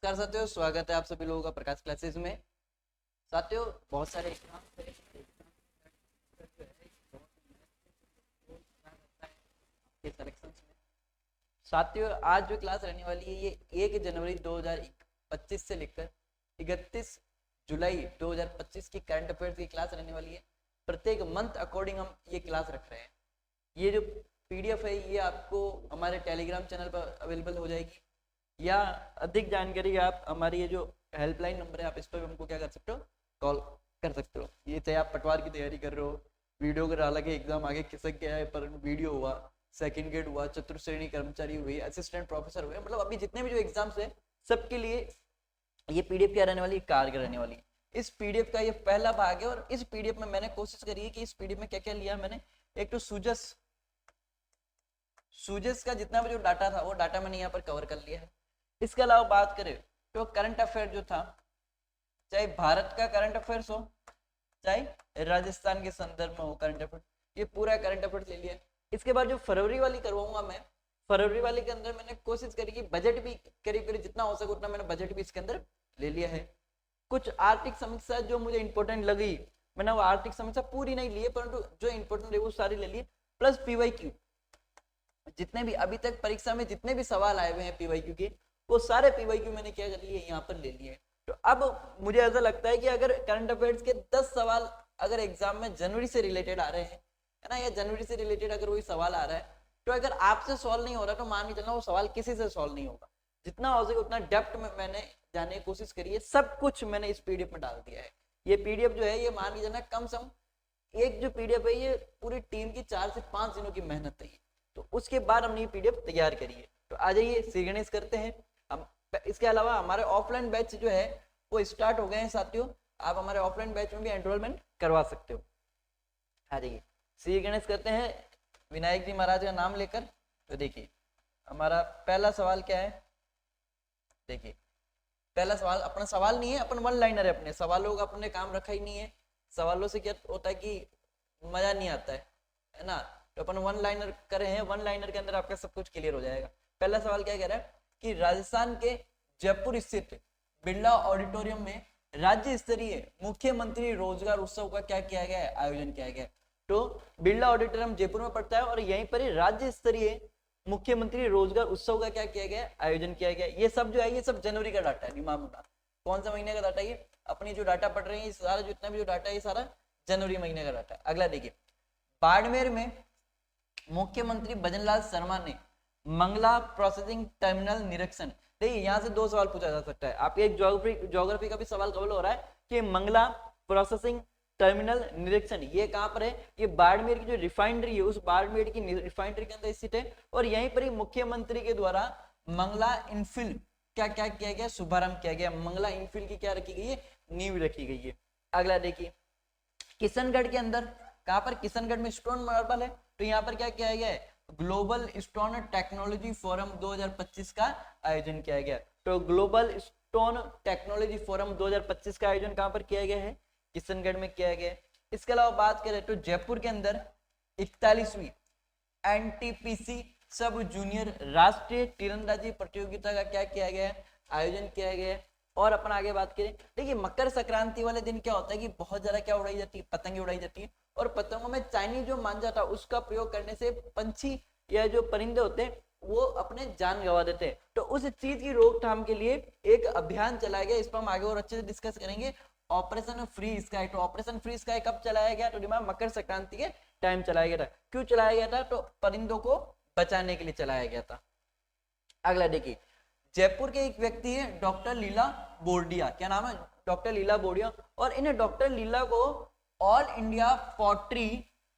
नमस्कार साथियों, स्वागत है आप सभी लोगों का प्रकाश क्लासेस में। साथियों, बहुत सारे एग्जाम के सिलेक्शंस में साथियों आज जो क्लास रहने वाली है ये 1 जनवरी 2025 से लेकर 31 जुलाई 2025 की करंट अफेयर्स की क्लास रहने वाली है। प्रत्येक मंथ अकॉर्डिंग हम ये क्लास रख रहे हैं। ये जो पीडीएफ है ये आपको हमारे टेलीग्राम चैनल पर अवेलेबल हो जाएगी, या अधिक जानकारी आप हमारी ये जो हेल्पलाइन नंबर है आप इस पर हमको क्या कर सकते हो, कॉल कर सकते हो। ये चाहे आप पटवार की तैयारी कर रहे हो, वीडियो अगर हालांकि एग्जाम आगे खिसक गया है पर वीडियो हुआ, सेकंड ग्रेड हुआ, चतुर्थ श्रेणी कर्मचारी हुए, असिस्टेंट प्रोफेसर हुए, मतलब अभी जितने भी जो एग्जाम्स है सबके लिए ये पीडीएफ क्या रहने वाली है, कारगर रहने वाली है। इस पीडीएफ का ये पहला भाग है और इस पीडीएफ में मैंने कोशिश करी है कि इस पीडीएफ में क्या क्या लिया मैंने। एक तो सूजस का जितना भी जो डाटा था वो डाटा मैंने यहाँ पर कवर कर लिया है। इसके अलावा बात करें तो करंट अफेयर जो था, चाहे भारत का करंट अफेयर्स हो चाहे राजस्थान के संदर्भ में हो करंट अफेयर, ये पूरा करंट अफेयर ले लिया। इसके बाद जो फरवरी वाली करवाऊंगा मैं, फरवरी वाले के अंदर मैंने कोशिश करी कि बजट भी करीब करीब जितना हो सके उतना मैंने बजट भी इसके अंदर ले लिया है। कुछ आर्थिक समस्या जो मुझे इंपॉर्टेंट लगी मैंने वो आर्थिक समस्या पूरी नहीं ली है, परंतु जो इंपॉर्टेंट है वो सारी ले लिए। प्लस पीवाईक्यू, जितने भी अभी तक परीक्षा में जितने भी सवाल आए हुए हैं पीवाईक्यू के, वो सारे पीवाईक्यू मैंने क्या कर लिए, यहाँ पर ले लिए। तो अब मुझे ऐसा लगता है कि अगर करंट अफेयर्स के 10 सवाल अगर एग्जाम में जनवरी से रिलेटेड आ रहे हैं, है ना, या जनवरी से रिलेटेड अगर वही सवाल आ रहा है, तो अगर आपसे सॉल्व नहीं हो रहा तो मान के चलना वो सवाल किसी से सॉल्व नहीं होगा। जितना हो सके उतना डेप्थ में मैंने जाने की कोशिश करी है, सब कुछ मैंने इस पीडीएफ में डाल दिया है। ये पीडीएफ जो है ये मान के चलना कम से कम एक जो पीडीएफ है ये पूरी टीम की 4 से 5 दिनों की मेहनत है, तो उसके बाद हमने ये पीडीएफ तैयार करी है। तो आ जाइए श्री गणेश करते हैं हम। इसके अलावा हमारे ऑफलाइन बैच जो है वो स्टार्ट हो गए हैं साथियों, आप हमारे ऑफलाइन बैच में भी एनरोलमेंट करवा सकते हो। आ जाइए श्री गणेश करते हैं विनायक जी महाराज का नाम लेकर। तो देखिए हमारा पहला सवाल क्या है, देखिए पहला सवाल अपना सवाल नहीं है, अपन वन लाइनर है, अपने सवालों का अपने काम रखा ही नहीं है। सवालों से क्या होता है कि मजा नहीं आता है ना, तो अपन वन लाइनर करे हैं, वन लाइनर के अंदर आपका सब कुछ क्लियर हो जाएगा। पहला सवाल क्या कह रहा है कि राजस्थान के जयपुर स्थित बिरला ऑडिटोरियम में राज्य स्तरीय मुख्यमंत्री रोजगार उत्सव का क्या किया गया है, आयोजन किया गया है। तो बिरला ऑडिटोरियम जयपुर में पड़ता है और यहीं पर ही राज्य स्तरीय मुख्यमंत्री रोजगार उत्सव का क्या किया गया, आयोजन किया गया। ये सब जो है ये सब जनवरी का डाटा है, दिमाग में कौन सा महीने का डाटा, ये अपनी जो डाटा पढ़ रहे हैं सारा जितना भी जो डाटा है ये सारा जनवरी महीने का डाटा है। अगला देखिए, बाड़मेर में मुख्यमंत्री भजनलाल शर्मा ने मंगला प्रोसेसिंग टर्मिनल निरीक्षण। देखिए यहाँ से 2 सवाल पूछा जा सकता है, आप एक ज्योग्राफी का भी सवाल कवर हो रहा है कि मंगला प्रोसेसिंग टर्मिनल निरीक्षण ये कहाँ पर है, ये बाड़मेर की जो रिफाइनरी है उस बाड़मेर की रिफाइनरी के अंदर स्थित है, और यहीं पर ही मुख्यमंत्री के द्वारा मंगला इनफिल क्या क्या किया गया, शुभारंभ किया गया। मंगला इनफिल की क्या रखी गई है, नींव रखी गई है। अगला देखिए, किशनगढ़ के अंदर कहां पर, किशनगढ़ में स्टोन मार्बल है, तो यहाँ पर क्या किया गया है, ग्लोबल स्टोन टेक्नोलॉजी फोरम 2025 का आयोजन किया गया। तो ग्लोबल स्टोन टेक्नोलॉजी फोरम 2025 का आयोजन कहां पर किया गया है, किशनगढ़ में किया गया है। इसके अलावा बात करें तो जयपुर के अंदर 41वीं एनटीपीसी सब जूनियर राष्ट्रीय तीरंदाजी प्रतियोगिता का क्या किया गया है, आयोजन किया गया है। और अपन आगे बात करें, देखिए मकर संक्रांति वाले दिन क्या होता है कि बहुत ज्यादा क्या उड़ाई जाती है, पतंगे उड़ाई जाती है, और पतंगों में चाइनीज जो मांझा था उसका प्रयोग करने से पंछी या जो परिंदे होते हैं वो अपने जान गंवा देते हैं। तो उस चीज की रोकथाम के लिए एक अभियान चलाया गया, इस पर हम आगे और अच्छे से डिस्कस करेंगे, ऑपरेशन फ्री स्काई। तो ऑपरेशन फ्री स्काई कब चलाया गया, तो दिमाग मकर संक्रांति के टाइम चलाया गया था। क्यों चलाया गया था, तो परिंदों को बचाने के लिए चलाया गया था। अगला देखिए, जयपुर के एक व्यक्ति है डॉक्टर लीला बोर्डिया, क्या नाम है, डॉक्टर लीला बोर्डिया, और इन डॉक्टर लीला को all India poultry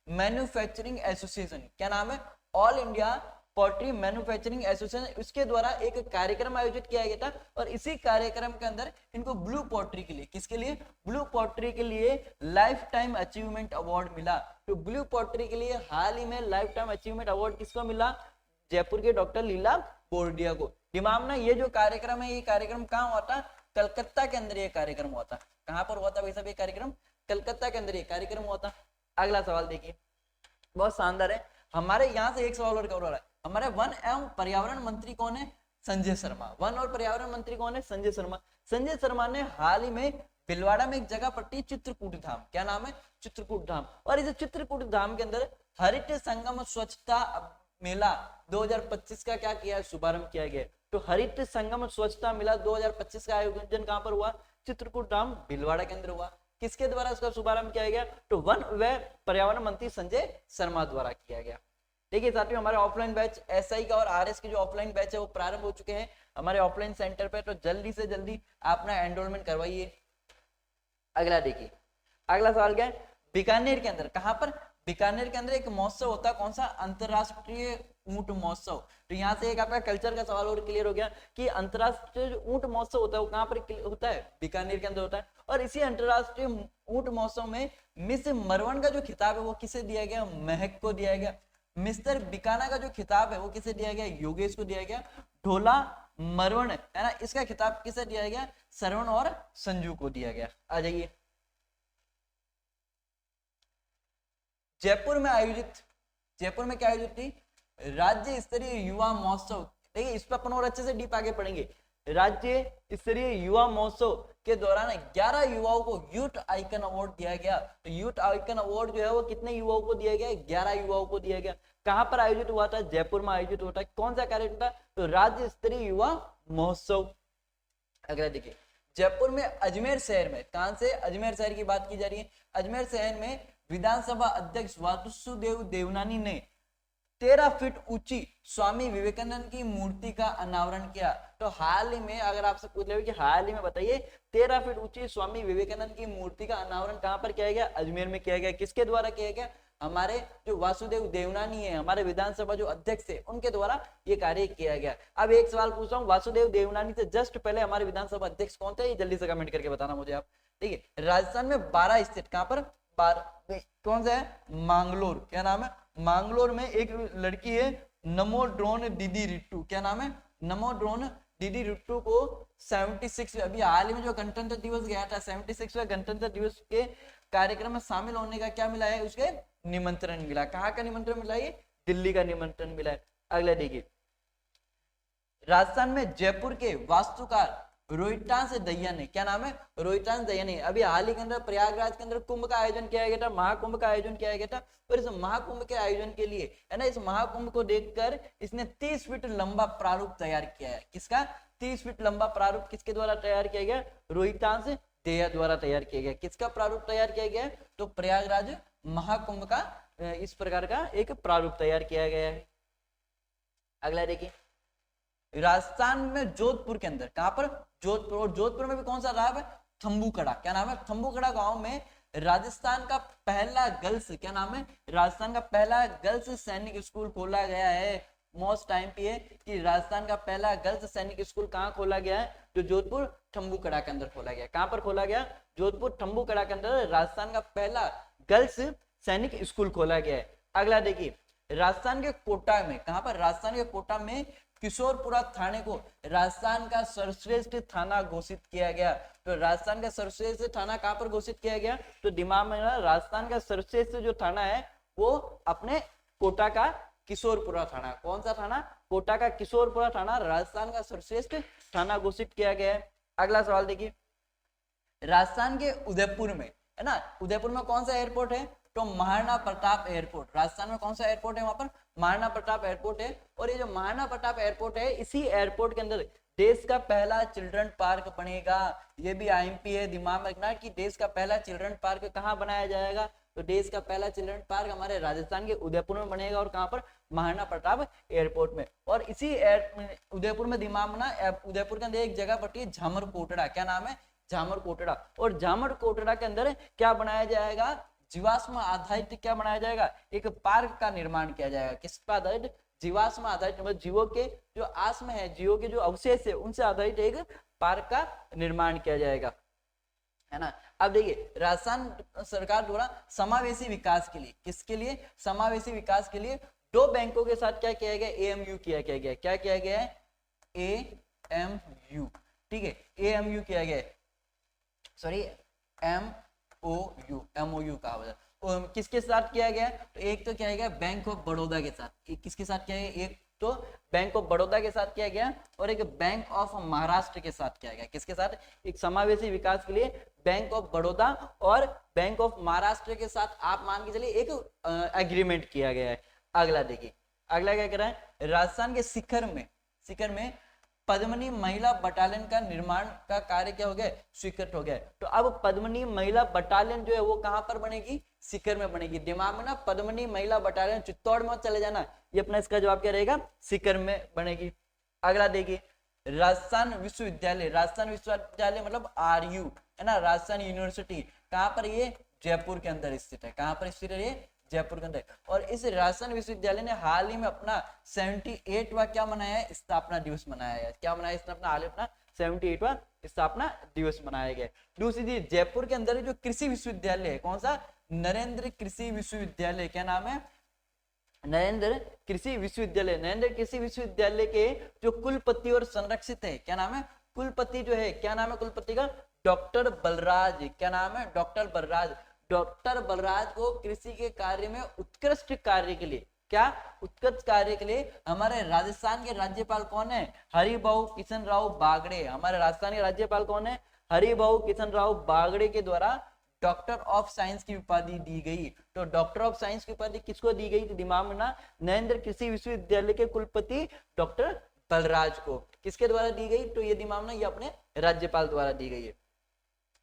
manufacturing association, क्या नाम है, all India poultry manufacturing association, उसके द्वारा एक कार्यक्रम आयोजित किया गया था। और इसी कार्यक्रम के अंदर इनको ब्लू पोल्ट्री के लिए, किसके लिए, ब्लू पोल्ट्री के लिए लाइफ टाइम अचीवमेंट अवार्ड मिला। तो ब्लू पोल्ट्री के लिए हाल ही में लाइफ टाइम अचीवमेंट अवार्ड किसको मिला, जयपुर के डॉक्टर लीला बोर्डिया को। दिमाग में ये जो कार्यक्रम है ये कार्यक्रम कहाँ हुआ था, कलकत्ता के अंदर ये कार्यक्रम हुआ था। कहाँ पर हुआ था भाई साहब ये कार्यक्रम, कलकत्ता के अंदर ये कार्यक्रम हुआ था। अगला सवाल देखिए, बहुत शानदार है, हमारे यहाँ से एक सवाल और कवर हो रहा है, हमारे वन एवं पर्यावरण मंत्री कौन है, संजय शर्मा। वन और पर्यावरण मंत्री कौन है? संजय शर्मा। संजय शर्मा ने हाल ही में भीलवाड़ा में एक जगह पट्टी चित्रकूट धाम, क्या नाम है? चित्रकूट धाम। और इस चित्रकूट धाम के अंदर हरित संगम स्वच्छता मेला 2025 का क्या किया है? शुभारंभ किया गया। तो हरित संगम स्वच्छता मेला 2025 का आयोजन कहां पर हुआ? चित्रकूट धाम भीलवाड़ा के अंदर हुआ। किसके द्वारा इसका शुभारंभ किया गया? तो वन व पर्यावरण मंत्री संजय शर्मा द्वारा किया गया। देखिए साथियों, हमारे ऑफलाइन बैच एसआई का और आरएस के जो ऑफलाइन बैच है वो प्रारंभ हो चुके हैं हमारे ऑफलाइन सेंटर पे, तो जल्दी से जल्दी अपना एनरोलमेंट करवाइए। अगला देखिए, अगला सवाल क्या है? बीकानेर के अंदर, कहां पर? बीकानेर के अंदर एक महोत्सव होता है, कौन सा? अंतरराष्ट्रीय ऊंट महोत्सव। तो यहाँ से एक आपका कल्चर का सवाल और क्लियर हो गया कि अंतरराष्ट्रीय ऊंट महोत्सव होता है वो कहां पर होता है? बीकानेर के अंदर होता है। और इसी अंतरराष्ट्रीय ऊंट महोत्सव में मिस मरवन का जो खिताब है वो किसे दिया गया? महक को दिया गया। मिस्टर बिकाना का जो खिताब है वो किसे दिया गया? योगेश को दिया गया। ढोला मरवण है ना, इसका खिताब किसे दिया गया? श्रवण और संजू को दिया गया। आ जाइए, जयपुर में क्या आयोजित थी? राज्य स्तरीय युवा महोत्सव। देखिए इस पर अपन और अच्छे से डीप आगे पढ़ेंगे। राज्य स्तरीय युवा महोत्सव के दौरान 11 युवाओं को यूथ आइकन अवार्ड दिया गया। तो यूथ आइकन अवार्ड जो है वो कितने युवाओं को दिया गया? 11 युवाओं को दिया गया। कहां पर आयोजित हुआ था? जयपुर में आयोजित हुआ था। कौन सा कार्यक्रम था? तो राज्य स्तरीय युवा महोत्सव। अगला देखिए, जयपुर में अजमेर शहर में, कहां से? अजमेर शहर की बात की जा रही है। अजमेर शहर में विधानसभा अध्यक्ष वासुदेव देवनानी ने 13 फीट ऊंची स्वामी विवेकानंद की मूर्ति का अनावरण किया। तो हाल ही में अगर आपसे पूछ ले कि हाल ही में बताइए 13 फीट ऊंची स्वामी विवेकानंद की मूर्ति का अनावरण कहां पर किया गया? अजमेर में किया गया। किसके द्वारा किया गया? हमारे जो वासुदेव देवनानी है, हमारे विधानसभा जो अध्यक्ष है, उनके द्वारा ये कार्य किया गया। अब एक सवाल पूछ रहा हूँ, वासुदेव देवनानी से जस्ट पहले हमारे विधानसभा अध्यक्ष कौन थे? ये जल्दी से कमेंट करके बताना मुझे आप। ठीक है, राजस्थान में 12 स्थित, कहां पर? कौन सा है? मांगलोर। क्या नाम है? मांगलोर में एक लड़की है नमो ड्रोन दीदी रिट्टू। क्या नाम है? नमो ड्रोन दीदी रिट्टू को 76 अभी हाल ही में जो गणतंत्र दिवस गया था, 76वें गणतंत्र दिवस के कार्यक्रम में शामिल होने का क्या मिला है? उसके निमंत्रण मिला। कहाँ का निमंत्रण मिला? ये दिल्ली का निमंत्रण मिला है। अगला देखिए, राजस्थान में जयपुर के वास्तुकार रोहितांश दहिया ने, क्या नाम है? रोहितांश दहिया ने अभी हाल ही के अंदर प्रयागराज के अंदर कुंभ का आयोजन किया गया था, महाकुंभ का आयोजन किया गया था। और इस महाकुंभ के आयोजन के लिए है ना, इस महाकुंभ को देखकर इसने 30 फीट लंबा प्रारूप तैयार किया है। किसका? 30 फीट लंबा प्रारूप किसके द्वारा तैयार किया गया? रोहितांश दहिया द्वारा तैयार किया गया। किसका प्रारूप तैयार किया गया? तो प्रयागराज महाकुंभ का इस प्रकार का एक प्रारूप तैयार किया गया है। अगला देखिए, राजस्थान में जोधपुर के अंदर, कहां पर? जोधपुर। और जोधपुर में भी कौन सा गांव है? थम्बूकड़ा। क्या नाम है? थम्बूकड़ा गांव में राजस्थान का पहला गर्ल्स, क्या नाम है? राजस्थान का पहला गर्ल्स सैनिक स्कूल खोला गया है। मोस्ट टाइम पे है कि राजस्थान का पहला गर्ल्स सैनिक स्कूल कहाँ खोला गया है? जो जोधपुर थम्बूकड़ा के अंदर खोला गया। कहां पर खोला गया? जोधपुर थम्बूकड़ा के अंदर राजस्थान का पहला गर्ल्स सैनिक स्कूल खोला गया है। अगला देखिए, राजस्थान के कोटा में, कहां पर? राजस्थान के कोटा में किशोरपुरा थाने को राजस्थान का सर्वश्रेष्ठ थाना घोषित किया गया। तो राजस्थान का सर्वश्रेष्ठ थाना कहां पर घोषित किया गया? तो दिमाग में राजस्थान का सर्वश्रेष्ठ जो थाना है वो अपने कोटा का किशोरपुरा थाना। कौन सा थाना? कोटा का किशोरपुरा थाना राजस्थान का सर्वश्रेष्ठ थाना घोषित किया गया है। अगला सवाल देखिए, राजस्थान के उदयपुर में, है ना, उदयपुर में कौन सा एयरपोर्ट है? तो महाराणा प्रताप एयरपोर्ट। राजस्थान में कौन सा एयरपोर्ट है? वहां पर महाराणा प्रताप एयरपोर्ट है। और ये जो महाराणा प्रताप एयरपोर्ट है, इसी एयरपोर्ट के अंदर देश का पहला चिल्ड्रन पार्क बनेगा। ये भी आईएमपी है, दिमाग में रखना कि देश का पहला चिल्ड्रन पार्क कहाँ बनाया जाएगा? तो देश का पहला चिल्ड्रन पार्क हमारे राजस्थान के उदयपुर में बनेगा। और कहां पर? महाराणा प्रताप एयरपोर्ट में। और इसी उदयपुर में दिमाग में ना, उदयपुर के अंदर एक जगह पड़ती है झामर कोटड़ा। क्या नाम है? झामर कोटड़ा। और झामर कोटड़ा के अंदर क्या बनाया जाएगा? जीवाश्म आधारित क्या बनाया जाएगा? एक पार्क का निर्माण किया जाएगा। किस पर आधारित? जीवाश्म आधारित, मतलब जीवों के जो आश्म है, जीवों के जो अवशेष है, उनसे आधारित एक पार्क का निर्माण किया जाएगा, है ना। अब देखिए, राजस्थान सरकार द्वारा समावेशी विकास के लिए, किसके लिए? समावेशी विकास के लिए 2 बैंकों के साथ क्या किया गया? एएमयू किया गया। क्या किया गया है? एएमयू। ठीक है, एएमयू किया गया है, सॉरी एमओयू का किसके साथ किया गया? तो एक तो क्या है बैंक ऑफ बड़ौदा के साथ। किसके साथ किया है? एक तो बैंक ऑफ बड़ौदा के साथ किया गया और एक बैंक ऑफ महाराष्ट्र के साथ किया गया। किसके साथ? एक समावेशी विकास के लिए बैंक ऑफ बड़ौदा और बैंक ऑफ महाराष्ट्र के साथ आप मान के चलिए एक एग्रीमेंट किया गया है। अगला देखिए, अगला क्या कह रहा है, राजस्थान के शिखर में पद्मनी महिला बटालियन का निर्माण का कार्य क्या हो गया? स्वीकृत हो गया। तो अब पद्मनी महिला बटालियन जो है वो कहां पर बनेगी? शिखर में बनेगी। दिमाग में ना पद्मनी महिला बटालियन चित्तौड़ में चले जाना, ये अपना इसका जवाब क्या रहेगा? शिखर में बनेगी। अगला देखिए, राजस्थान विश्वविद्यालय मतलब RU है ना, राजस्थान यूनिवर्सिटी कहां पर? ये जयपुर के अंदर स्थित है। कहां पर स्थित है? ये जयपुर के अंदर। और इस राजस्थान विश्वविद्यालय ने हाल ही में अपना 78वां क्या मनाया है? स्थापना दिवस मनाया है। क्या मनाया इसने? अपना हाल ही अपना 78वां स्थापना दिवस मनाया गया। दूसरी चीज, जयपुर के अंदर जो कृषि विश्वविद्यालय है, कौन सा? नरेंद्र कृषि विश्वविद्यालय। क्या नाम है? नरेंद्र कृषि विश्वविद्यालय। नरेंद्र कृषि विश्वविद्यालय के जो कुलपति और संरक्षित है, क्या नाम है? कुलपति जो है, क्या नाम है कुलपति का? डॉक्टर बलराज। क्या नाम है? डॉक्टर बलराज। डॉक्टर बलराज को कृषि के कार्य में उत्कृष्ट कार्य के लिए, क्या? उत्कृष्ट कार्य के लिए हमारे राजस्थान के राज्यपाल कौन है? हरिभाऊ किशन राव बागड़े। हमारे राजस्थान के राज्यपाल कौन है? हरिभाऊ किशन राव बागड़े के द्वारा डॉक्टर ऑफ साइंस की उपाधि दी गई। तो डॉक्टर ऑफ साइंस की उपाधि किसको दी गई? तो दिमाग में ना, नरेंद्र कृषि विश्वविद्यालय के कुलपति डॉक्टर बलराज को। किसके द्वारा दी गई? तो ये दिमाग में, ये अपने राज्यपाल द्वारा दी गई है।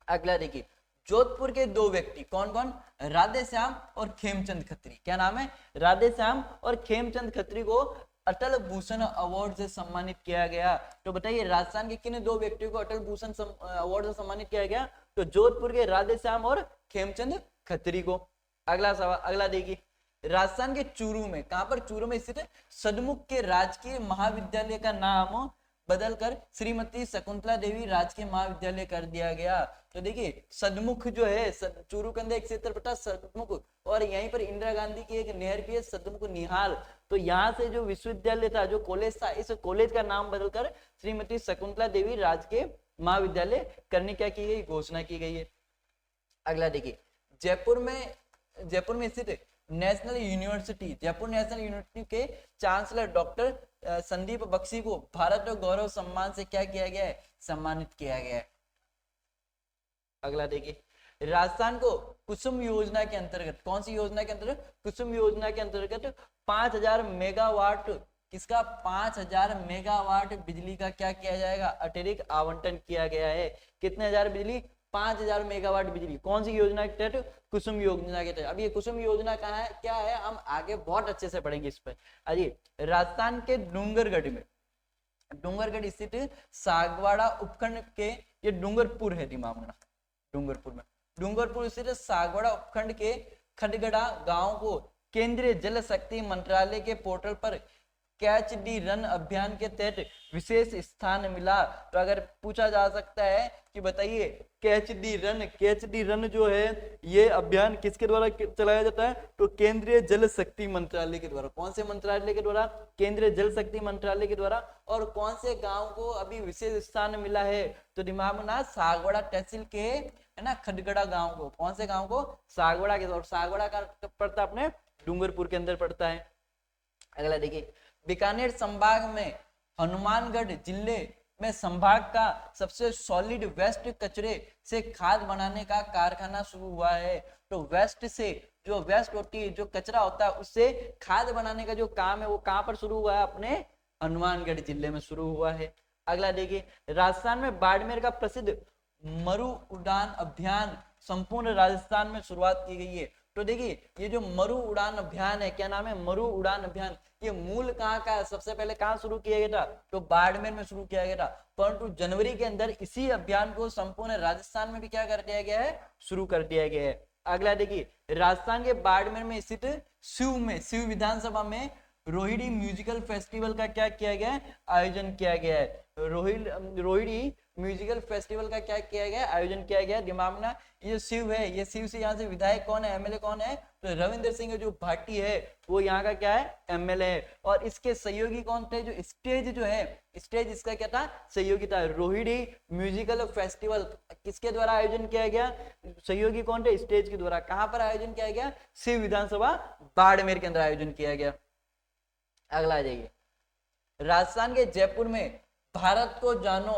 अगला देखिए, जोधपुर के दो व्यक्ति कौन कौन? राधेश्याम और खेमचंद खत्री। क्या नाम है? राधेश्याम और खेमचंद खत्री को अटल भूषण अवार्ड से सम्मानित किया गया। तो बताइए, राजस्थान के किन दो व्यक्तियों को अटल भूषण अवार्ड से सम्मानित किया गया? तो जोधपुर के राधेश्याम और खेमचंद खत्री को। अगला सवाल, अगला देखिए, राजस्थान के चूरू में, कहां पर? चूरू में स्थित सदमुख के राजकीय महाविद्यालय का नाम बदलकर श्रीमती शकुंतला देवी राजकीय महाविद्यालय कर दिया गया। तो देखिए, सदमुख जो है, चूरू के अंदर एक क्षेत्र पड़ता सदमुख, और यहीं पर इंदिरा गांधी की एक नहर भी है, सदमुख निहाल। तो यहाँ से जो विश्वविद्यालय था, जो कॉलेज था, इस कॉलेज का नाम बदलकर श्रीमती शकुंतला देवी राजकीय महाविद्यालय करने क्या की गई? घोषणा की गई है। अगला देखिए, जयपुर में स्थित national university, Jaipur national university के चांसलर डॉक्टर संदीप बख्शी को भारत गौरव सम्मान से क्या किया गया है? सम्मानित किया गया है। अगला देखिए, राजस्थान को कुसुम योजना के अंतर्गत, कौन सी योजना के अंतर्गत? कुसुम योजना के अंतर्गत 5000 मेगावाट, किसका? 5000 मेगावाट बिजली का क्या किया जाएगा? अतिरिक्त आवंटन किया गया है। कितने हजार बिजली? 5000 मेगावाट बिजली। कौन सी योजना के तहत? कुसुम योजना के तहत। अब ये कुसुम योजना कहाँ है, क्या है, हम आगे बहुत अच्छे से पढ़ेंगे इस पर। अरे, राजस्थान के डूंगरगढ़ स्थित सागवाड़ा उपखंड के, ये डूंगरपुर है दिमाग में, डूंगरपुर स्थित सागवाड़ा उपखंड के खडगड़ा गांव को केंद्रीय जल शक्ति मंत्रालय के पोर्टल पर कैच दी रन अभियान के तहत विशेष स्थान मिला। तो अगर पूछा जा सकता है कि बताइए, कैच दी रन जो है, ये अभियान किसके द्वारा चलाया जाता है? तो केंद्रीय जल शक्ति मंत्रालय के द्वारा। कौन से मंत्रालय के द्वारा? केंद्रीय जल शक्ति मंत्रालय के द्वारा। और कौन से गांव को अभी विशेष स्थान मिला है? तो दिमाग में ना, सागवाड़ा तहसील के है ना, खडगड़ा गांव को। कौन से गांव को? सागवाड़ा के। और सागवाड़ा का पड़ता अपने डूंगरपुर के अंदर पड़ता है। अगला देखिए, बीकानेर संभाग में हनुमानगढ़ जिले में संभाग का सबसे सॉलिड वेस्ट कचरे से खाद बनाने का कारखाना शुरू हुआ है। तो वेस्ट से, जो वेस्ट होती है, जो कचरा होता है, उससे खाद बनाने का जो काम है वो कहां पर शुरू हुआ है? अपने हनुमानगढ़ जिले में शुरू हुआ है। अगला देखिए, राजस्थान में बाड़मेर का प्रसिद्ध मरु उड़ान अभियान संपूर्ण राजस्थान में शुरुआत की गई है। तो देखिए, ये जो मरु उड़ान अभियान है, क्या नाम है? मरु उड़ान अभियान। ये मूल कहाँ का है? सबसे पहले कहाँ शुरू किया गया था? तो बाड़मेर में शुरू किया गया था। परंतु जनवरी के अंदर इसी अभियान को संपूर्ण राजस्थान में भी क्या कर दिया गया है? शुरू कर दिया गया है। अगला देखिए, राजस्थान के बाड़मेर में स्थित शिव विधानसभा में रोहिणी म्यूजिकल फेस्टिवल का क्या किया गया है? आयोजन किया गया है। रोहिणी म्यूजिकल फेस्टिवल का क्या किया गया? आयोजन किया गया। दिमाग में, ये शिव है, ये शिव से यहाँ से विधायक कौन है? एमएलए कौन है? तो रविंद्र सिंह जो भाटी है, वो यहाँ का क्या है? एमएलए है। और इसके सहयोगी कौन थे? जो स्टेज जो है, स्टेज इसका क्या था? सहयोगी था। रोहिणी म्यूजिकल फेस्टिवल किसके द्वारा आयोजन किया गया? सहयोगी कौन थे? स्टेज के द्वारा। कहाँ पर आयोजन किया गया? शिव विधानसभा बाड़मेर के अंदर आयोजन किया गया। अगला आ जाइए, राजस्थान के जयपुर में भारत को जानो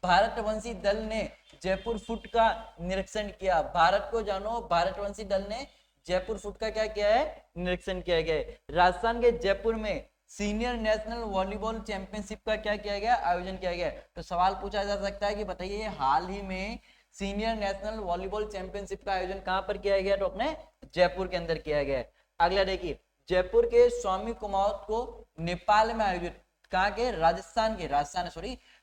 भारतवंशी दल ने जयपुर फुट का निरीक्षण किया। भारत को जानो भारतवंशी दल ने जयपुर फुट का क्या किया है, निरीक्षण किया गया है। राजस्थान के जयपुर में सीनियर नेशनल वॉलीबॉल चैंपियनशिप का क्या किया गया, आयोजन किया गया। तो सवाल पूछा जा सकता है कि बताइए हाल ही में सीनियर नेशनल वॉलीबॉल चैंपियनशिप का आयोजन कहां पर किया गया, तो अपने जयपुर के अंदर किया गया है। अगला देखिए, जयपुर के स्वामी कुमावत को नेपाल में आयोजित, कहाँ के,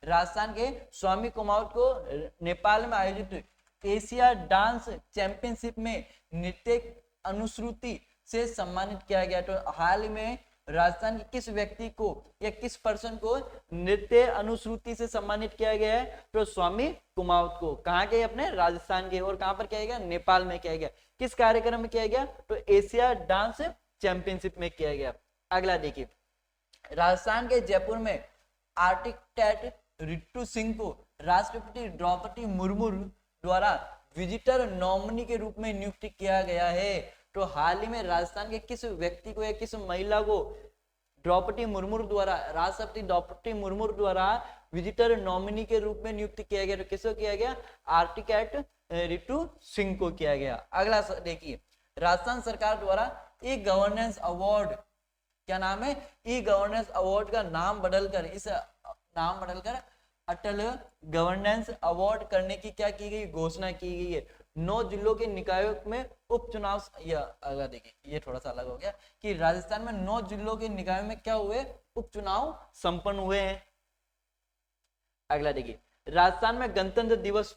राजस्थान के स्वामी कुमावत को नेपाल में आयोजित एशिया डांस चैंपियनशिप में नृत्य अनुश्रुति से सम्मानित किया गया। तो हाल में राजस्थान के किस व्यक्ति को या किस पर्सन को नृत्य अनुश्रुति से सम्मानित किया गया है, तो स्वामी कुमावत को। कहाँ के, अपने राजस्थान के, और कहां पर किया गया, नेपाल में किया गया। किस कार्यक्रम में किया गया, तो एशिया डांस चैंपियनशिप में किया गया। अगला देखिए, राजस्थान के जयपुर में आर्किटेक्ट रिट्टू सिंह को राष्ट्रपति द्रौपदी मुर्मू द्वारा विजिटर नॉमिनी के रूप में नियुक्त किया गया है। तो हाल ही में राजस्थान के किस व्यक्ति को या किस महिला को द्रौपदी मुर्मू द्वारा, राष्ट्रपति द्रौपदी मुर्मू द्वारा विजिटर नॉमिनी के रूप में नियुक्त किया गया, तो किसको किया गया, आर्किटेक्ट रिट्टू सिंह को किया गया। अगला देखिए, राजस्थान सरकार द्वारा ई गवर्नेंस अवार्ड, क्या नाम है, ई गवर्नेंस अवार्ड का नाम बदलकर अटल गवर्नेंस अवार्ड करने की क्या की गई, घोषणा की गई है। 9 जिलों के निकायों में उपचुनाव, अगला देखिए, ये थोड़ा सा अलग हो गया कि राजस्थान में 9 जिलों के निकायों में क्या हुए, उपचुनाव संपन्न हुए हैं। अगला देखिए, राजस्थान में गणतंत्र दिवस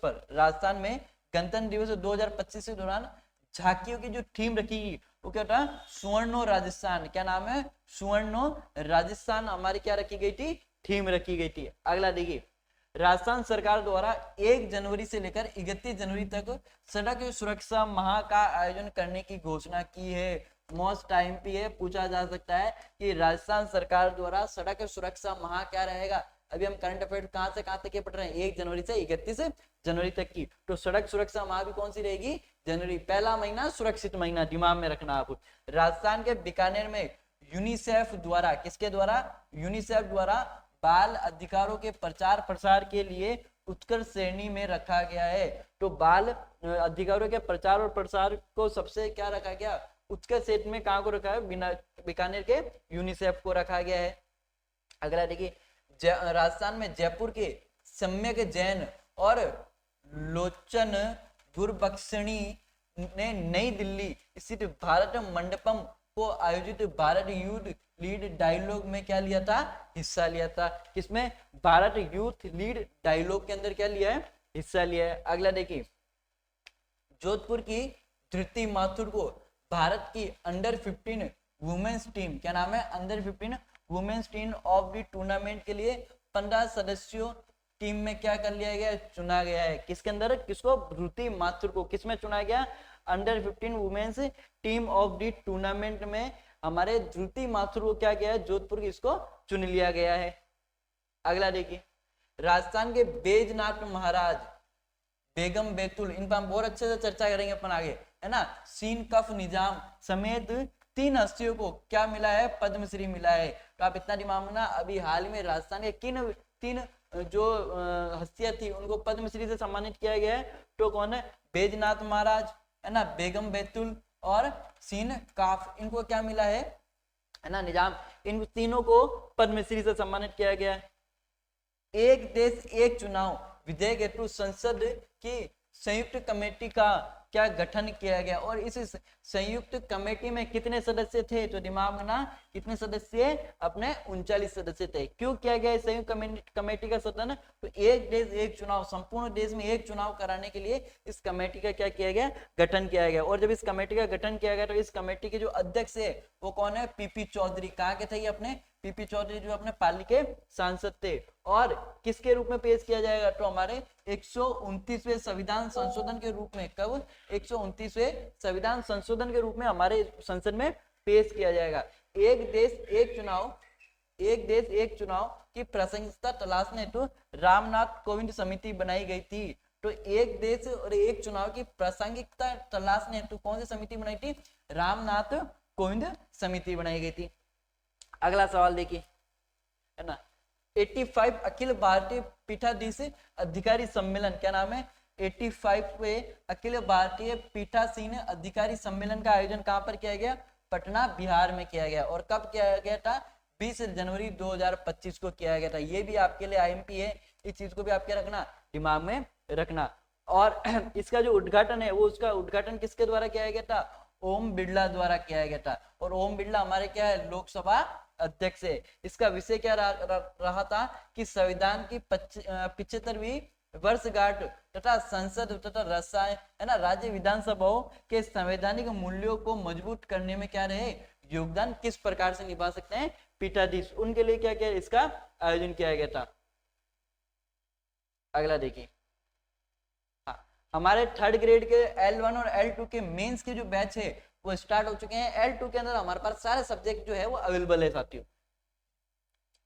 2025 के दौरान झांकियों की जो थीम रखी गई वो क्या था, सुवर्णो राजस्थान। क्या नाम है, सुवर्णो राजस्थान हमारी क्या रखी गई थी, थीम रखी गई थी। अगला देखिए, राजस्थान सरकार द्वारा 1 जनवरी से लेकर 31 जनवरी तक सड़क सुरक्षा माह का आयोजन करने की घोषणा की है। मोस्ट टाइम पे है, पूछा जा सकता है कि राजस्थान सरकार द्वारा सड़क सुरक्षा माह क्या रहेगा। अभी हम करंट अफेयर कहां से कहां तक के पढ़ रहे हैं, 1 जनवरी से 31 जनवरी तक की। तो सड़क सुरक्षा माह भी कौन सी रहेगी, जनवरी, पहला महीना सुरक्षित महीना, दिमाग में रखना आप। राजस्थान के बीकानेर में यूनिसेफ द्वारा, किसके द्वारा, यूनिसेफ द्वारा बाल अधिकारों के प्रचार प्रसार के लिए उत्कृष्ट श्रेणी में रखा गया है। तो बाल अधिकारों के प्रचार और प्रसार को सबसे क्या रखा गया, उत्कृष्ट श्रेणी में कहां को रखा है, बीकानेर के यूनिसेफ को रखा गया है। अगला देखिए, राजस्थान में जयपुर के सम्यक जैन और लोचन गुरबख्शणी ने नई दिल्ली स्थित भारत मंडपम को आयोजित भारत यूथ लीड डायलॉग में क्या लिया था, हिस्सा लिया था। किसमें, भारत यूथ लीड डायलॉग के अंदर क्या लिया है, हिस्सा लिया है। अगला देखिए, जोधपुर की धृति माथुर को भारत की अंडर 15 वुमेन्स टीम, क्या नाम है, under 15 women's team of the tournament के लिए 15 सदस्यों टीम में क्या कर लिया गया, चुना गया है। किसके अंदर, किसको, धृति माथुर को किसमें चुना गया, under 15 women's team of the tournament में हमारे धृति माथुर को क्या किया है, जोधपुर की इसको चुन लिया गया है। अगला देखिए, राजस्थान के बैजनाथ महाराज, बेगम बैतुल, इन पर हम बहुत अच्छे से चर्चा करेंगे अपन आगे, है ना। सीन कफ निजाम समेत 3 हस्तियों को क्या मिला है, पद्मश्री मिला है। तो आप इतना दिमाग में ना, अभी हाल में राजस्थान के किन 3 जो हस्तियां थी उनको पद्मश्री से सम्मानित किया गया है, तो कौन है, बैजनाथ महाराज, है ना, बेगम बैतुल और सीन काफ, इनको क्या मिला है ना, निजाम, इन तीनों को पद्मश्री से सम्मानित किया गया है। एक देश एक चुनाव विधेयक हेतु संसद की संयुक्त कमेटी का क्या गठन किया गया, और इस संयुक्त कमेटी में कितने सदस्य थे, तो दिमाग में ना, कितने सदस्य, अपने 39 सदस्य थे। क्यों किया गया संयुक्त कमेटी का गठन, तो एक देश एक चुनाव, संपूर्ण देश में एक चुनाव कराने के लिए इस कमेटी का क्या किया गया, गठन किया गया। और जब इस कमेटी का गठन किया गया तो इस कमेटी के जो अध्यक्ष है वो कौन है, पीपी चौधरी। कहाँ के थे ये, अपने पीपी चौधरी, जो अपने पाली के सांसद थे। और किसके रूप में पेश किया जाएगा, तो हमारे 129वें संविधान संशोधन के रूप में, कब, 129वें संविधान संशोधन के रूप में हमारे संसद में पेश किया जाएगा। एक देश एक चुनाव की प्रासंगिकता तलाशने हेतु रामनाथ कोविंद समिति बनाई गई थी। तो एक देश और एक चुनाव की प्रासंगिकता तलाशने हेतु कौन सी समिति बनाई थी, रामनाथ कोविंद समिति बनाई गई थी। अगला सवाल देखिए, है ना, 85 अखिल भारतीय पीठाधीश अधिकारी सम्मेलन, क्या नाम है, 85वें अखिल भारतीय पीठासीन अधिकारी सम्मेलन का आयोजन कहां पर किया गया, पटना बिहार में किया गया। और कब किया गया था, 20 जनवरी 2025 को किया गया था। ये भी आपके लिए आईएमपी है, इस चीज को भी आप क्या रखना, दिमाग में रखना। और इसका जो उद्घाटन है वो, उसका उद्घाटन किसके द्वारा किया गया था, ओम बिरला द्वारा किया गया था। और ओम बिरला हमारे क्या है, लोकसभा अध्यक्ष है। इसका विषय क्या रहा था कि संविधान की 75वीं वर्षगांठ तथा संसद तथा रसायन है ना राज्य विधानसभाओं के संवैधानिक मूल्यों को मजबूत करने में क्या रहे, योगदान किस प्रकार से निभा सकते हैं पीठाधीश, उनके लिए क्या क्या इसका आयोजन किया गया था। अगला देखिए, हमारे 3rd ग्रेड के L1 और L2 के मेंस के जो बैच है वो स्टार्ट हो चुके हैं। L2 के अंदर हमारे पास सारे सब्जेक्ट जो है वो अवेलेबल है साथियों।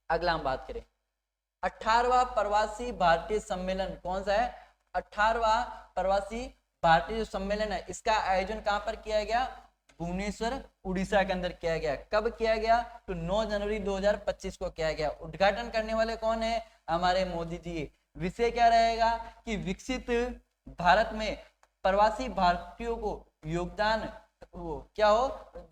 अगला हम बात करें 18वां प्रवासी भारतीय सम्मेलन, कौन सा है, 18वां प्रवासी भारतीय जो सम्मेलन है इसका आयोजन कहां पर किया गया, भुवनेश्वर उड़ीसा के अंदर किया गया। कब किया गया, तो 9 जनवरी 2025 को किया गया। उद्घाटन करने वाले कौन है, हमारे मोदी जी। विषय क्या रहेगा कि विकसित भारत में प्रवासी भारतीयों को योगदान क्या हो,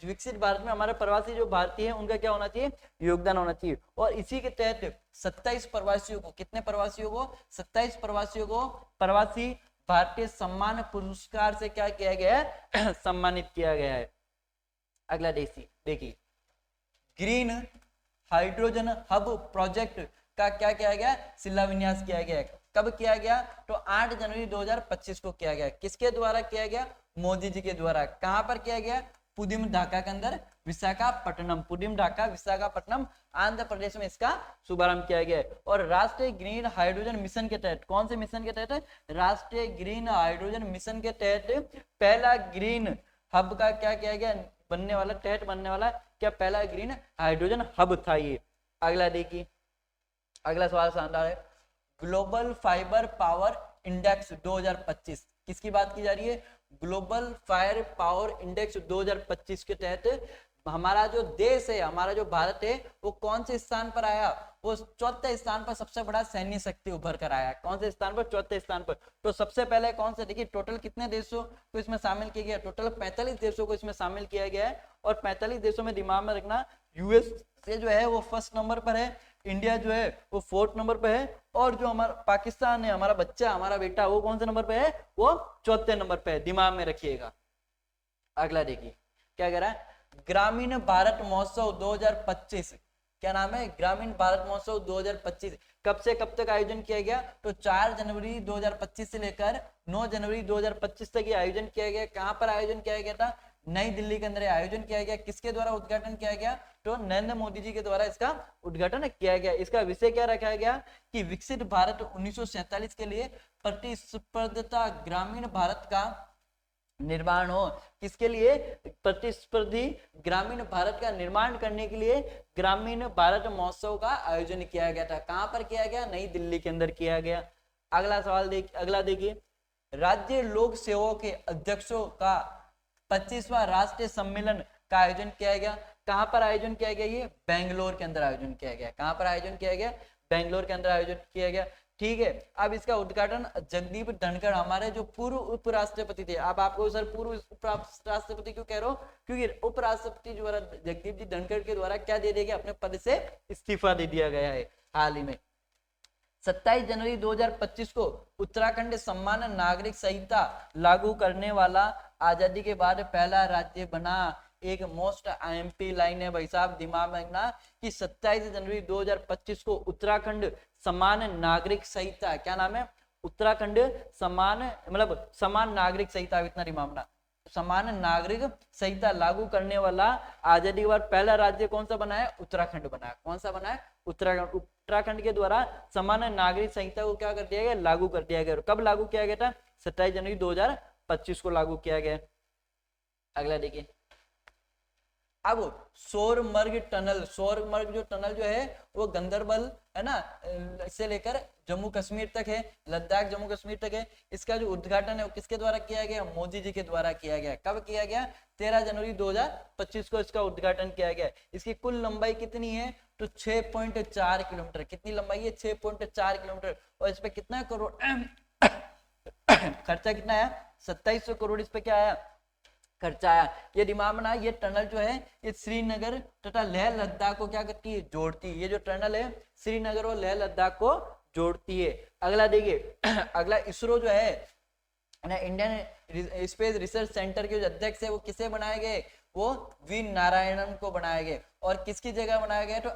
विकसित भारत में हमारे प्रवासी जो भारतीय हैं उनका क्या होना चाहिए, योगदान होना चाहिए। और इसी के तहत 27 प्रवासियों को, कितने प्रवासियों को, 27 प्रवासियों को प्रवासी भारतीय सम्मान पुरस्कार से क्या किया गया है, सम्मानित किया गया है। अगला देखिए ग्रीन हाइड्रोजन हब प्रोजेक्ट का क्या किया गया, शिलान्यास किया गया। कब किया गया, तो 8 जनवरी 2025 को किया गया। किसके द्वारा किया गया, मोदी जी के द्वारा। कहां पर किया गया, पुदिम ढाका के अंदर, विशाखापट्टनम, पुदिम ढाका विशाखापट्टनम आंध्र प्रदेश में इसका शुभारंभ किया गया। और राष्ट्रीय ग्रीन हाइड्रोजन मिशन के तहत, कौन से मिशन के तहत, राष्ट्रीय ग्रीन हाइड्रोजन मिशन के तहत पहला ग्रीन हब का क्या किया गया, बनने वाला, तहत बनने वाला क्या पहला ग्रीन हाइड्रोजन हब था ये। अगला देखिए, अगला सवाल शानदार है, ग्लोबल फाइबर पावर इंडेक्स 2025, किसकी बात की जा रही है, ग्लोबल फायर पावर इंडेक्स 2025 के तहत हमारा जो देश है, हमारा जो भारत है, वो कौन से स्थान पर आया, वो 4थे स्थान पर सबसे बड़ा सैन्य शक्ति उभर कर आया। कौन से स्थान पर, 4थे स्थान पर। तो सबसे पहले कौन से, देखिए टोटल कितने देशों को इसमें शामिल किया गया, टोटल 45 देशों को इसमें शामिल किया गया है। और 45 देशों में दिमाग में रखना, यूएस से जो है वो 1st नंबर पर है, इंडिया जो है वो 4th नंबर पे है, और जो हमारा पाकिस्तान है, हमारा बच्चा, हमारा बेटा, वो कौन से नंबर पे है, वो 4थे नंबर पे है, दिमाग में रखिएगा। अगला देखिए क्या कह रहा है, ग्रामीण भारत महोत्सव 2025, क्या नाम है, ग्रामीण भारत महोत्सव 2025 कब से कब तक आयोजन किया गया, तो 4 जनवरी 2025 से लेकर 9 जनवरी 2025 तक ये आयोजन किया गया। कहां पर आयोजन किया गया था, नई दिल्ली के अंदर आयोजन किया गया। किसके द्वारा उद्घाटन किया गया, तो नरेंद्र मोदी जी के द्वारा इसका उद्घाटन किया गया। इसका विषय क्या रखा गया कि विकसित भारत 1947 के लिए प्रतिस्पर्धा ग्रामीण भारत का निर्माण हो। किसके लिए, प्रतिस्पर्धी ग्रामीण भारत का निर्माण करने के लिए ग्रामीण भारत महोत्सव का आयोजन किया गया था। कहां पर किया गया, नई दिल्ली के अंदर किया गया। अगला सवाल अगला देखिए, राज्य लोक सेवाओं के अध्यक्षों का 25वां राष्ट्रीय सम्मेलन का आयोजन किया गया। कहां पर आयोजन किया गया, ये बेंगलोर के अंदर आयोजन किया गया। कहां पर आयोजन किया गया, बेंगलोर के अंदर आयोजन किया गया। ठीक है, अब इसका उद्घाटन जगदीप धनखड़, हमारे जो पूर्व उपराष्ट्रपति थे। अब आपको सर पूर्व उपराष्ट्रपति क्यों कह रहा हूं, क्योंकि उपराष्ट्रपति द्वारा जगदीप जी धनखड़ के द्वारा क्या दे दिया गया, अपने पद से इस्तीफा दे दिया गया है हाल ही में। 27 जनवरी 2025 को उत्तराखंड सम्मान नागरिक संहिता लागू करने वाला आजादी के बाद पहला राज्य बना। एक मोस्ट आईएमपी लाइन है भाई साहब, दिमाग में रखना कि 27 जनवरी 2025 को उत्तराखंड समान नागरिक संहिता, क्या नाम है, उत्तराखंड समान, मतलब समान नागरिक संहिता, इतना दिमाग, समान नागरिक संहिता लागू करने वाला आजादी के बाद पहला राज्य कौन सा बना है, उत्तराखंड बना है। कौन सा बना है, उत्तराखंड। उत्तराखंड के द्वारा समान नागरिक संहिता को क्या कर दिया गया, लागू कर दिया गया। कब लागू किया गया था, 27 जनवरी 2025 को लागू किया गया। अगला देखिए, अब सोरमर्ग टनल, सोरमर्ग जो टनल जो है वो गंदरबल है ना से लेकर जम्मू कश्मीर तक है, लद्दाख जम्मू कश्मीर तक है। इसका जो उद्घाटन है वो किसके द्वारा किया गया? मोदी जी के द्वारा किया गया। कब किया गया? 13 जनवरी 2025 को इसका उद्घाटन किया गया। इसकी कुल लंबाई कितनी है? तो 6.4 किलोमीटर। कितनी लंबाई है? 6.4 किलोमीटर। और इस पे कितना करोड़ खर्चा कितना है? 2700 करोड़ इस पे क्या आया? खर्चा आया। ये दिमाग में ना, ये टनल जो है ये श्रीनगर तथा लेह लद्दाख को क्या करती है? जोड़ती है। ये जो टनल है श्रीनगर और लेह लद्दाख को जोड़ती है। अगला देखिए अगला इसरो जो है ना, इंडियन स्पेस रिसर्च सेंटर के जो अध्यक्ष है वो किसे बनाए गए? वो वी नारायणन को बनाए गए। और किसकी जगह बनाया गया? तो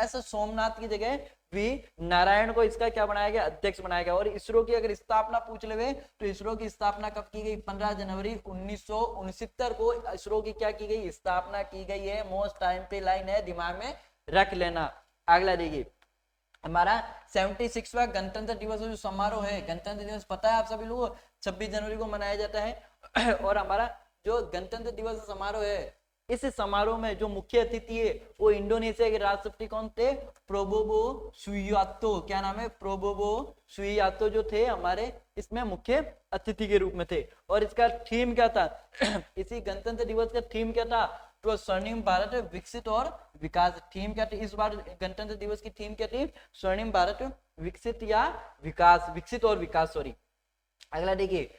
एस सोमनाथ की जगह वी नारायण को इसका क्या बनाया गया? अध्यक्ष बनाया गया। और इसरो की अगर स्थापना पूछ ले तो इसरो की स्थापना कब की गई? 15 जनवरी 1969 को इसरो की क्या की गई? स्थापना की गई है। मोस्ट टाइम पे लाइन है, दिमाग में रख लेना। अगला देखिए हमारा 76वां गणतंत्र दिवस जो समारोह है, गणतंत्र दिवस पता है आप सभी लोगों को 26 जनवरी को मनाया जाता है। और हमारा जो गणतंत्र दिवस समारोह है, इस समारोह में जो मुख्य अतिथि है वो इंडोनेशिया के राष्ट्रपति कौन थे? Prabowo Subianto. क्या नाम है? प्रोबोवो सुबियांतो जो थे हमारे इसमें मुख्य अतिथि के रूप में थे। और इसका थीम क्या था? इसी गणतंत्र दिवस का थीम क्या था? तो स्वर्णिम भारत विकसित और विकास। थीम क्या थी इस बार गणतंत्र दिवस की? थीम क्या थी? स्वर्णिम भारत विकसित या विकास, विकसित और विकास, सॉरी। अगला देखिए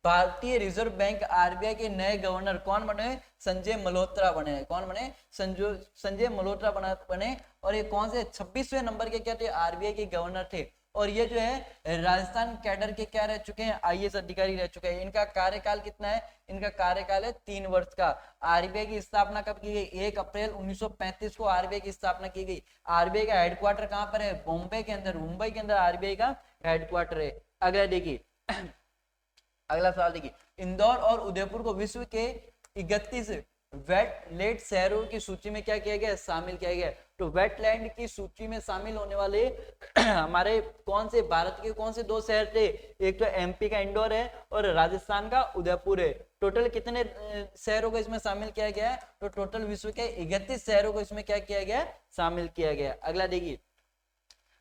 भारतीय रिजर्व बैंक आरबीआई के नए गवर्नर कौन बने? संजय मल्होत्रा बने। कौन बने? संजय मल्होत्रा बने। और ये कौन से 26वें नंबर के क्या थे? आरबीआई के गवर्नर थे। और ये जो है राजस्थान कैडर के क्या रह चुके हैं? आईएएस अधिकारी रह चुके हैं। इनका कार्यकाल कितना है? इनका कार्यकाल है 3 वर्ष का। आरबीआई की स्थापना कब की गई? 1 अप्रैल 1935 को आरबीआई की स्थापना की गई। आरबीआई का हेडक्वार्टर कहां पर है? बॉम्बे के अंदर, मुंबई के अंदर आरबीआई का हेडक्वार्टर है। अगला देखिए अगला सवाल देखिए इंदौर और उदयपुर को विश्व के 31 वेटलैंड शहरों की सूची में क्या किया गया? शामिल किया गया। तो वेटलैंड की सूची में शामिल होने वाले हमारे कौन से भारत के कौन से 2 शहर थे? एक तो एमपी का इंदौर है और राजस्थान का उदयपुर है। टोटल कितने शहरों को इसमें शामिल किया गया है? तो टोटल विश्व के 31 शहरों को इसमें क्या किया गया? शामिल किया गया। अगला देखिए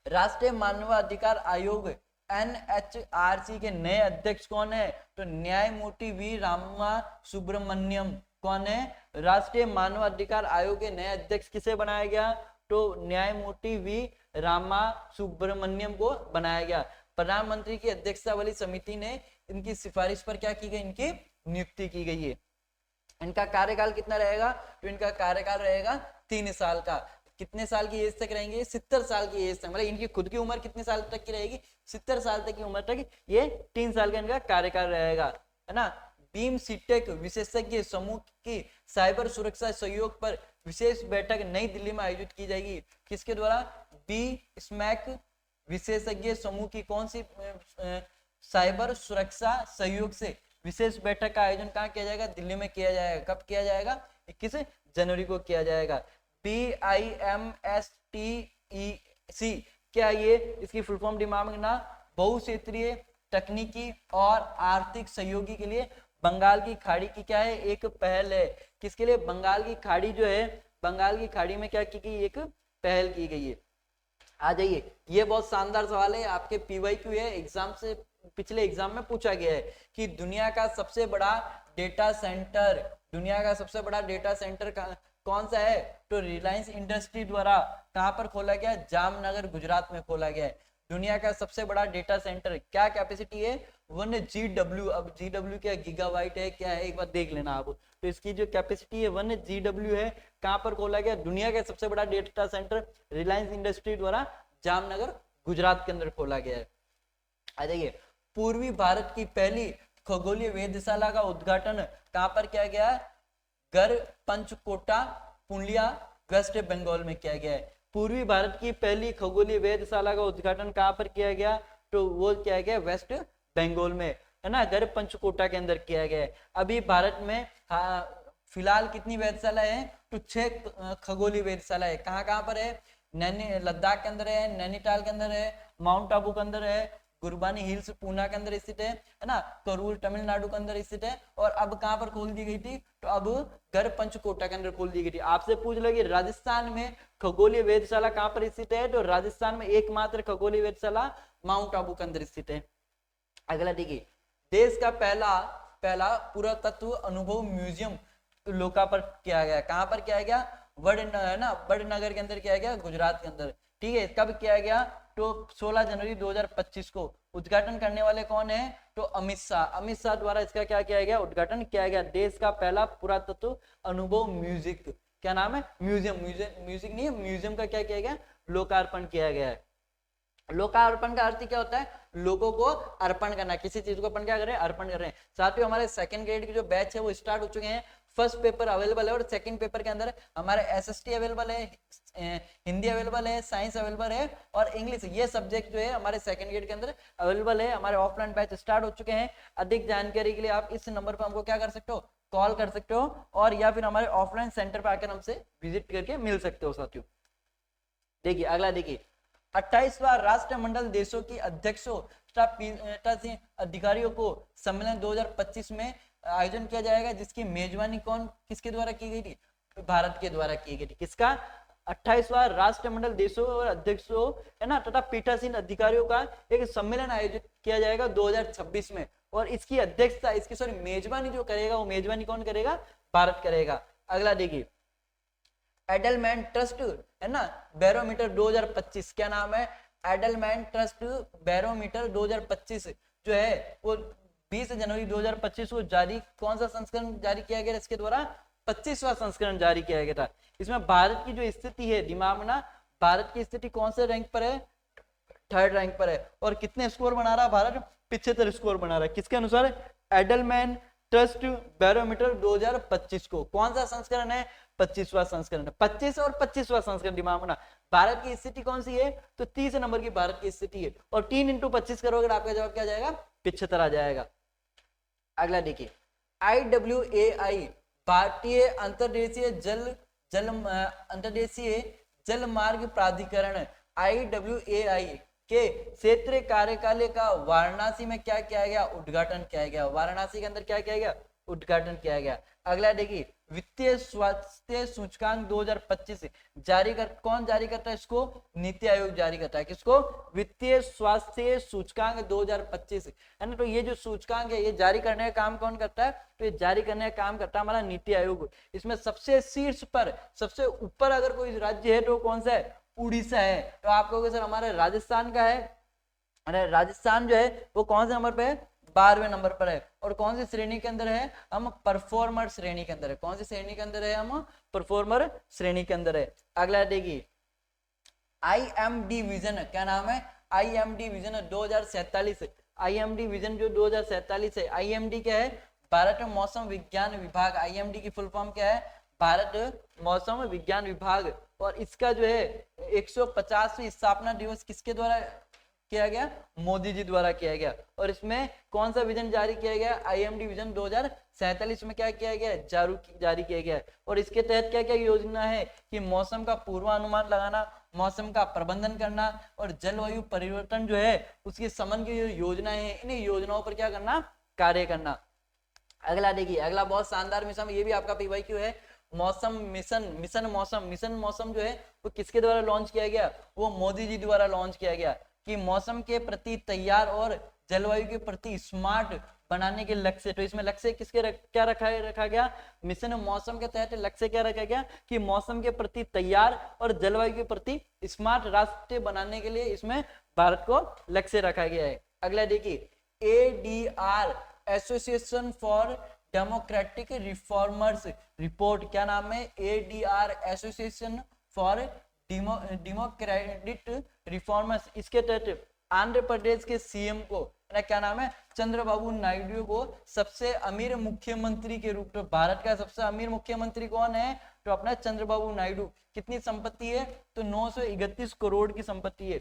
राष्ट्रीय मानवाधिकार आयोग एनएचआरसी के नए अध्यक्ष कौन है? तो न्यायमूर्ति वी रामा सुब्रमण्यम। कौन है? राष्ट्रीय मानवाधिकार आयोग के नए अध्यक्ष किसे बनाया गया? तो न्यायमूर्ति वी रामा सुब्रमण्यम को बनाया गया। प्रधानमंत्री की अध्यक्षता वाली समिति ने इनकी सिफारिश पर क्या की गई? इनकी नियुक्ति की गई है। इनका कार्यकाल कितना रहेगा? तो इनका कार्यकाल रहेगा 3 साल का। कितने साल की एज तक रहेंगे? 70 साल की एज तक। मतलब इनकी खुद की उम्र कितने साल तक की रहेगी? 70 साल तक की उम्र तक ये 3 साल का इनका कार्यकाल रहेगा, है ना। बीम सीटेक विशेषज्ञ समूह की साइबर सुरक्षा सहयोग पर विशेष बैठक नई दिल्ली में आयोजित की जाएगी। किसके द्वारा? बी स्मैक विशेषज्ञ समूह की कौन सी साइबर सुरक्षा सहयोग से विशेष बैठक का आयोजन कहाँ किया जाएगा? दिल्ली में किया जाएगा। कब किया जाएगा? 21 जनवरी को किया जाएगा। BIMSTEC क्या ये? इसकी फुल फॉर्म दिमाग में ना, बहुक्षेत्रीय तकनीकी और आर्थिक सहयोगी के लिए बंगाल की खाड़ी की क्या है? एक पहल है। किसके लिए? बंगाल की खाड़ी जो है, बंगाल की खाड़ी में क्या की गई? एक पहल की गई है। आ जाइए, ये बहुत शानदार सवाल है, आपके PYQ है, एग्जाम से पिछले एग्जाम में पूछा गया है कि दुनिया का सबसे बड़ा डेटा सेंटर, दुनिया का सबसे बड़ा डेटा सेंटर कौन सा है? तो रिलायंस इंडस्ट्री द्वारा कहां पर खोला गया? जामनगर गुजरात में खोला गया है। दुनिया का सबसे बड़ा डेटा सेंटर, क्या कैपेसिटी है? 1 GW। अब GW क्या गीगाबाइट है क्या है, एक बार देख लेना आप। तो इसकी जो कैपेसिटी है 1 GW है। कहां पर खोला गया? दुनिया का सबसे बड़ा डेटा सेंटर रिलायंस इंडस्ट्री द्वारा जामनगर गुजरात के अंदर खोला गया है। आ जाइए, पूर्वी भारत की पहली खगोलीय वेधशाला का उद्घाटन कहां पर किया गया? गर पंचकोटा पुलिया वेस्ट बंगाल में किया गया है। पूर्वी भारत की पहली खगोलीय वेधशाला का उद्घाटन कहां पर किया गया? तो वो किया गया वेस्ट बंगाल में, है ना, गर पंचकोटा के अंदर किया गया है। अभी भारत में फिलहाल कितनी वेधशाला है? तो 6 खगोलीय वेधशाला है। कहां कहां पर है? लद्दाख के अंदर है, नैनीताल के अंदर है, माउंट आबू के अंदर है, गुरबानी हिल्स पूना के अंदर स्थित है ना, करूर तमिलनाडु के अंदर स्थित है। और अब कहाँ पर खोल दी गई थी, तो अब गढ़पंचकोटा के अंदर खोल दी गई थी। आपसे पूछ लो कि राजस्थान में खगोलीय वेधशाला कहाँ पर स्थित है, तो राजस्थान में एकमात्र खगोलीय वेधशाला माउंट आबू के अंदर स्थित है। अगला देखिए, देश का पहला पुरातत्व अनुभव म्यूजियम लोकार्पण किया गया, कहां पर किया गया, वडनगर के अंदर किया गया, गुजरात के अंदर। ठीक है, कब किया गया, तो 16 जनवरी 2025 को। उद्घाटन करने वाले कौन है, तो अमित शाह द्वारा इसका क्या किया गया, उद्घाटन किया गया। देश का पहला पुरातत्व अनुभव म्यूजिक, क्या नाम है, म्यूजिक नहीं है, म्यूजियम का क्या किया गया, लोकार्पण किया गया है। लोकार्पण का अर्थ क्या होता है, लोगों को अर्पण करना, किसी चीज को अपन क्या कर रहे हैं, अर्पण कर रहे हैं। साथियों हमारे सेकंड ग्रेड के जो बैच है वो स्टार्ट हो चुके हैं। फर्स्ट पेपर अवेलेबल है और सेकंड पेपर के अंदर हमारे एसएसटी अवेलेबल है, हिंदी अवेलेबल है, साइंस अवेलेबल है और इंग्लिश, ये सब्जेक्ट जो है हमारे सेकंड ग्रेड के अंदर अवेलेबल है। हमारे ऑफलाइन बैच स्टार्ट हो चुके हैं। अधिक जानकारी के लिए आप इस नंबर पर हमको क्या कर सकते हो, कॉल कर सकते हो, और या फिर हमारे ऑफलाइन सेंटर पर आकर हमसे विजिट करके मिल सकते हो। साथियों देखिए अगला, देखिए 28वां राष्ट्रमंडल देशों की अध्यक्षों अधिकारियों को सम्मेलन 2025 में आयोजन किया जाएगा, जिसकी मेजबानी किसके द्वारा की गई थी, भारत के द्वारा की गई थी। किसका, 28वां राष्ट्रमंडल देशों और अध्यक्षों है ना तथा पीठासीन अधिकारियों का एक सम्मेलन आयोजित किया जाएगा 2026 में। और इसकी अध्यक्षता, इसकी मेजबानी जो करेगा, वो मेजबानी कौन करेगा, भारत करेगा। अगला देखिए, एडलमैन ट्रस्ट है ना बैरोमीटर 2025, क्या नाम है, एडलमैन ट्रस्ट बैरोमीटर 2025 जो है वो 20 जनवरी 2025 को जारी, कौन सा संस्करण जारी किया गया, इसके द्वारा 25वां संस्करण जारी किया गया था। इसमें भारत की जो स्थिति है, दिमाग में ना, भारत की स्थिति कौन से रैंक पर है, 3rd रैंक पर है। और कितने स्कोर बना रहा है भारत, 75 स्कोर बना रहा है, किसके अनुसार, एडलमैन ट्रस्ट बैरोमीटर 2025 को। कौन सा संस्करण है, 25वां संस्करण है। 25 और 25वां संस्करण दिमाग में। भारत की स्थिति कौन सी है, तो 30 नंबर की भारत की स्थिति है। और 3 × 25 करोगे आपका जवाब क्या जाएगा, 75 आ जाएगा। अगला देखिए, IWAI भारतीय अंतर्देशीय जल मार्ग प्राधिकरण IWAI के क्षेत्रीय कार्यालय का वाराणसी में क्या किया गया, उद्घाटन किया गया। वाराणसी के अंदर क्या किया गया, उद्घाटन किया गया। अगला देखिए, वित्तीय स्वास्थ्य सूचकांक 2025 कौन जारी करता है इसको, नीति आयोग जारी करता है। किसको, वित्तीय स्वास्थ्य सूचकांक 2025 है ना। तो ये जो सूचकांक है ये जारी करने का काम कौन करता है, तो ये जारी करने का काम करता है हमारा नीति आयोग। इसमें सबसे शीर्ष पर, सबसे ऊपर अगर कोई राज्य है तो कौन सा है, उड़ीसा है। तो आप कहोगे सर हमारे राजस्थान का है, अरे राजस्थान जो है वो कौन से नंबर पे है, 12वें नंबर पर है। और कौन सी श्रेणी के अंदर है, हम परफॉर्मर श्रेणी के अंदर है। कौन सी श्रेणी के अंदर है, हम परफॉर्मर श्रेणी के अंदर है। अगला देखिए, IMD विजन, क्या नाम है, IMD विजन 2047। IMD विजन जो 2047 है, IMD क्या है, भारत मौसम विज्ञान विभाग। IMD की फुल फॉर्म क्या है, भारत मौसम विज्ञान विभाग। और इसका जो है 150वीं स्थापना दिवस किसके द्वारा किया गया, मोदी जी द्वारा किया गया। और इसमें कौन सा विजन जारी किया गया, IMD विजन 2047 में क्या किया गया, जारी किया गया। और इसके तहत क्या क्या योजना है कि मौसम का पूर्वानुमान लगाना, मौसम का प्रबंधन करना और जलवायु परिवर्तन जो है उसकी समन की योजनाएं हैं, इन योजनाओं पर क्या करना, कार्य करना। अगला देखिए, अगला बहुत शानदार मिशन, ये भी आपका PYQ है, मौसम मिशन मौसम जो है वो किसके द्वारा लॉन्च किया गया, वो मोदी जी द्वारा लॉन्च किया गया। कि मौसम के प्रति तैयार और जलवायु के प्रति स्मार्ट बनाने के लक्ष्य। तो इसमें लक्ष्य किसके क्या रखा गया, मिशन मौसम के तहत लक्ष्य क्या रखा गया कि मौसम के प्रति तैयार और जलवायु के प्रति स्मार्ट राष्ट्र बनाने के लिए इसमें भारत को लक्ष्य रखा गया है। अगला देखिए, ADR association for democratic reformers report, क्या नाम है, ADR association for democratic reformers. इसके तहत आंध्र प्रदेश के CM को क्या नाम है, चंद्रबाबू नायडू को सबसे अमीर मुख्यमंत्री के रूप में, भारत का सबसे अमीर मुख्यमंत्री कौन है, तो अपना चंद्रबाबू नायडू। कितनी संपत्ति है, तो 931 करोड़ की संपत्ति है।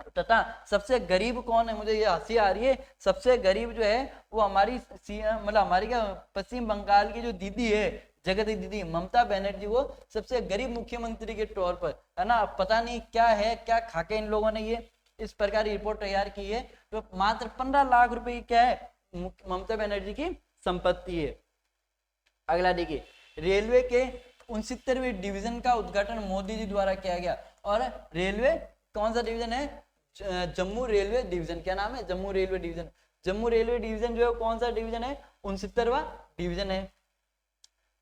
तथा सबसे गरीब कौन है, मुझे ये हंसी आ रही है, सबसे गरीब जो है वो हमारी मतलब हमारी क्या पश्चिम बंगाल की जो दीदी है, जगत दीदी ममता बनर्जी, वो सबसे गरीब मुख्यमंत्री के तौर पर है ना। पता नहीं क्या है, क्या खाके इन लोगों ने ये इस प्रकार की रिपोर्ट तैयार की है। तो मात्र 15 लाख रुपए की क्या है, ममता बनर्जी की संपत्ति है। अगला देखिए, रेलवे के 69वें डिवीजन का उद्घाटन मोदी जी द्वारा किया गया। और रेलवे कौन सा डिवीजन है, जम्मू रेलवे डिवीजन। क्या नाम है, Jammu railway division. Jammu railway division जो है कौन सा डिवीजन है, 69वां डिवीजन है।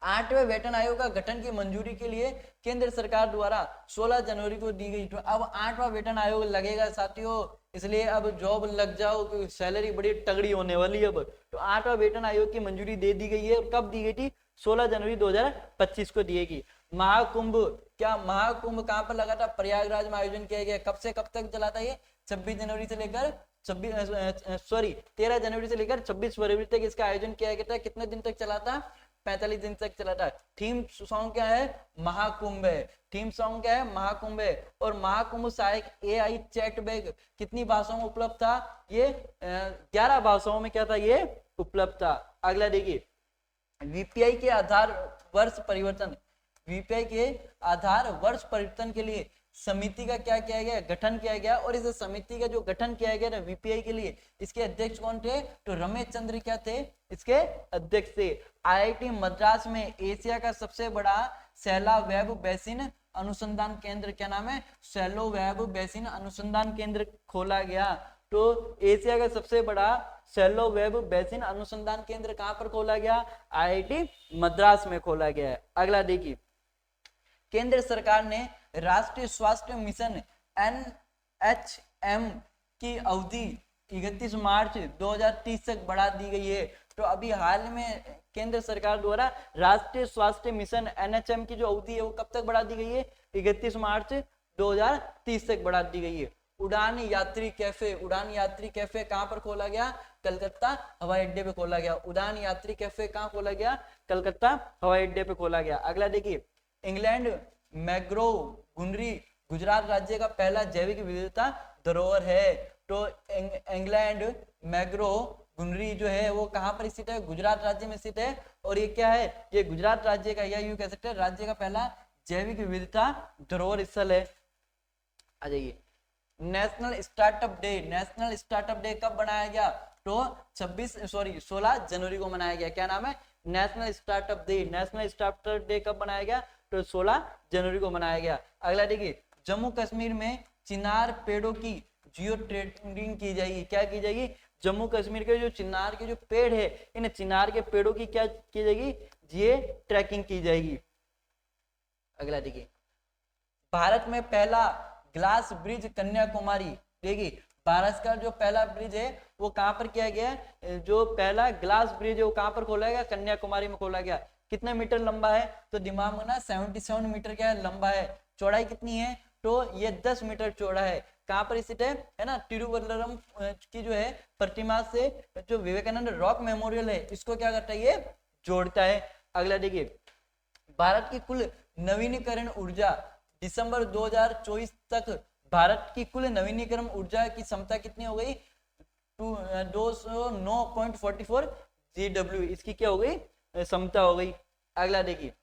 8वें वेतन आयोग का गठन की मंजूरी के लिए केंद्र सरकार द्वारा 16 जनवरी को दी गई। तो अब 8वां वेतन आयोग लगेगा साथियों, इसलिए अब जॉब लग जाओ क्योंकि सैलरी बड़ी तगड़ी होने वाली है अब। तो 8वां वेतन आयोग की मंजूरी दे दी गई है। और कब दी गई थी, 16 जनवरी 2025 को दी गई। महाकुंभ, क्या महाकुंभ कहाँ पर लगा था, प्रयागराज में आयोजन किया गया। कब से कब तक चला था ये, 26 जनवरी से लेकर 13 जनवरी से लेकर 26 फरवरी तक इसका आयोजन किया गया था। कितने दिन तक चला था, 45 दिन तक चला था। थीम सॉन्ग क्या है, महाकुंभ है। थीम सॉन्ग क्या है, महाकुंभ है। और महाकुंभ सहायक AI चैट बैग कितनी भाषाओं में उपलब्ध था, ये 11 भाषाओं में क्या था, ये उपलब्ध था। अगला देखिए, VPI के आधार वर्ष परिवर्तन, VPI के आधार वर्ष परिवर्तन के लिए समिति का क्या किया गया, गठन किया गया। और इस समिति का जो गठन किया गया ना VPI के लिए, इसके अध्यक्ष कौन थे, तो रमेश चंद्र क्या थे, इसके अध्यक्ष थे। IIT मद्रास में एशिया का सबसे बड़ा सैला वेब बेसिन अनुसंधान केंद्र, क्या नाम है, सैलो वेब बेसिन अनुसंधान केंद्र खोला गया। तो एशिया का सबसे बड़ा सैलो वेब बेसिन अनुसंधान केंद्र कहां पर खोला गया, IIT मद्रास में खोला गया है। अगला देखिए, केंद्र सरकार ने राष्ट्रीय स्वास्थ्य मिशन NHM की अवधि 31 मार्च 2030 तक बढ़ा दी गई है। तो अभी हाल में केंद्र सरकार द्वारा राष्ट्रीय स्वास्थ्य मिशन NHM की जो अवधि है वो कब तक बढ़ा दी गई है, 31 मार्च 2030 तक बढ़ा दी गई है। उड़ान यात्री कैफे, उड़ान यात्री कैफे कहां पर खोला गया, कलकत्ता हवाई अड्डे पे खोला गया। उड़ान यात्री कैफे कहां खोला गया, कलकत्ता हवाई अड्डे पे खोला गया। अगला देखिए, इंग्लैंड मैग्रोव गुनरी गुजरात राज्य का पहला जैविक विविधता धरोहर है। तो इंग्लैंड मैग्रोव गुनरी जो है वो कहां पर स्थित है, गुजरात राज्य में स्थित है। और ये क्या है, ये गुजरात राज्य का, या यूं कह सकते हैं राज्य का पहला जैविक विविधता धरोहर स्थल है। आ जाइए, national startup day, national startup day कब बनाया गया, तो 16 जनवरी को मनाया गया। क्या नाम है, national startup day. National startup day कब बनाया गया, तो 16 जनवरी को मनाया गया। अगला देखिए, जम्मू कश्मीर में चिनार पेड़ों की जियो ट्रेडिंग की जाएगी। क्या की जाएगी, जम्मू कश्मीर के जो चिनार के जो पेड़ है, इन चिनार के पेड़ों की क्या की जाएगी, जियो ट्रैकिंग की जाएगी। अगला देखिए, भारत में पहला ग्लास ब्रिज कन्याकुमारी। देखिए, भारत का जो पहला ब्रिज है वो कहां पर किया गया है, जो पहला ग्लास ब्रिज है वो कहां पर खोला गया, कन्याकुमारी में खोला गया। कितने मीटर लंबा है, तो दिमाग में ना 77 मीटर क्या है, लंबा है। चौड़ाई कितनी है, तो ये 10 मीटर चौड़ा है। कहां पर स्थित है ना, तिरुवल्लुवरम की जो है प्रतिमा से जो विवेकानंद रॉक मेमोरियल है, इसको क्या करता है, ये जोड़ता है। अगला देखिए, भारत की कुल नवीनीकरण ऊर्जा दिसंबर 2024 तक भारत की कुल नवीनीकरण ऊर्जा की क्षमता कितनी हो गई, 209.44 GW, इसकी क्या हो गई, क्षमता हो गई। अगला देखिए,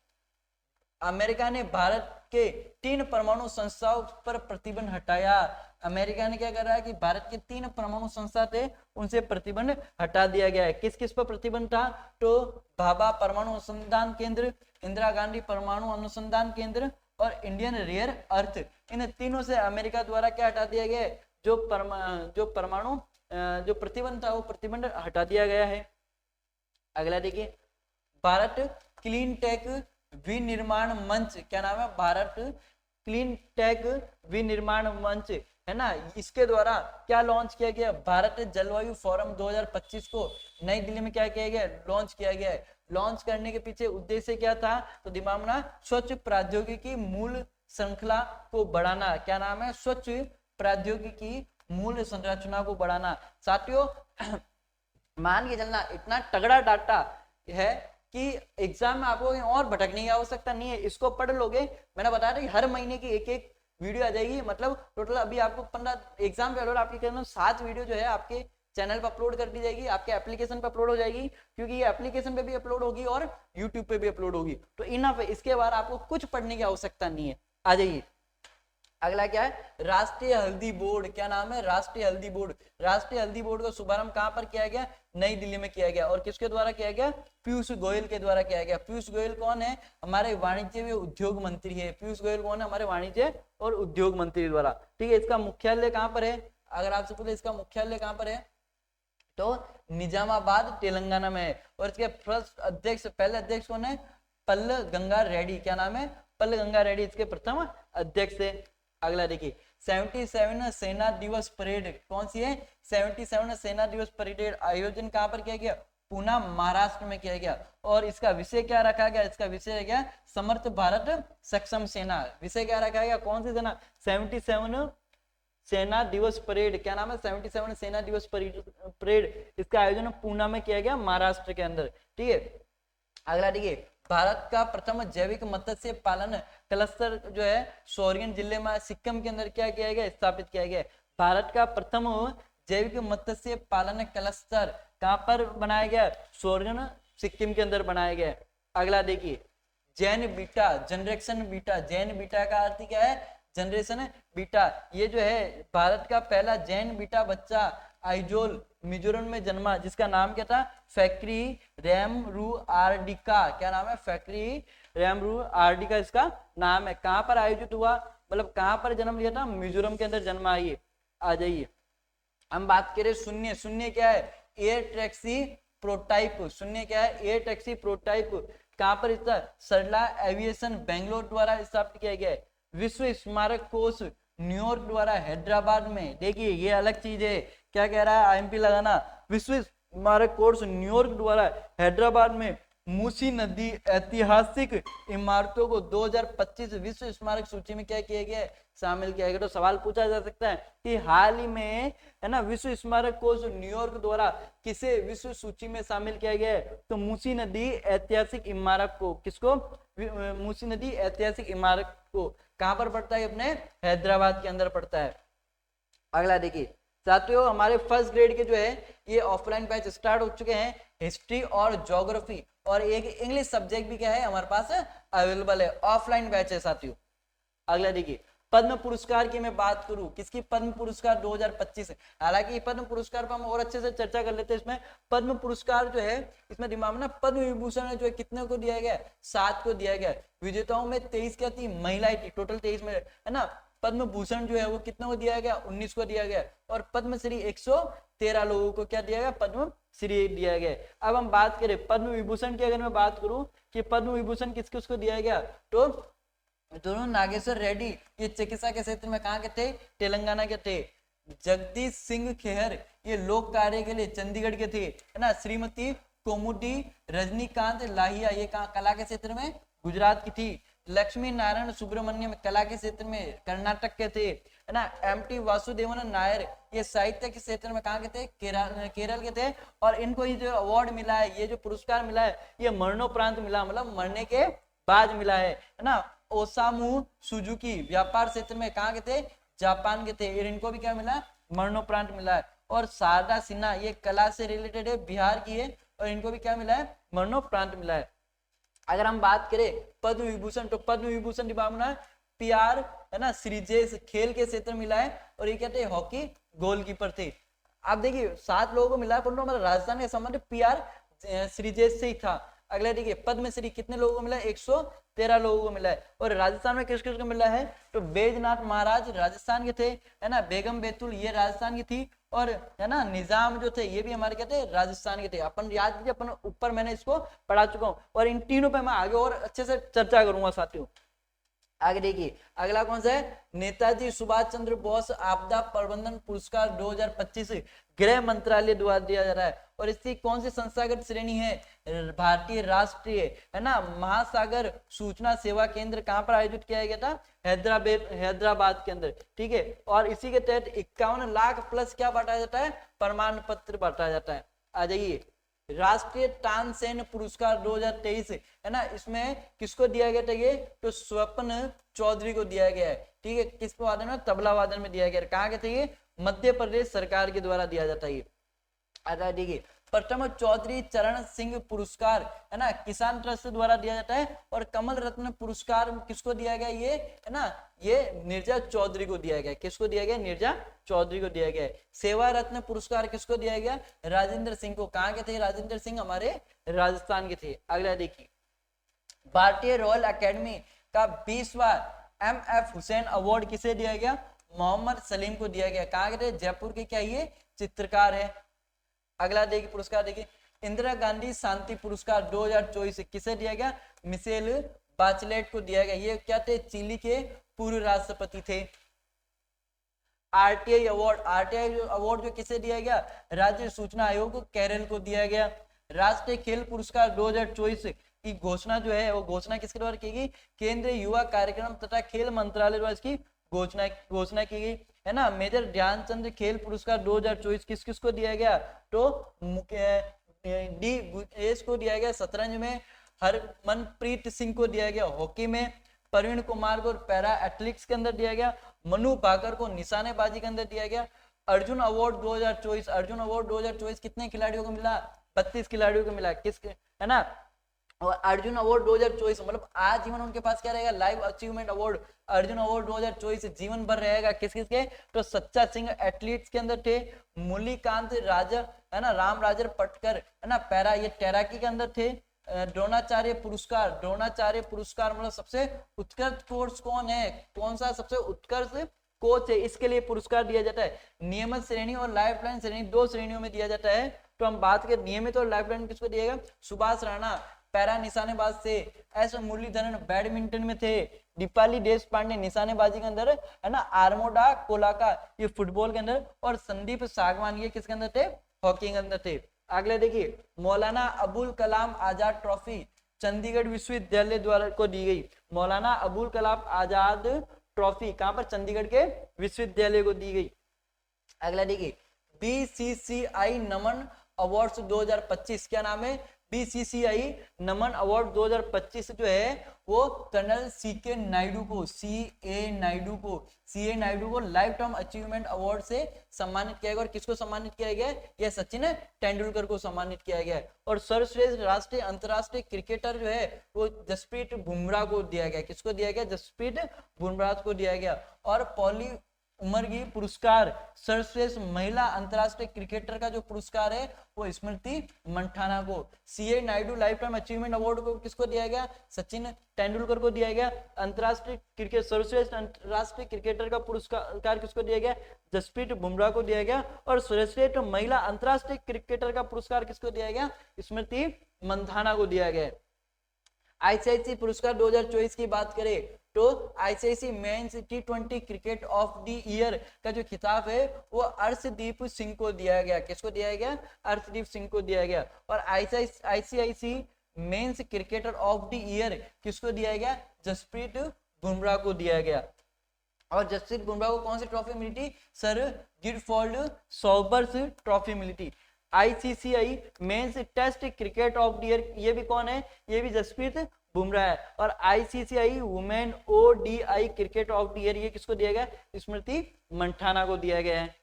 अमेरिका ने भारत के 3 परमाणु संस्थाओं पर प्रतिबंध हटाया। अमेरिका ने क्या करा कि भारत के 3 परमाणु संस्था थे उनसे प्रतिबंध हटा दिया गया है। किस किस पर प्रतिबंध था, तो भाभा परमाणु अनुसंधान केंद्र, इंदिरा गांधी परमाणु अनुसंधान केंद्र और इंडियन रेयर अर्थ, इन तीनों से अमेरिका द्वारा क्या हटा दिया गया है, जो परमाणु जो प्रतिबंध था वो प्रतिबंध हटा दिया गया है। अगला देखिए, भारत क्लीन टेक विनिर्माण मंच, क्या नाम है, भारत क्लीन टेक विनिर्माण मंच है ना, इसके द्वारा क्या लॉन्च किया गया, भारत जलवायु फोरम 2025 को नई दिल्ली में क्या किया गया, लॉन्च किया गया है। लॉन्च करने के पीछे उद्देश्य क्या था, तो दिमाग में स्वच्छ प्रौद्योगिकी मूल श्रृंखला को बढ़ाना। क्या नाम है, स्वच्छ प्रौद्योगिकी मूल संरचना को बढ़ाना। साथियों मान के चलना, इतना तगड़ा डाटा है कि एग्जाम में आपको और भटकने की आवश्यकता नहीं है, इसको पढ़ लोगे। मैंने बताया था कि हर महीने की एक वीडियो आ जाएगी, मतलब टोटल अभी आपको 15 एग्जाम पे आपकी 7 वीडियो जो है आपके चैनल पर अपलोड कर दी जाएगी, आपके एप्लीकेशन पर अपलोड हो जाएगी, क्योंकि ये एप्लीकेशन पे भी अपलोड होगी और यूट्यूब पे भी अपलोड होगी। तो इनफ है, इसके बाद आपको कुछ पढ़ने की आवश्यकता नहीं है। आ जाइए, अगला क्या है, राष्ट्रीय हल्दी बोर्ड। क्या नाम है, राष्ट्रीय हल्दी बोर्ड। राष्ट्रीय हल्दी बोर्ड का शुभारंभ कहां पर किया गया, नई दिल्ली में किया गया। और किसके द्वारा किया गया, पीयूष गोयल के द्वारा किया गया। पीयूष गोयल कौन है, हमारे वाणिज्य व उद्योग मंत्री है। पीयूष गोयल कौन है, हमारे वाणिज्य और उद्योग मंत्री द्वारा। ठीक है, इसका मुख्यालय कहां पर है, अगर आपसे पूछे इसका मुख्यालय कहां पर है, तो निजामाबाद तेलंगाना में है। और इसके फर्स्ट अध्यक्ष, पहले अध्यक्ष कौन है, पल्ल गंगा रेड्डी। क्या नाम है, पल्ल गंगा रेड्डी इसके प्रथम अध्यक्ष है। अगला देखिए, 77 सेना दिवस परेड कौन सी है, 77 सेना दिवस परेड आयोजन कहां पर किया गया, पूना महाराष्ट्र में किया गया। और इसका विषय क्या रखा गया, इसका विषय है क्या, समर्थ भारत सक्षम सेना। विषय क्या रखा गया, कौन सी सेना, 77 सेना दिवस परेड। क्या नाम है, 77 सेना दिवस परेड। इसका आयोजन पूना में किया गया, महाराष्ट्र के अंदर। ठीक है, अगला देखिए, भारत का प्रथम जैविक मत्स्य पालन क्लस्टर जो है सोरेन जिले में सिक्किम के अंदर क्या किया गया, स्थापित किया गया। भारत का प्रथम जैविक मत्स्य पालन क्लस्टर कहां पर बनाया गया, सोरेन सिक्किम के अंदर बनाया गया। अगला देखिए, Jain beta, generation beta. Jain beta का अर्थ क्या है, जनरेशन बीटा। ये जो है भारत का पहला जैन बीटा बच्चा आइजोल मिजोरम में जन्मा, जिसका नाम क्या था, फैक्री रैमरू आरडिका। क्या नाम है, फैक्री रैमरू आरडिका इसका नाम है। कहां पर आयोजित हुआ, मतलब कहां पर जन्म लिया था, मिजोरम के अंदर जन्म। आइए आ जाइए, हम बात करें शून्य। शून्य क्या है, एयर टैक्सी प्रोटाइप। शून्य क्या है, एयर टैक्सी प्रोटाइप। कहां पर इसका, सरला एविएशन बेंगलोर द्वारा स्थापित किया गया है। विश्व स्मारक कोष न्यूयॉर्क द्वारा हैदराबाद में। देखिए ये अलग चीज है, क्या कह रहा है, आईएमपी लगाना। विश्व स्मारक कोष न्यूयॉर्क द्वारा हैदराबाद में मूसी नदी ऐतिहासिक इमारतों को 2025 विश्व स्मारक सूची में क्या किया गया है, शामिल किया गया। तो सवाल पूछा जा सकता है कि हाल ही में है ना विश्व स्मारक कोष न्यूयॉर्क द्वारा किसे विश्व सूची में शामिल किया गया है, तो मूसी नदी ऐतिहासिक इमारत को। किसको, मूसी नदी ऐतिहासिक इमारत को। कहां पर पड़ता है, अपने हैदराबाद के अंदर पड़ता है। अगला देखिए साथियों, हमारे फर्स्ट ग्रेड के जो है ये ऑफलाइन बैच स्टार्ट हो चुके हैं, हिस्ट्री और ज्योग्राफी, और एक इंग्लिश सब्जेक्ट भी क्या है हमारे पास अवेलेबल है, ऑफलाइन बैच है साथियों। अगला देखिए, पद्म पुरस्कार की मैं बात करूं, किसकी, पद्म पुरस्कार 2025 है। हालांकि पद्म पुरस्कार पर हम और अच्छे से चर्चा कर लेते हैं। इसमें पद्म पुरस्कार जो है, इसमें दिमाग में ना पद्म विभूषण जो है कितने को दिया गया, 7 को दिया गया। विजेताओं में 23 क्या थी, महिलाएं थी, टोटल 23 में है ना। पद्म भूषण जो है वो कितने को दिया गया, 19 को दिया गया। और पद्मश्री 113 लोगों को क्या दिया गया, पद्मश्री दिया गया। अब हम बात करें पद्म विभूषण की, अगर मैं बात करूं कि पद्म विभूषण किस किसको दिया गया, तो दोनों नागेश्वर रेड्डी, ये चिकित्सा के क्षेत्र में कहाँ के थे, तेलंगाना के थे। जगदीश सिंह खेहर, ये लोक कार्य के लिए चंडीगढ़ के थे, है ना। श्रीमती कोमुदी रजनीकांत लाहिया, ये कहाँ, कला के क्षेत्र में गुजरात की थी। लक्ष्मी नारायण सुब्रमण्यम कला के क्षेत्र में कर्नाटक के थे, है ना। एमटी वासुदेवन नायर, ये साहित्य के क्षेत्र में कहाँ के थे, केरल के थे। और इनको ये जो अवार्ड मिला है, ये जो पुरस्कार मिला है, ये मरणोपरांत मिला, मतलब मरने के बाद मिला है ना। ओसामू सुजुकी व्यापार क्षेत्र में कहाँ के थे, जापान के थे, और इनको भी क्या मिला, मरणोपरांत मिला है। और शारदा सिन्हा, ये कला से रिलेटेड है, बिहार की है, और इनको भी क्या मिला है, मरणोपरांत मिला है। अगर हम बात करें पद्म विभूषण, तो पद्म विभूषण पीआर है ना श्रीजेश, खेल के क्षेत्र में मिला है, और ये क्या थे, हॉकी गोलकीपर थे। आप देखिए 7 लोगों को मिला है, पर हमारा राजस्थान के संबंध पीआर श्रीजेश से ही था। अगला देखिए, पद्मश्री कितने लोगों को मिला है, 113 लोगों को मिला है। और राजस्थान में किस किस को मिला है, तो बैजनाथ महाराज राजस्थान के थे, है ना। बेगम बैतुल ये राजस्थान की थी, और है ना निजाम जो थे ये भी हमारे क्या थे, राजस्थान के थे। अपन याद कीजिए, अपन ऊपर मैंने इसको पढ़ा चुका हूँ, और इन तीनों पे मैं आगे और अच्छे से चर्चा करूंगा साथियों। आगे देखिए, अगला कौन सा है, नेताजी सुभाष चंद्र बोस आपदा प्रबंधन पुरस्कार 2025 गृह मंत्रालय द्वारा दिया जा रहा है। और इसकी कौन सी संस्थागत श्रेणी है, भारतीय राष्ट्रीय है ना महासागर सूचना सेवा केंद्र, कहां पर आयोजित किया गया था, हैदराबाद के अंदर। ठीक है, और इसी के तहत 51 लाख प्लस क्या बांटा जाता है, प्रमाण पत्र बांटा जाता है। आ जाइए, राष्ट्रीय तानसेन पुरस्कार 2023 है ना, इसमें किसको दिया गया था, ये तो स्वप्न चौधरी को दिया गया है। ठीक है, किस वादन में, तबला वादन में दिया गया है। कहाँ के थे ये, मध्य प्रदेश सरकार के द्वारा दिया जाता है। देखिए, प्रथम चौधरी चरण सिंह पुरस्कार है ना किसान ट्रस्ट द्वारा दिया जाता है। और कमल रत्न पुरस्कार किसको दिया गया, ये है ना, ये नीरजा चौधरी को दिया गया। किसको दिया गया, नीरजा चौधरी को दिया गया। सेवा रत्न पुरस्कार किसको दिया गया, राजेंद्र सिंह को। कहाँ के थे राजेंद्र सिंह, हमारे राजस्थान के थे। अगला देखिए, भारतीय रॉयल अकेडमी का 20वां MF हुसैन अवार्ड किसे दिया गया, मोहम्मद सलीम को दिया गया। कहाँ के थे, जयपुर के क्या ये चित्रकार है। अगला देखिए पुरस्कार देखिए, इंदिरा गांधी शांति पुरस्कार 2024 किसे दिया गया, मिशेल बाचलेट को दिया गया। ये क्या थे, चिली के पूर्व राष्ट्रपति थे। RTI अवार्ड जो किसे दिया गया, राज्य सूचना आयोग को, केरल को दिया गया। राष्ट्रीय खेल पुरस्कार 2024 की घोषणा जो है वो घोषणा किसके द्वारा की गई, केंद्रीय युवा कार्यक्रम तथा खेल मंत्रालय द्वारा इसकी घोषणा की गई है ना। मेजर ध्यानचंद खेल पुरस्कार 2024 किस किस को दिया गया, तो डी को दिया गया शतरंज में, हरमनप्रीत सिंह को दिया गया हॉकी में, प्रवीण कुमार को पैरा एथलेटिक्स के अंदर दिया गया, मनु भाकर को निशानेबाजी के अंदर दिया गया। अर्जुन अवार्ड 2024 कितने खिलाड़ियों को मिला, 32 खिलाड़ियों को मिला। किस है ना, और अर्जुन अवार्ड 2024 मतलब आजीवन उनके पास क्या रहेगा, live achievement award. Arjun award 2024 जीवन भर रहेगा। किस किसके, तो सच्चा सिंह एथलीट्स के अंदर थे, मुरलीकांत राजा है ना, राम राजर पटकर है ना पैरा ये तैराकी के अंदर थे। द्रोणाचार्य पुरस्कार मतलब सबसे उत्कृष्ट कोच कौन है, कौन सा सबसे उत्कृष्ट कोच है, इसके लिए पुरस्कार दिया जाता है। नियमित श्रेणी और लाइफलाइन श्रेणी, दो श्रेणियों में दिया जाता है। तो हम बात करें नियमित और लाइफलाइन किसको दिएगा, सुभाष राणा पैरा निशानेबाज थे, एस मुरलीधरन बैडमिंटन में थे, दीपाली देश पांडे निशानेबाजी के अंदर है ना, आर्मोडा कोलाका ये फुटबॉल के अंदर, और संदीप सागवान ये किसके अंदर थे, हॉकी के अंदर थे। अगले देखिए, मौलाना अबुल कलाम आजाद ट्रॉफी चंडीगढ़ विश्वविद्यालय द्वारा को दी गई। मौलाना अबुल कलाम आजाद ट्रॉफी कहां पर, चंडीगढ़ के विश्वविद्यालय को दी गई। अगला देखिए, BCCI नमन अवार्ड्स 2025 क्या नाम है, BCCI नमन अवार्ड 2025 जो है वो कर्नल CA नायडू को लाइफ टाइम अचीवमेंट अवार्ड से सम्मानित किया गया। और किसको सम्मानित किया गया, यह सचिन तेंदुलकर को सम्मानित किया गया। और सर्वश्रेष्ठ राष्ट्रीय अंतरराष्ट्रीय क्रिकेटर जो है वो जसप्रीत बुमराह को दिया गया। किसको दिया गया, जसप्रीत बुमराह को दिया गया। और पॉली उमरगी पुरस्कार सर्वश्रेष्ठ महिला अंतरराष्ट्रीय क्रिकेटर का जो पुरस्कार है वो स्मृति मंठाना को। CA Naidu life time achievement award को किसको दिया गया, सचिन तेंदुलकर को दिया गया। अंतरराष्ट्रीय क्रिकेट सर्वश्रेष्ठ अंतरराष्ट्रीय क्रिकेटर का पुरस्कार किसको दिया गया, जसप्रीत बुमराह को दिया गया। और सर्वश्रेष्ठ महिला अंतरराष्ट्रीय क्रिकेटर का पुरस्कार किसको दिया गया, स्मृति मंधाना को दिया गया। ICIC पुरस्कार 2024 की बात करें तो ICIC men's T20 cricket of the year का जो खिताब है वो अर्शदीप सिंह को दिया गया। किसको दिया गया, अर्शदीप सिंह को दिया गया। और ICIC mains cricketer of the year किसको दिया गया, जसप्रीत बुमराह को दिया गया। और जसप्रीत बुमराह को कौन सी ट्रॉफी मिली थी, सर गिरफोल्ड सॉबर्स ट्रॉफी मिली थी। ICCI men's test cricket of the year ये भी कौन है, ये भी जसप्रीत बुमराह है। और ICCI women ODI cricket of the year ये किसको दिया गया, स्मृति मंठाना को दिया गया है।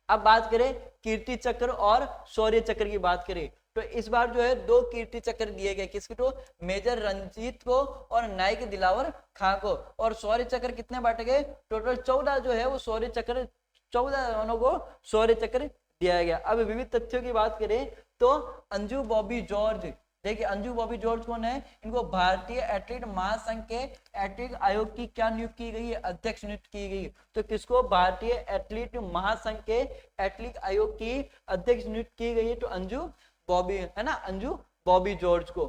अब बात करें कीर्ति चक्र और शौर्य चक्र की बात करें तो इस बार जो है 2 कीर्ति चक्र दिए गए। किसको, तो मेजर रंजीत को और नायक दिलावर खां को। और शौर्य चक्र कितने बांटे गए, टोटल 14 जो है वो शौर्य चक्र, 14 जनों को शौर्य चक्र दिया गया। अब विविध तथ्यों की बात करें तो अंजू बॉबी जॉर्ज, देखिए अंजू बॉबी जॉर्ज कौन है, इनको भारतीय एथलीट महासंघ के एथलीट आयोग की क्या नियुक्त की गई है, अध्यक्ष नियुक्त की गई। तो किसको, भारतीय एथलीट महासंघ के एथलीट आयोग की अध्यक्ष नियुक्त की गई है, तो अंजू बॉबी है ना, अंजू बॉबी जॉर्ज को।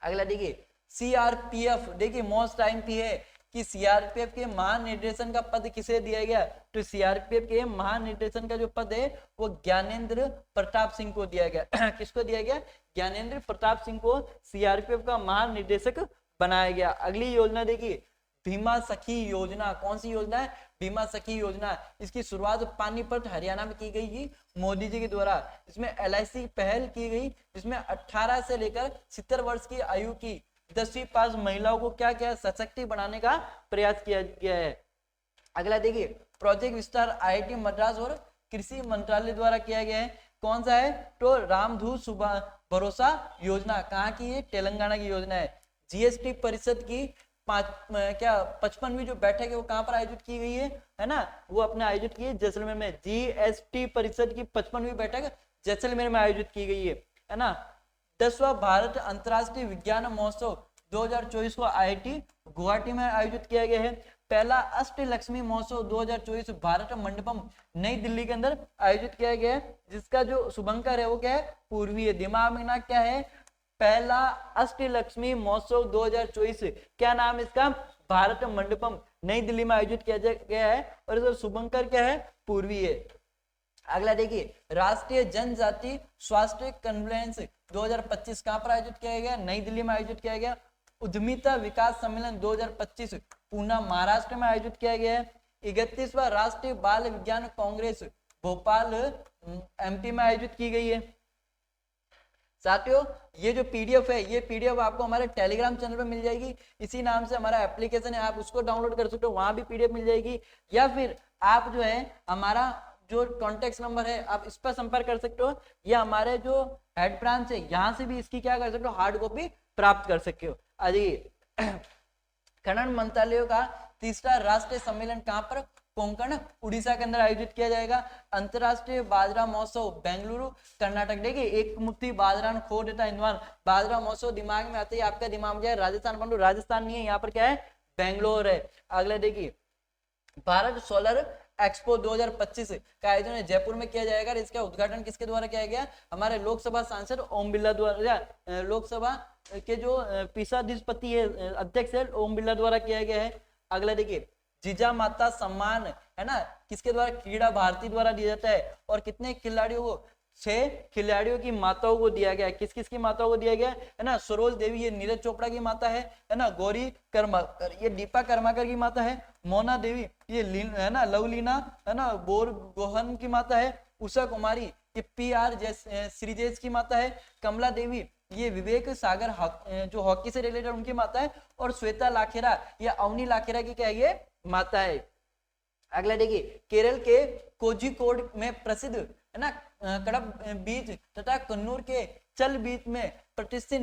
अगला देखिए CRPF, देखिए मोस्ट टाइम पी है कि CRPF के महानिर्देशन का पद किसे दिया गया, तो CRPF के महानिर्देशन का जो पद है वो ज्ञानेंद्र प्रताप सिंह को दिया गया। किसको दिया गया, ज्ञानेंद्र प्रताप सिंह को CRPF का महानिर्देशक बनाया गया। अगली योजना देखिए भीमा सखी योजना, कौन सी योजना है, भीमा सखी योजना। इसकी शुरुआत पानीपत हरियाणा में की गई थी मोदी जी के द्वारा। इसमें LIC पहल की गई जिसमें 18 से लेकर 70 वर्ष की आयु की 10वीं पास महिलाओं को क्या क्या सशक्त बनाने का प्रयास किया गया है। अगला देखिए प्रोजेक्ट विस्तार IIT मद्रास और कृषि मंत्रालय द्वारा किया गया है। कौन सा है? तो रामधूत सुबह भरोसा योजना, कहाँ की है? तेलंगाना की योजना है। जीएसटी परिषद की 55वीं जो बैठक है वो कहाँ पर आयोजित की गई है ना, वो अपने आयोजित की है जैसलमेर में। जीएसटी परिषद की 55वीं बैठक जैसलमेर में आयोजित की गई है ना। 10वां भारत अंतर्राष्ट्रीय विज्ञान महोत्सव 2024 को IIT गुवाहाटी में आयोजित किया गया है। पहला अष्टलक्ष्मी महोत्सव 2024 भारत मंडपम नई दिल्ली के अंदर आयोजित किया गया है, जिसका जो शुभंकर है वो क्या है? पूर्वी है। दिमाग में ना क्या है? पहला अष्टलक्ष्मी महोत्सव 2024, क्या नाम इसका? भारत मंडपम नई दिल्ली में आयोजित किया गया है, और इसका शुभंकर क्या है? पूर्वी है। अगला देखिए, राष्ट्रीय जनजाति स्वास्थ्य कॉन्फ्रेंस 2025 कहां पर आयोजित किया गया? नई दिल्ली में आयोजित किया गया। उद्यमिता विकास सम्मेलन 2025 पूना महाराष्ट्र में आयोजित किया गया है। 31वां राष्ट्रीय बाल विज्ञान कांग्रेस भोपाल MP में आयोजित की गई है। साथियों, ये जो PDF है, ये PDF आपको हमारे टेलीग्राम चैनल पे मिल जाएगी। इसी नाम से हमारा एप्लीकेशन है, आप उसको डाउनलोड कर सकते हो, वहां भी PDF मिल जाएगी। या फिर आप जो है हमारा जो कॉन्टेक्ट नंबर है आप इस पर संपर्क कर सकते हो, या हमारे जो हेड ब्रांच है यहाँ से भी इसकी क्या कर सकते हो? हार्ड कॉपी प्राप्त कर सकते हो। खनन मंत्रालयों का 3रा राष्ट्रीय सम्मेलन कहां पर? कोंकण उड़ीसा के अंदर आयोजित किया जाएगा। अंतरराष्ट्रीय बाजरा महोत्सव बेंगलुरु कर्नाटक। देखिए, एक मुट्ठी बाजरा खो देता इंसान, बाजरा महोत्सव दिमाग में आते ही आपका दिमाग में जाए राजस्थान, परंतु राजस्थान नहीं है, यहाँ पर क्या है? बेंगलोर है। अगला देखिए, भारत सोलर एक्सपो 2025 का आयोजन जयपुर में किया जाएगा। इसका उद्घाटन किसके द्वारा किया गया? हमारे लोकसभा सांसद ओम बिरला द्वारा, लोकसभा के जो पीसाधिपति है, अध्यक्ष है, ओम बिरला द्वारा किया गया है। अगला देखिए, जीजा माता सम्मान है ना, किसके द्वारा? क्रीड़ा भारती द्वारा दिया जाता है। और कितने खिलाड़ियों को? 6 खिलाड़ियों की माताओं को दिया गया है। किस किस की माताओं को दिया गया है ना? सरोज देवी, ये नीरज चोपड़ा की माता है ना। गौरी कर्माकर, ये दीपा कर्माकर की माता है। मोना देवी, ये है ना लवलीना है ना बोर गोहन की माता है। उषा कुमारी, ये PR श्रीजेश की माता है। कमला देवी, ये विवेक सागर जो हॉकी से रिलेटेड उनकी माता है। और श्वेता लाखेरा, ये अवनी लाखेरा की क्या है? ये माता है। अगला देखिए, केरल के कोझिकोड में प्रसिद्ध है ना कड़प बीच तथा कन्नूर के चल बीच में प्रतिष्ठित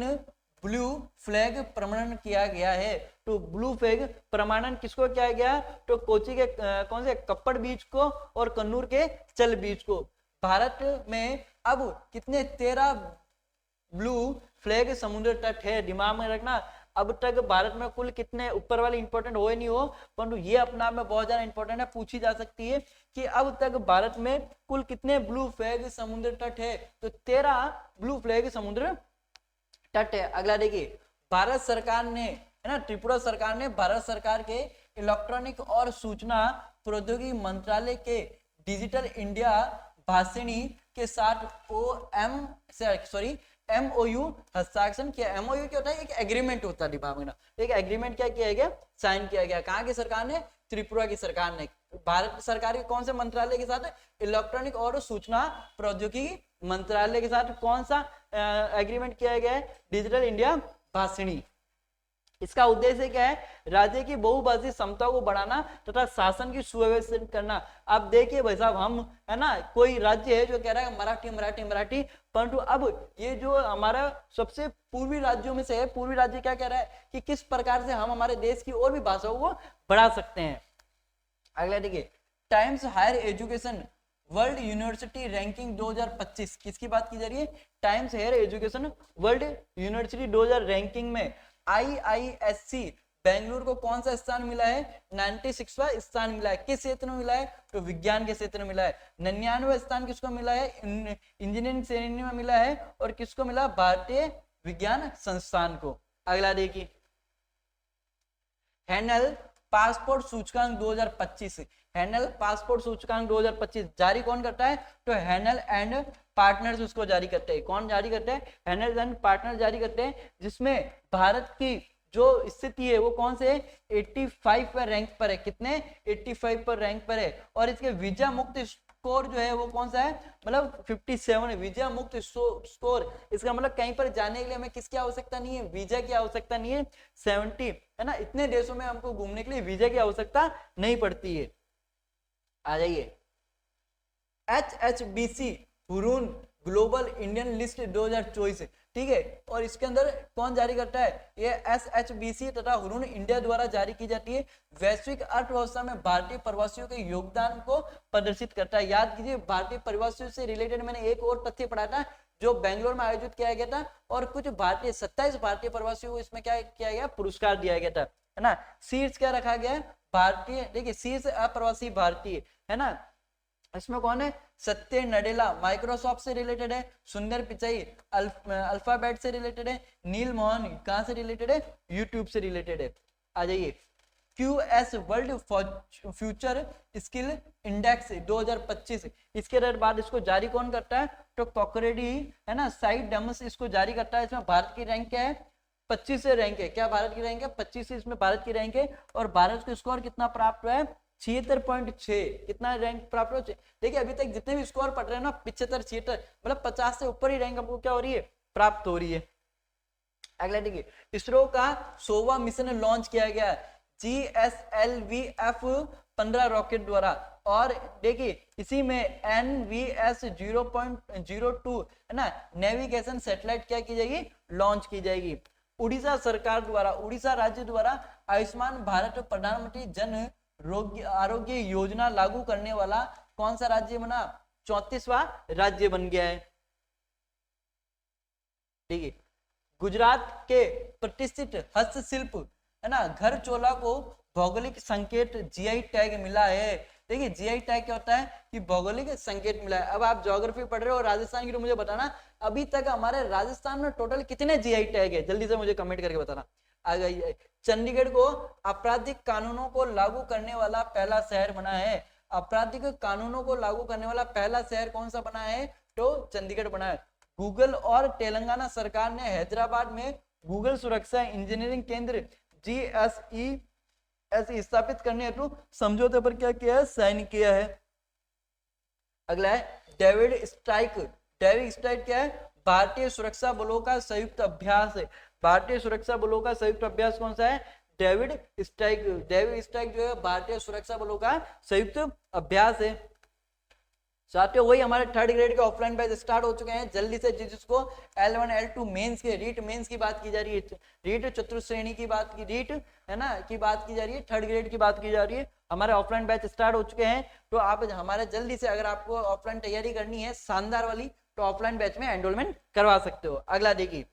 ब्लू फ्लैग प्रमाणन किया गया है। तो ब्लू फ्लैग प्रमाणन किसको किया गया? तो कोची के कौन से? कप्पड़ बीच को और कन्नूर के चल बीच को। भारत में अब कितने? 13 ब्लू फ्लैग समुद्र तट है। दिमाग में रखना, अब तक भारत में कुल कितने? ऊपर वाले इंपॉर्टेंट हो नहीं हो, परंतु ये अपना में बहुत ज्यादा इंपॉर्टेंट है, पूछी जा सकती है कि अब तक भारत में कुल कितने ब्लू फ्लैग समुद्र तट है? तो 13 ब्लू फ्लैग समुद्र तट है। अगला देखिए, भारत सरकार ने है ना, त्रिपुरा सरकार ने भारत सरकार के इलेक्ट्रॉनिक और सूचना प्रौद्योगिकी मंत्रालय के डिजिटल इंडिया भाषिणी के साथ MOU हस्ताक्षर किया। MOU क्या होता है? एक एग्रीमेंट होता है। दिमाग में ना, एक एग्रीमेंट क्या किया गया? साइन किया गया। कहाँ की सरकार ने? त्रिपुरा की सरकार ने। भारत सरकार के कौन से मंत्रालय के साथ? इलेक्ट्रॉनिक और सूचना प्रौद्योगिकी मंत्रालय के साथ कौन सा एग्रीमेंट किया गया है? Digital India Bhashini. इसका उद्देश्य क्या है? राज्य की बहुभाषी क्षमता को बढ़ाना तथा शासन की सुव्यवस्थित करना। अब देखिए भाई साहब, हम है ना, कोई राज्य है जो कह रहा है मराठी मराठी मराठी, परंतु अब ये जो हमारा सबसे पूर्वी राज्यों में से है, पूर्वी राज्य क्या कह रहा है कि किस प्रकार से हम हमारे देश की और भी भाषाओं को बढ़ा सकते हैं। अगला देखिए, Times higher education world university ranking 2025 किसकी बात की जा रही है? Times higher education world university 2000 ranking में IISc बेंगलुरु को कौन सा स्थान मिला है? 96वां स्थान मिला है। किस क्षेत्र में मिला है? तो विज्ञान के क्षेत्र में मिला है। 99वां स्थान किसको मिला है? इंजीनियरिंग श्रेणी में मिला है। और किसको मिला? भारतीय विज्ञान संस्थान को। अगला देखिए, हैनल पासपोर्ट सूचकांक 2025। हैनल पासपोर्ट सूचकांक 2025 जारी कौन करता है? तो हैनल एंड पार्टनर्स उसको जारी करते हैं। कौन जारी करते हैं? हैनल एंड पार्टनर जारी करते हैं, जिसमें भारत की जो स्थिति है वो कौन से? 85 पर रैंक पर है। कितने? 85 पर रैंक पर है। और इसके वीजा मुक्त स्कोर जो है वो कौन सा है? मतलब 57 है। वीजा मुक्त स्कोर, इसका मतलब कहीं पर जाने के लिए हमें किसकी आवश्यकता नहीं है? वीजा की आवश्यकता नहीं है। 70 है ना, इतने देशों में हमको घूमने के लिए वीजा की आवश्यकता नहीं पड़ती है। आ जाइए, HSBC Hurun global Indian list 2024, ठीक है। और इसके अंदर कौन जारी करता है, ये SHBC तथा हुरून इंडिया द्वारा जारी की जाती है। वैश्विक अर्थव्यवस्था में भारतीय प्रवासियों के योगदान को प्रदर्शित करता है। याद कीजिए, भारतीय प्रवासियों से रिलेटेड मैंने एक और तथ्य पढ़ा था जो बेंगलोर में आयोजित किया गया था, और कुछ 27 भारतीय प्रवासियों को इसमें क्या किया गया, पुरस्कार दिया गया था, है ना। शीर्ष क्या रखा गया है, भारतीय, देखिए शीर्ष अप्रवासी भारतीय, है ना। इसमें कौन है, सत्य नडेला माइक्रोसॉफ्ट से रिलेटेड है, सुंदर पिचाई अल्फाबेट से रिलेटेड है, नील मोहन कहां से रिलेटेड है, यूट्यूब से रिलेटेड है। आ जाइए, QS world future skill index 2025, इसके बाद इसको जारी कौन करता है, तो कॉकरेडी, है ना, साइड डमस इसको जारी करता है। इसमें भारत की रैंक क्या है, 25 से रैंक है, क्या भारत की रैंक है, 25 से इसमें भारत की रैंक है। और भारत को स्कोर कितना प्राप्त हुआ है, 76.6, कितना रैंक प्राप्त हो। देखिए अभी तक जितने भी स्कोर पढ़ रहे हैं ना, 75 76, मतलब 50 से ऊपर ही रैंक हमको क्या हो रही है, प्राप्त हो रही है। अगला देखिए, इसरो का 100वां मिशन लॉन्च किया गया है GSLV-F-15 रॉकेट द्वारा। और देखिए इसी में NVS 0.02, है ना, नेविगेशन सैटेलाइट क्या की जाएगी, लॉन्च की जाएगी। उड़ीसा सरकार द्वारा, उड़ीसा राज्य द्वारा आयुष्मान भारत प्रधानमंत्री जन आरोग्य योजना लागू करने वाला कौन सा राज्य बना, 34वां राज्य बन गया है, ठीक है। गुजरात के प्रतिष्ठित हस्तशिल्प, है ना, घर चोला को भौगोलिक संकेत GI टैग मिला है। देखिए GI टैग क्या होता है, कि भौगोलिक संकेत मिला है। अब आप ज्योग्राफी पढ़ रहे हो राजस्थान की, तो मुझे बताना अभी तक हमारे राजस्थान में टोटल कितने GI टैग है, जल्दी से मुझे कमेंट करके बताना। चंडीगढ़ को आपराधिक कानूनों को लागू करने वाला पहला शहर बना है। आपराधिक कानूनों को लागू करने वाला पहला शहर कौन सा बना है, तो चंडीगढ़ बना है। गूगल और तेलंगाना सरकार ने हैदराबाद में गूगल सुरक्षा इंजीनियरिंग केंद्र GSES स्थापित करने हेतु समझौते पर क्या किया है, साइन किया है। अगला है डेविड स्ट्राइक। डेविड स्ट्राइक क्या है, भारतीय सुरक्षा बलों का संयुक्त अभ्यास है। भारतीय सुरक्षा बलों का संयुक्त अभ्यास कौन सा है, डेविड स्ट्राइक। डेविड स्ट्राइक जो है भारतीय सुरक्षा बलों का संयुक्त अभ्यास है। साथियों वही हमारे 3rd ग्रेड के ऑफलाइन बैच स्टार्ट हो चुके हैं। जल्दी से जिसको L1 L2 मेंस के रीट मेंस की बात की जा रही है, रीट चतुर्थ श्रेणी की बात की, रीट है ना की बात की जा रही है, 3rd ग्रेड की बात की जा रही है, हमारे ऑफलाइन बैच स्टार्ट हो चुके हैं। तो आप हमारे जल्दी से, अगर आपको ऑफलाइन तैयारी करनी है शानदार वाली, तो ऑफलाइन बैच में एनरोलमेंट करवा सकते हो। अगला देखिए,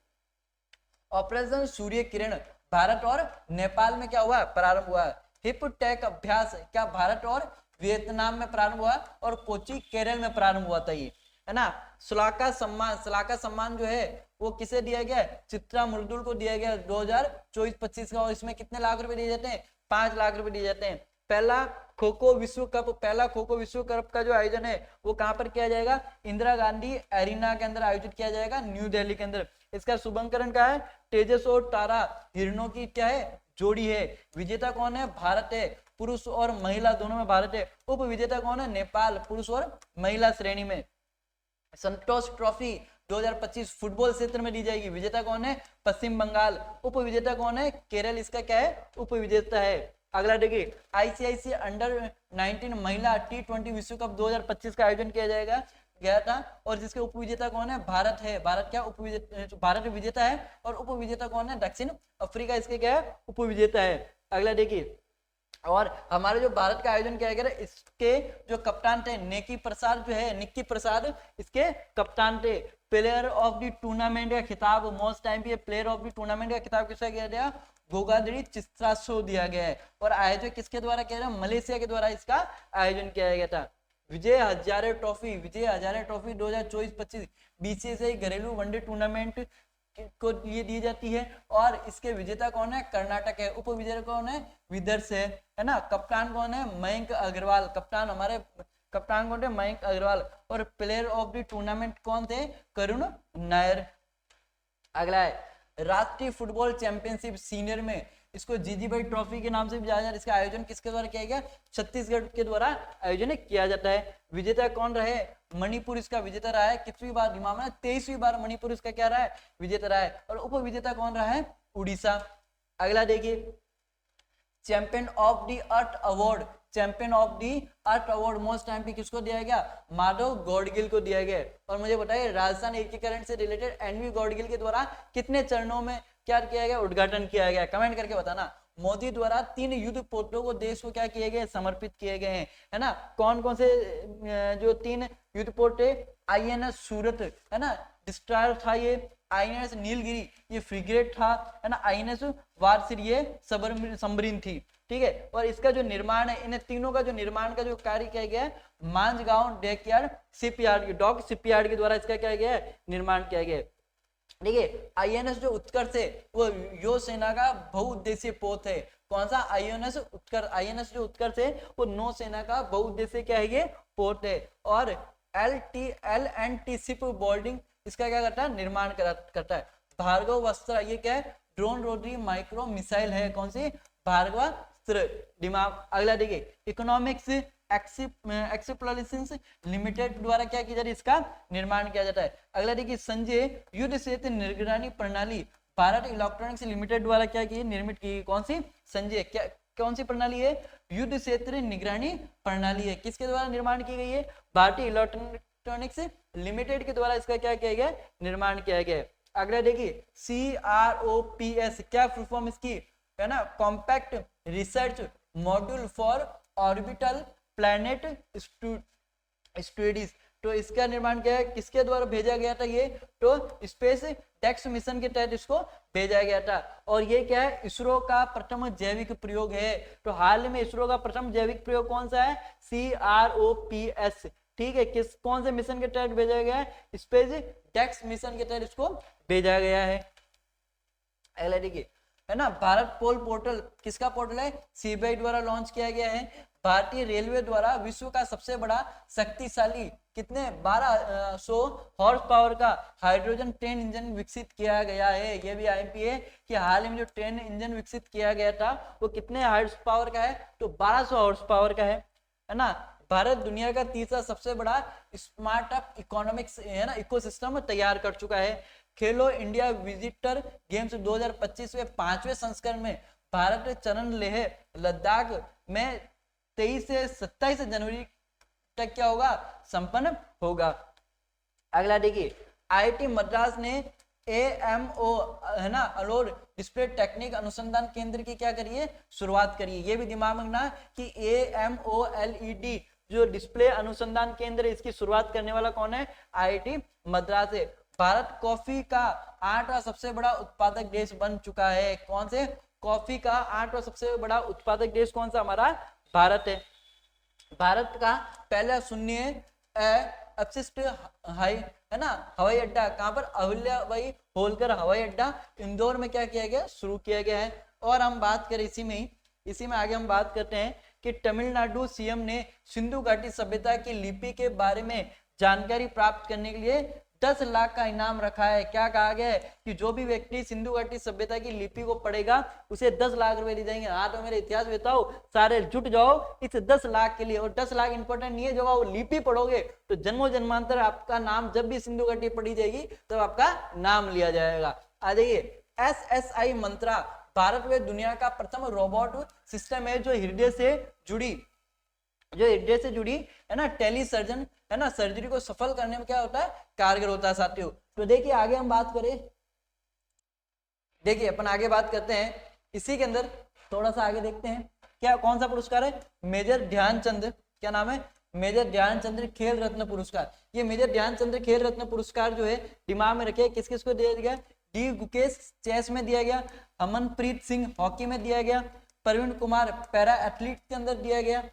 ऑपरेशन सूर्य किरण भारत और नेपाल में क्या हुआ, प्रारंभ हुआ। हिपटेक अभ्यास क्या भारत और वियतनाम में प्रारंभ हुआ, और कोची केरल में प्रारंभ हुआ था, ये है ना। सुलाका सम्मान जो है वो किसे दिया गया, चित्रा मुर्दुल को दिया गया 2024-25 का। और इसमें कितने लाख रुपए दिए जाते हैं, 5 लाख रुपए दिए जाते हैं। पहला खो खो विश्व कप का जो आयोजन है वो कहां पर किया जाएगा, इंदिरा गांधी एरिना के अंदर आयोजित किया जाएगा, न्यू दिल्ली के अंदर। इसका शुभंकरण क्या है, तेजस और तारा हिरणों की क्या है, जोड़ी है। विजेता कौन है, भारत है, पुरुष और महिला दोनों में भारत है। उप विजेता कौन है, नेपाल, पुरुष और महिला श्रेणी में। संतोष ट्रॉफी 2025 फुटबॉल क्षेत्र में दी जाएगी, विजेता कौन है, पश्चिम बंगाल। उप विजेता कौन है, केरल इसका क्या है, उप विजेता है। अगला देखिए, ICIC अंडर-19 महिला T20 विश्व कप 2025 का आयोजन किया जाएगा गया था, और जिसके उप विजेता कौन है, भारत है। भारत क्या उप विजेता, भारत विजेता है, और उप विजेता कौन है, दक्षिण अफ्रीका इसके क्या है, उप विजेता है। अगला देखिए, और हमारे जो भारत का आयोजन किया गया, इसके जो कप्तान थे निक्की प्रसाद जो है, निक्की प्रसाद इसके कप्तान थे। प्लेयर ऑफ द टूर्नामेंट का खिताब, मोस्ट टाइम पे प्लेयर ऑफ द टूर्नामेंट का खिताब किसका दिया गया, गोगादड़ी चित्राशो दिया गया है। और आयोजन किसके द्वारा किया गया, मलेशिया के द्वारा इसका आयोजन किया गया था। विजय हजारे ट्रॉफी 2024-25 BCCI घरेलू वनडे टूर्नामेंट को ये दी जाती है, और इसके विजेता कौन है, कर्नाटक है। उप विजेता कौन है, विदर्भ है ना। कप्तान कौन है, मयंक अग्रवाल, कप्तान हमारे कप्तान कौन थे, मयंक अग्रवाल। और प्लेयर ऑफ द टूर्नामेंट कौन थे, करुण नायर। अगला है राष्ट्रीय फुटबॉल चैंपियनशिप सीनियर में, इसको जीजीभाई ट्रॉफी के नाम से भी जाना जाता है। इसका आयोजन किसके द्वारा किया गया, छत्तीसगढ़ के द्वारा आयोजन किया जाता है। विजेता कौन रहे, मणिपुर इसका विजेता रहा है। कितनी बार, 23वीं बार मणिपुर इसका क्या रहा है, विजेता रहा है। और उप विजेता कौन रहा है, उड़ीसा। अगला देखिए, champion of the earth award champion of the earth award most time पे किसको दिया गया? माधव गौडगिल को दिया गया। और मुझे बताइए राजस्थान एकीकरण से रिलेटेड एनवी गौडगिल के द्वारा कितने चरणों में क्या किया गया? उद्घाटन किया गया। कमेंट करके बताना। मोदी द्वारा 3 युद्ध पोतों को देश को क्या किए गए? समर्पित किए गए हैं, है ना। कौन कौन से जो 3 युद्ध पोत थे? INS सूरत, है ना, डिस्ट्रॉयर था ये। INS नीलगिरी ये फ्रिगेट था, है ना। INS वारसिर ये सबमरीन थी, ठीक है। और इसका जो निर्माण है, इन तीनों का जो निर्माण का जो कार्य किया गया है मांझगांव डॉकयार्ड शिपयार्ड, डॉक शिपयार्ड के द्वारा इसका क्या गया है? निर्माण किया गया है, ठीक है। INS जो उत्कर्ष है वो यो सेना का बहुउद्देशीय पोत है। कौन सा? INS उत्कर्ष। INS जो उत्कर्ष है वो नौसेना का बहुउद्देशीय क्या है? ये पोत है। और LNT शिप बोर्डिंग इसका क्या करता है? निर्माण करता है। भार्गवास्त्र ये क्या है? ड्रोन रोटरी माइक्रो मिसाइल है। कौन सी? भार्गवास्त्र। दिमाग। अगला देखिए, इकोनॉमिक्स एक्सप्लोरेशंस लिमिटेड द्वारा क्या किया जाता है? इसका निर्माण किया जाता है। अगला देखिए, संजय युद्ध क्षेत्र निगरानी प्रणाली भारत इलेक्ट्रॉनिक्स लिमिटेड द्वारा क्या की? निर्मित की। कौन सी? संजय। क्या कौन सी प्रणाली है? युद्ध क्षेत्र निगरानी प्रणाली है। किसके द्वारा निर्माण की गई है? भारतीय इलेक्ट्रॉनिक्स लिमिटेड के द्वारा इसका क्या किया गया? निर्माण किया गया। अगला देखिए, CROPS क्या फुल फॉर्म इसकी, है ना? Compact research module for orbital planet studies. तो इसका निर्माण क्या है? किसके द्वारा भेजा गया था ये? तो स्पेस डेक्स मिशन के तहत इसको भेजा गया था। और ये क्या है? इसरो का प्रथम जैविक प्रयोग है। तो हाल में इसरो का प्रथम जैविक प्रयोग कौन सा है? CROPS, ठीक है। किस कौन से मिशन के तहत भेजा गया है? स्पेस डेक्स मिशन के तहत इसको भेजा गया है। अगला देखिए, है ना, भारत पोल पोर्टल किसका पोर्टल है? CBI द्वारा लॉन्च किया गया है। भारतीय रेलवे द्वारा विश्व का सबसे बड़ा शक्तिशाली कितने 1200 हॉर्स पावर का हाइड्रोजन ट्रेन इंजन विकसित किया गया है। यह भी IMP है कि हाल ही में जो ट्रेन इंजन विकसित किया गया था वो कितने हॉर्स पावर का है? तो 1200 हॉर्स पावर का है ना। भारत दुनिया का तीसरा सबसे बड़ा स्मार्ट अप इकोनॉमिक्स, है ना, इकोसिस्टम तैयार कर चुका है। खेलो इंडिया विजिटर गेम्स 2025 में 5वें संस्करण में भारत चरण लेह लद्दाख में 23 से 27 जनवरी तक क्या होगा? संपन्न होगा। अगला देखिए, IIT मद्रास ने AMO, है ना, अलोर डिस्प्ले टेक्निक अनुसंधान केंद्र की क्या करिए? शुरुआत करिए। ये भी दिमाग में रखना कि AMOLED जो डिस्प्ले अनुसंधान केंद्र है इसकी शुरुआत करने वाला कौन है? IIT मद्रास है। भारत कॉफी का 8वां सबसे बड़ा उत्पादक देश बन चुका है। कौन से? कॉफी का 8वां सबसे बड़ा उत्पादक देश कौन सा? हमारा भारत है। भारत का पहला शून्य अपशिष्ट हाई, है ना, हवाई अड्डा कहां पर? अहिल्याबाई होलकर हवाई अड्डा इंदौर में क्या किया गया? शुरू किया गया है। और हम बात करें इसी में आगे हम बात करते हैं कि तमिलनाडु CM ने सिंधु घाटी सभ्यता की लिपि के बारे में जानकारी प्राप्त करने के लिए 10 लाख का इनाम रखा है। क्या कहा गया है? कि जो भी व्यक्ति सिंधु घाटी सभ्यता की लिपि को पढ़ेगा उसे 10 लाख रुपए दिए जाएंगे। हाँ, तो मेरे इतिहास बताओ, सारे जुट जाओ इस 10 लाख के लिए। और 10 लाख इंपॉर्टेंट नहीं है, जो आप लिपि पढ़ोगे तो जन्मों जन्मांतर आपका नाम, जब भी सिंधु घाटी पढ़ी जाएगी तब तो आपका नाम लिया जाएगा। आ जाइए, SSI मंत्रा भारत में दुनिया का प्रथम रोबोट सिस्टम है जो हृदय से जुड़ी, है ना, टेली सर्जन, है ना, सर्जरी को सफल करने में क्या होता है? कारगर होता है साथियों। तो देखिए आगे हम बात करें, देखिए अपन आगे बात करते हैं इसी के अंदर, थोड़ा सा आगे देखते हैं क्या कौन सा पुरस्कार है? मेजर ध्यानचंद, क्या नाम है? मेजर ध्यानचंद खेल रत्न पुरस्कार। ये मेजर ध्यानचंद खेल रत्न पुरस्कार जो है दिमाग में रखिए किस किस को दिया गया? डी गुकेश चेस में दिया गया, अमनप्रीत सिंह हॉकी में दिया गया, प्रवीण कुमार पैरा एथलीट के अंदर दिया गया,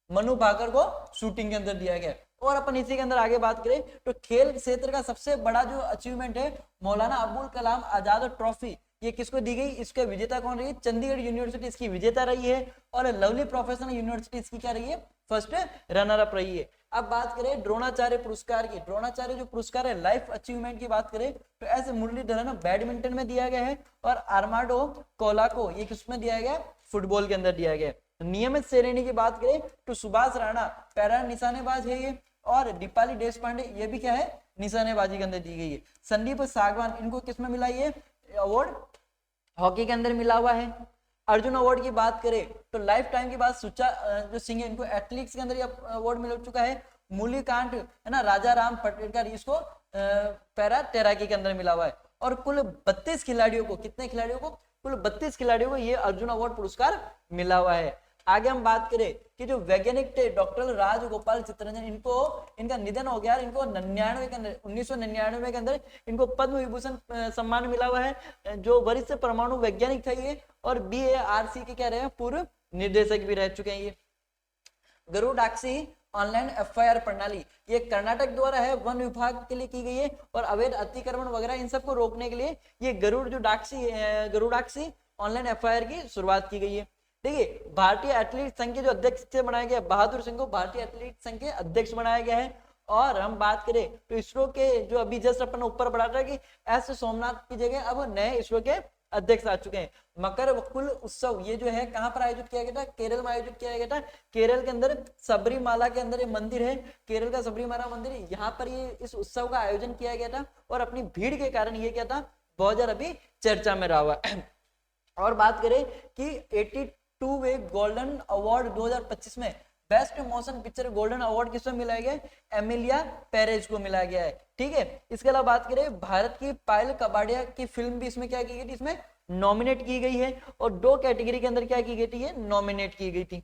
मनु भाकर को शूटिंग के अंदर दिया गया। और अपन इसी के अंदर आगे बात करें तो खेल क्षेत्र का सबसे बड़ा जो अचीवमेंट है मौलाना अबुल कलाम आजाद ट्रॉफी, ये किसको दी गई? इसके विजेता कौन रही? चंडीगढ़ यूनिवर्सिटी इसकी विजेता रही है। और लवली प्रोफेशनल यूनिवर्सिटी इसकी क्या रही है? फर्स्ट रनर अप रही है। अब बात करें द्रोणाचार्य पुरस्कार की। द्रोणाचार्य जो पुरस्कार है लाइफ अचीवमेंट की बात करें तो ऐसे मुरलीधरन बैडमिंटन में दिया गया है, और आर्माडो कोलाको ये किसमें दिया गया? फुटबॉल के अंदर दिया गया। नियमित श्रेणी की बात करें तो सुभाष राणा पैरा निशानेबाज है ये, और दीपाली देश पांडे ये भी क्या है? निशानेबाजी के अंदर दी गई है। संदीप सागवान इनको किसमें मिला ये अवार्ड? हॉकी के अंदर मिला हुआ है। अर्जुन अवार्ड की बात करें तो लाइफ टाइम की बात सुचा जो सिंह है इनको एथलेटिक्स के अंदर ये अवार्ड मिल चुका है। मूलीकांत है ना, राजा राम पटेलकर इसको पैरा तैराकी के अंदर मिला हुआ है। और कुल 32 खिलाड़ियों को, कितने खिलाड़ियों को, कुल 32 खिलाड़ियों को ये अर्जुन अवार्ड पुरस्कार मिला हुआ है। आगे हम बात करें कि जो वैज्ञानिक थे डॉक्टर राजगोपाल चित्तरंजन, इनको इनका निधन हो गया। इनको 99 के अंदर 1999 के अंदर इनको पद्म विभूषण सम्मान मिला हुआ है। जो वरिष्ठ परमाणु वैज्ञानिक थे ये, और BARC के क्या रहे हैं, पूर्व निर्देशक भी रह चुके हैं ये। गरुडाक्षी ऑनलाइन FIR प्रणाली ये कर्नाटक द्वारा है, वन विभाग के लिए की गई है, और अवैध अतिक्रमण वगैरह इन सबको रोकने के लिए ये गरुडाक्षी ऑनलाइन FIR की शुरुआत की गई है। देखिए, भारतीय एथलीट संघ के जो अध्यक्ष से बनाया गया बहादुर सिंह को भारतीय एथलीट संघ के अध्यक्ष बनाया गया है। और हम बात करें तो इसरो के जो अभी जस्ट अपन ऊपर बढ़ा था कि S सोमनाथ की जगह अब नए इसरो के अध्यक्ष आ चुके हैं। मकर वकुल उत्सव ये जो है कहां पर आयोजित किया गया था, केरल में आयोजित किया गया था। केरल के अंदर सबरीमाला के अंदर ये मंदिर है, केरल का सबरीमाला मंदिर, यहाँ पर ये इस उत्सव का आयोजन किया गया था। और अपनी भीड़ के कारण ये क्या था, बहुत ज्यादा अभी चर्चा में रहा हुआ। और बात करें कि 82वें गोल्डन अवार्ड 2025 में best motion picture golden award किसमें मिला गया, एमिलिया पेरेज को मिला गया है। ठीक है, इसके अलावा बात करें भारत की पायल कबाड़िया की फिल्म भी इसमें क्या की गई थी, इसमें नॉमिनेट की गई है। और 2 कैटेगरी के अंदर क्या की गई थी, ये नॉमिनेट की गई थी।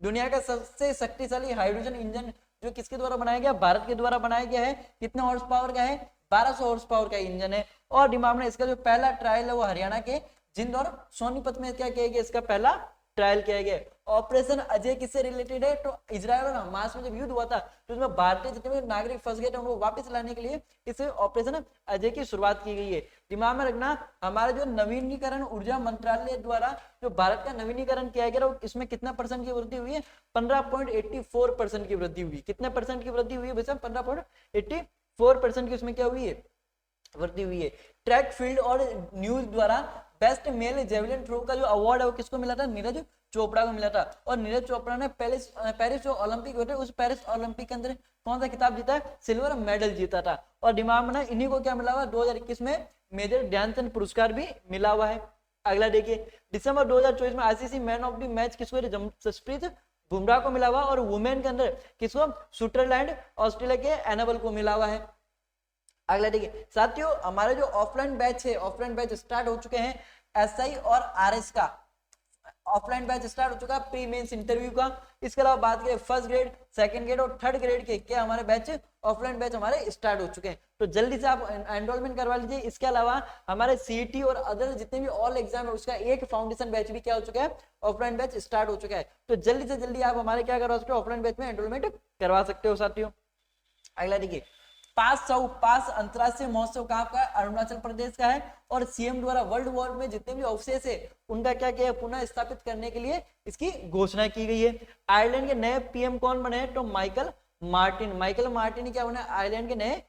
दुनिया का सबसे शक्तिशाली हाइड्रोजन इंजन जो किसके द्वारा बनाया गया, भारत के द्वारा बनाया गया है। कितने हॉर्स पावर का है, 1200 हॉर्स पावर का इंजन है। और दिमाग में इसका जो पहला ट्रायल है वो हरियाणा के जिंद और सोनीपत में क्या किया गया, इसका पहला ट्रायल किया गया। ऑपरेशन अजय किससे रिलेटेड है, तो इजराइल और हमास में जब युद्ध हुआ था तो उसमें भारतीय जितने भी नागरिक फंस गए थे उनको वापस लाने के लिए इस ऑपरेशन अजय की शुरुआत की गई है। दिमाग में रखना, हमारे जो नवीनीकरण ऊर्जा मंत्रालय द्वारा जो भारत का नवीनीकरण किया गया इसमें कितना % की वृद्धि हुई है, 15.84% की वृद्धि हुई। कितने % की वृद्धि हुई है भैया, 15.84% की उसमें क्या हुई है, वृद्धि हुई है। ट्रैक फील्ड और न्यूज द्वारा बेस्ट मेल जेवलिन थ्रो का जो अवार्ड है वो किसको मिला था, नीरज चोपड़ा को मिला था। और नीरज चोपड़ा ने पेरिस जो ओलंपिक हुए थे उस पेरिस ओलंपिक के अंदर कौन सा खिताब जीता है, सिल्वर मेडल जीता था। और दिमाग में ना इन्हीं को क्या मिला हुआ, 2021 में मेजर ध्यानचंद पुरस्कार भी मिला हुआ है। अगला देखिए, दिसंबर 2024 में ICC man of the match किसको, जसप्रीत बुमराह को मिला हुआ। और वुमेन के अंदर किसको, स्विट्जरलैंड ऑस्ट्रेलिया के एनाबल को मिला हुआ है। अगला देखिए साथियों, हमारे जो ऑफलाइन बैच है, ऑफलाइन बैच स्टार्ट हो चुके हैं। SI और RS का ऑफलाइन बैच स्टार्ट हो चुका है, प्री मेंस इंटरव्यू का। इसके अलावा बात करें फर्स्ट ग्रेड, सेकंड ग्रेड और थर्ड ग्रेड के क्या हमारे बैच, ऑफलाइन बैच हमारे स्टार्ट हो चुके हैं। तो जल्दी से आप एनरोलमेंट करवा लीजिए। इसके अलावा हमारे CET और अदर जितने भी ऑल एग्जाम है उसका एक फाउंडेशन बैच भी क्या हो चुका है, ऑफलाइन बैच स्टार्ट हो चुका है। तो जल्दी से जल्दी आप हमारे क्या करवा सकते हो, ऑफलाइन बैच में एनरोलमेंट करवा सकते हो साथियों। अगला देखिए, पास अंतरराष्ट्रीय महोत्सव कहाँ का, अरुणाचल प्रदेश का है। और CM द्वारा वर्ल्ड वॉर में जितने भी अवशेष है उनका क्या किया, पुनः स्थापित करने के लिए इसकी घोषणा की गई है। आयरलैंड के नए PM कौन बने हैं, तो माइकल मार्टिन क्या बने, आयरलैंड के नए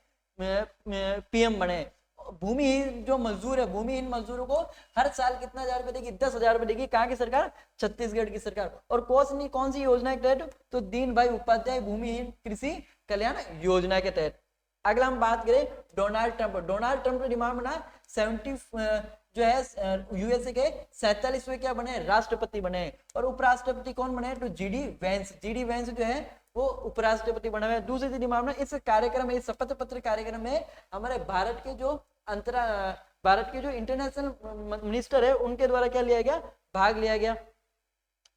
PM बने। भूमिहीन जो मजदूर है, भूमिहीन मजदूरों को हर साल कितना 1000 रुपए देगी, 10,000 रुपए देगी। कहाँ की सरकार, छत्तीसगढ़ की सरकार। और कौन सी योजना के तहत, तो दीन भाई उपाध्याय भूमिहीन कृषि कल्याण योजना के तहत। अगला हम बात करें डोनाल्ड ट्रंप दिमाग में ना 70 जो है USA के 47वें क्या बने, राष्ट्रपति बने। और उपराष्ट्रपति कौन बने, तो GD वेंस जो है वो उपराष्ट्रपति बने हुए। दूसरी दिमाग में इस कार्यक्रम में, इस शपथ पत्र कार्यक्रम में हमारे भारत के जो इंटरनेशनल मिनिस्टर है उनके द्वारा क्या लिया गया, भाग लिया गया।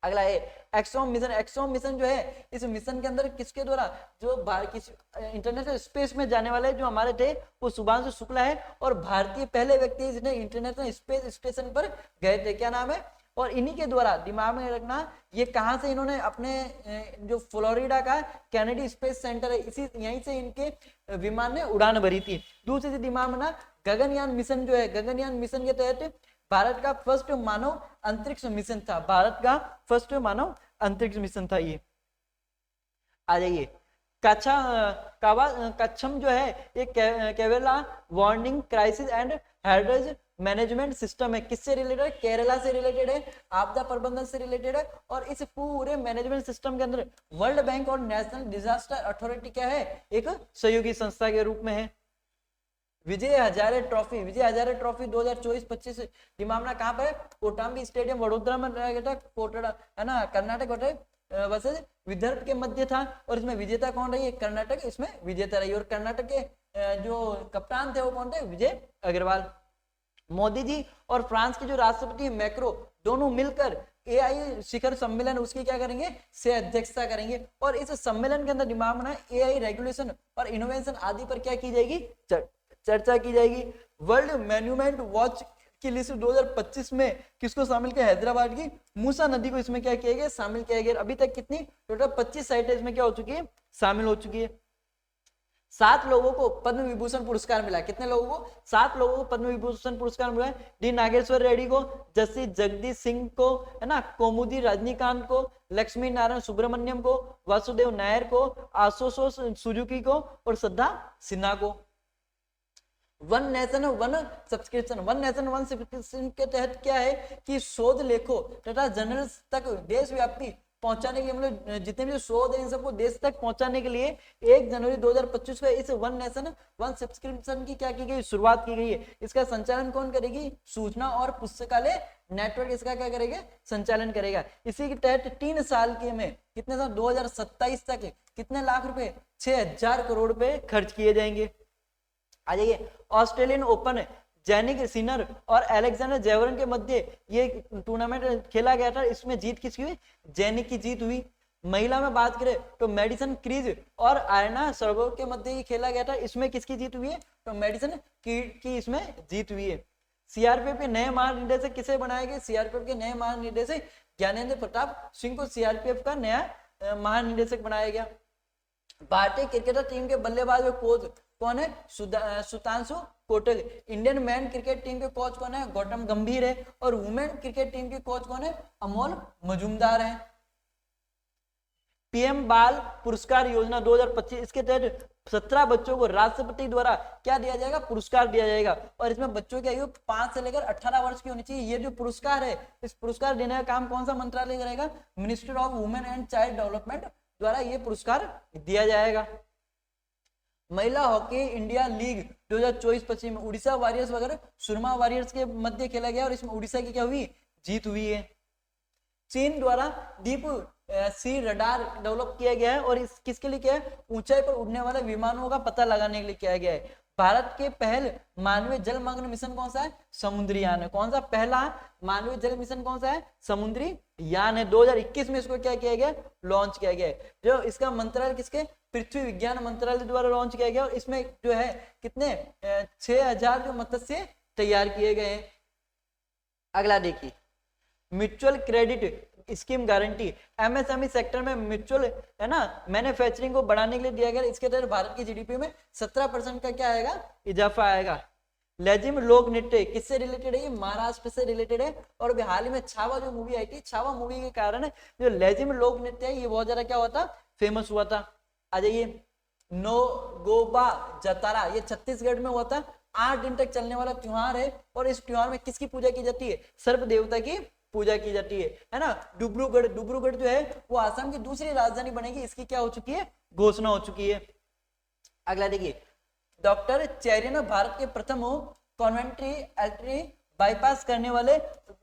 अगला है एक्सोम मिशन जो है, इस मिशन के अंदर किसके द्वारा, जो इंटरनेशनल स्पेस में जाने वाले जो हमारे थे वो शुभांशु शुक्ला है। और भारतीय पहले व्यक्ति जिन्हें इंटरनेशनल स्पेस स्टेशन पर गए थे, क्या नाम है। और इन्हीं के द्वारा दिमाग में रखना, ये कहां से इन्होंने अपने जो फ्लोरिडा का कैनेडी स्पेस सेंटर है यहीं से इनके विमान ने उड़ान भरी थी। दूसरी दिमाग में ना गगनयान मिशन जो है, गगनयान मिशन के तहत भारत का फर्स्ट मानव अंतरिक्ष मिशन था, भारत का फर्स्ट मानव अंतरिक्ष मिशन था ये। आ जाइए, कच्छम जो है ये Kerala warning crisis and heritage management system है। किससे रिलेटेड है, केरला से रिलेटेड है, आपदा प्रबंधन से रिलेटेड है। और इस पूरे मैनेजमेंट सिस्टम के अंदर वर्ल्ड बैंक और नेशनल डिजास्टर अथॉरिटी क्या है, एक सहयोगी संस्था के रूप में है। विजय हजारे ट्रॉफी, विजय हजारे ट्रॉफी 2024-25 दिमाग कहाँ पे, कोटाम्बी स्टेडियम वडोदरा में रहेगा था, कोटड़ा है ना, कर्नाटक वर्सेस विदर्भ के मध्य था, और इसमें विजेता कौन रही है, कर्नाटक इसमें विजेता रही, और कर्नाटक के जो कप्तान थे वो कौन थे, विजय अग्रवाल। मोदी जी और फ्रांस के जो राष्ट्रपति मैक्रो दोनों मिलकर एआई शिखर सम्मेलन उसकी क्या करेंगे, से अध्यक्षता करेंगे, और इस सम्मेलन के अंदर दिमाग में एआई रेगुलेशन और इनोवेशन आदि पर क्या की जाएगी, चर्चा की जाएगी। वर्ल्ड मॉन्यूमेंट वॉच की लिस्ट 2025 में किसको शामिल किया, हैदराबाद की मूसा नदी को इसमें क्या किया गया, शामिल किया गया। अभी तक कितनी टोटल 25 साइटें इसमें क्या हो चुकी है, शामिल हो चुकी है। 7 लोगों को पद्म विभूषण पुरस्कार मिला, कितने लोगों को, 7 लोगों को पद्म विभूषण पुरस्कार मिला है। डी नागेश्वर रेड्डी को, जस्टिस जगदीश सिंह को, है ना, कोमुदी रजनीकांत को, लक्ष्मी नारायण सुब्रमण्यम को, वासुदेव नायर को, आशुतोष सुजुकी को, और श्रद्धा सिन्हा को। One nation one subscription, one nation one subscription के तहत क्या है कि शोध लेखों तथा जर्नल्स तक देशव्यापी पहुंचाने के लिए, मतलब जितने भी शोध है इन सबको देश तक पहुंचाने के लिए 1 जनवरी 2025 को इस वन नेशन वन सब्सक्रिप्शन की क्या की गई, शुरुआत की गई है। इसका संचालन कौन करेगी, सूचना और पुस्तकालय नेटवर्क इसका क्या करेगा, संचालन करेगा। इसी के तहत 3 साल के में कितने साल, 2027 तक कितने लाख रुपए, 6000 करोड़ रुपए खर्च किए जाएंगे। आ जाइए, ऑस्ट्रेलियन ओपन जैनिक सिनर और अलेक्जेंडर जेवरन के मध्य ये टूर्नामेंट खेला गया था, इसमें जीत किसकी हुई, जैनिक की जीत हुई। महिला में बात करें तो मेडिसन क्रीज और आयना सरबोर के मध्य ही खेला गया था, इसमें किसकी जीत हुई है, तो मेडिसन की इसमें जीत हुई है। सीआरपीएफ के नए महानिदेशक किसे बनाए गए, सीआरपीएफ के नए महानिदेशक ज्ञानेंद्र प्रताप सिंह को सीआरपीएफ का नया महानिदेशक बनाया गया। भारतीय क्रिकेटर टीम के बल्लेबाज और कोच कौन है, Sudhanshu Kotal. Indian man cricket team के कोच कौन है, गौतम गंभीर है, और वुमेन क्रिकेट टीम के कोच कौन है, अमोल मजूमदार है। पीएम बाल पुरस्कार योजना 2025, इसके तहत 17 बच्चों को राष्ट्रपति द्वारा क्या दिया जाएगा, पुरस्कार दिया जाएगा, और इसमें बच्चों की आयु 5 से लेकर 18 वर्ष की होनी चाहिए। ये जो पुरस्कार है, इस पुरस्कार देने का काम कौन सा मंत्रालय करेगा, ministry of women and child development द्वारा ये पुरस्कार दिया जाएगा। महिला हॉकी इंडिया लीग 2024-25 में उड़ीसा वॉरियर्स वगैरह सुरमा वॉरियर्स के मध्य खेला गया, और इसमें उड़ीसा की क्या हुई, जीत हुई है। चीन द्वारा डीप सी रडार डेवलप किया गया है, और इस किसके लिए किया है, ऊंचाई पर उड़ने वाले विमानों का पता लगाने के लिए किया गया है। भारत के पहल मानवीय जलमग्न मिशन कौन सा है, समुद्री यान है। कौन सा पहला मानवीय जल मिशन कौन सा है, समुद्री यान है। 2021 में इसको क्या किया गया, लॉन्च किया गया है। जो इसका मंत्रालय किसके, पृथ्वी विज्ञान मंत्रालय द्वारा लॉन्च किया गया, और इसमें जो है कितने 6000 जो मत्स्य तैयार किए गए हैं। अगला देखिए, mutual credit scheme guarantee, MSME sector में म्यूचुअल है ना मैन्युफैक्चरिंग को बढ़ाने के लिए दिया गया। इसके तहत भारत की जीडीपी में 17% का क्या आएगा, इजाफा आएगा। लेजिम लोक नृत्य किससे रिलेटेड है, ये महाराष्ट्र से रिलेटेड है, और अभी हाल ही में छावा जो मूवी आई थी, छावा मूवी के कारण जो लेजिम लोक नृत्य है ये बहुत ज्यादा क्या हुआ था, फेमस हुआ था। आ जाइए, नोगोबा जतारा, ये छत्तीसगढ़ में हुआ था। 8 दिन तक चलने वाला त्योहार है, और इस त्योहार में किसकी पूजा की जाती है, सर्प देवता की पूजा की जाती है ना। डिब्रूगढ़ जो है वो आसाम की दूसरी राजधानी बनेगी, इसकी क्या हो चुकी है, घोषणा हो चुकी है। अगला देखिए, डॉक्टर चेरिन भारत के प्रथम कॉन्वेंट्री आर्टरी बाईपास करने वाले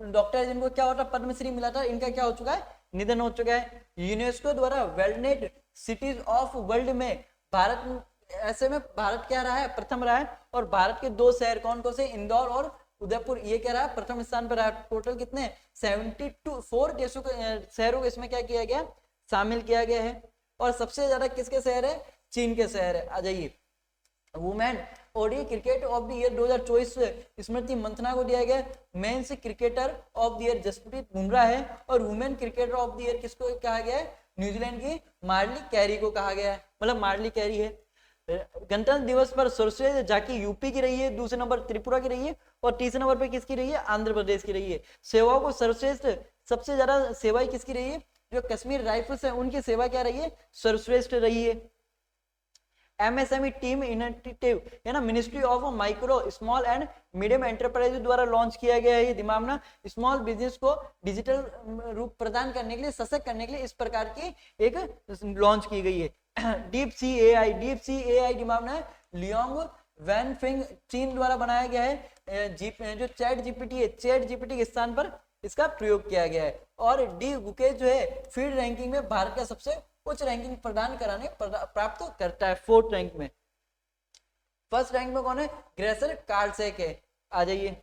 डॉक्टर, जिनको क्या होता पद्मश्री मिला था, इनका क्या हो चुका है, निधन हो चुका है। यूनेस्को द्वारा वेलनेट सिटीज ऑफ वर्ल्ड में भारत, ऐसे में भारत क्या रहा है, प्रथम रहा है। और भारत के 2 शहर कौन कौन से, इंदौर और उदयपुर, ये क्या रहा, प्रथम स्थान पर रहा। टोटल कितने 74 देशों के शहरों को इसमें क्या किया गया, शामिल किया गया है। और सबसे ज्यादा किसके शहर है, चीन के शहर है। आ जाइए, women ODI cricket of the year 2024 Smriti Mandhana को दिया गया। Men's cricketer of the year Jasprit Bumrah है, और women cricketer of the year किसको कहा गया है, न्यूजीलैंड की मार्ली कैरी को कहा गया है, मतलब मार्ली कैरी है। गणतंत्र दिवस पर सर्वश्रेष्ठ झांकी यूपी की रही है, दूसरे नंबर त्रिपुरा की रही है, और तीसरे नंबर पर किसकी रही है, आंध्र प्रदेश की रही है। सेवाओं को सर्वश्रेष्ठ, सबसे ज्यादा सेवाएं किसकी रही है, जो कश्मीर राइफल्स है उनकी सेवा क्या रही है, सर्वश्रेष्ठ रही है। एमएसएमई टीम इनिशिएटिव है ना, ministry of micro small and medium enterprise द्वारा लॉन्च किया गया है। ये दिमाग में स्मॉल बिजनेस को डिजिटल रूप प्रदान करने के लिए, सशक्त करने के लिए इस प्रकार की एक लॉन्च की गई है। डीप सी एआई दिमाग में लियोंग वैनफिंग चीन द्वारा बनाया गया है। जो चैट जीपीटी है, चैट जीपीटी के स्थान पर इसका प्रयोग किया गया है। और डी गुकेज जो है फील्ड रैंकिंग में भारत का सबसे उच्च रैंकिंग प्रदान कराने प्राप्त करता है, 4th रैंक में। फर्स्ट रैंक में कौन है? ग्रेसर कार्लसेक है। आ जाइए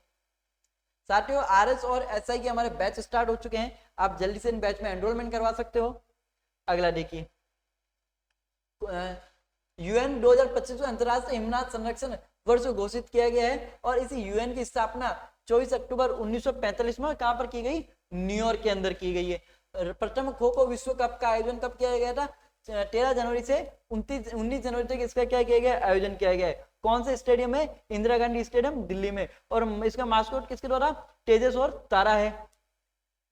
साथियों, आरएस और एसआई के हमारे बैच स्टार्ट हो चुके हैं, आप जल्दी से इन बैच में एनरोलमेंट करवा सकते हो। अगला देखिए, यूएन 2025 को अंतर्राष्ट्रीय हिमनाद संरक्षण वर्ष घोषित किया गया है और इसी यूएन की स्थापना 24 अक्टूबर 1945 में कहां पर की गई? न्यूयॉर्क के अंदर की गई है। प्रथम खो खो विश्व कप का आयोजन कब किया गया था? 13 जनवरी से 19 जनवरी तक इसका क्या किया गया? आयोजन किया गया है। कौन से स्टेडियम में? इंदिरा गांधी स्टेडियम दिल्ली में। और इसका मास्कोट किसके द्वारा? तेजस और तारा है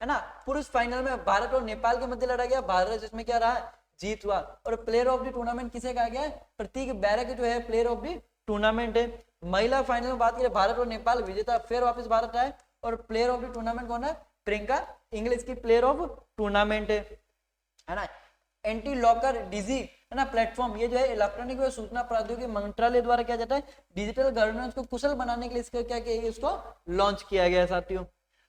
ना। पुरुष फाइनल में भारत और नेपाल के मध्य लड़ा गया, भारत जिसमें क्या रहा? जीत हुआ। और प्लेयर ऑफ द टूर्नामेंट किसे कहा गया है? प्रतीक बैरक जो है प्लेयर ऑफ द टूर्नामेंट है। महिला फाइनल में बात करें, भारत और नेपाल विजेता, फिर वापस भारत आए। और प्लेयर ऑफ द टूर्नामेंट कौन है? प्रियंका इंग्लिश की प्लेयर ऑफ टूर्नामेंट है ना। एंटी लॉकर डिजी है ना प्लेटफॉर्म, ये जो है इलेक्ट्रॉनिक व सूचना प्रौद्योगिकी मंत्रालय द्वारा किया जाता है, डिजिटल गवर्नेंस को कुशल बनाने के लिए इसका क्या किया गया? इसको लॉन्च किया गया साथियों।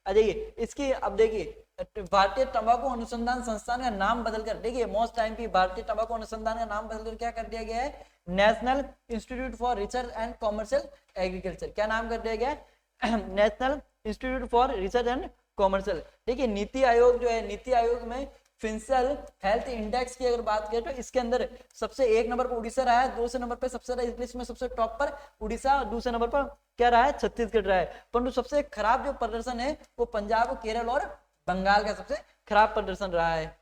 आ जाइए इसकी, अब देखिए भारतीय तंबाकू अनुसंधान संस्थान का नाम बदलकर, देखिए मोस्ट टाइम की भारतीय तंबाकू अनुसंधान का नाम बदलकर क्या कर दिया गया है? National institute for research and commercial agriculture. क्या नाम कर दिया गया है? National institute for research and commercial. देखिए नीति आयोग जो है, नीति आयोग में फिंसल हेल्थ इंडेक्स की अगर बात करें तो इसके अंदर सबसे 1 नंबर पर उड़ीसा रहा है, दूसरे नंबर पर सबसे ज्यादा, इस लिस्ट में सबसे टॉप पर उड़ीसा, और दूसरे नंबर पर क्या रहा है? छत्तीसगढ़ रहा है। परंतु सबसे खराब जो प्रदर्शन है वो पंजाब, केरल और बंगाल का सबसे खराब प्रदर्शन रहा है।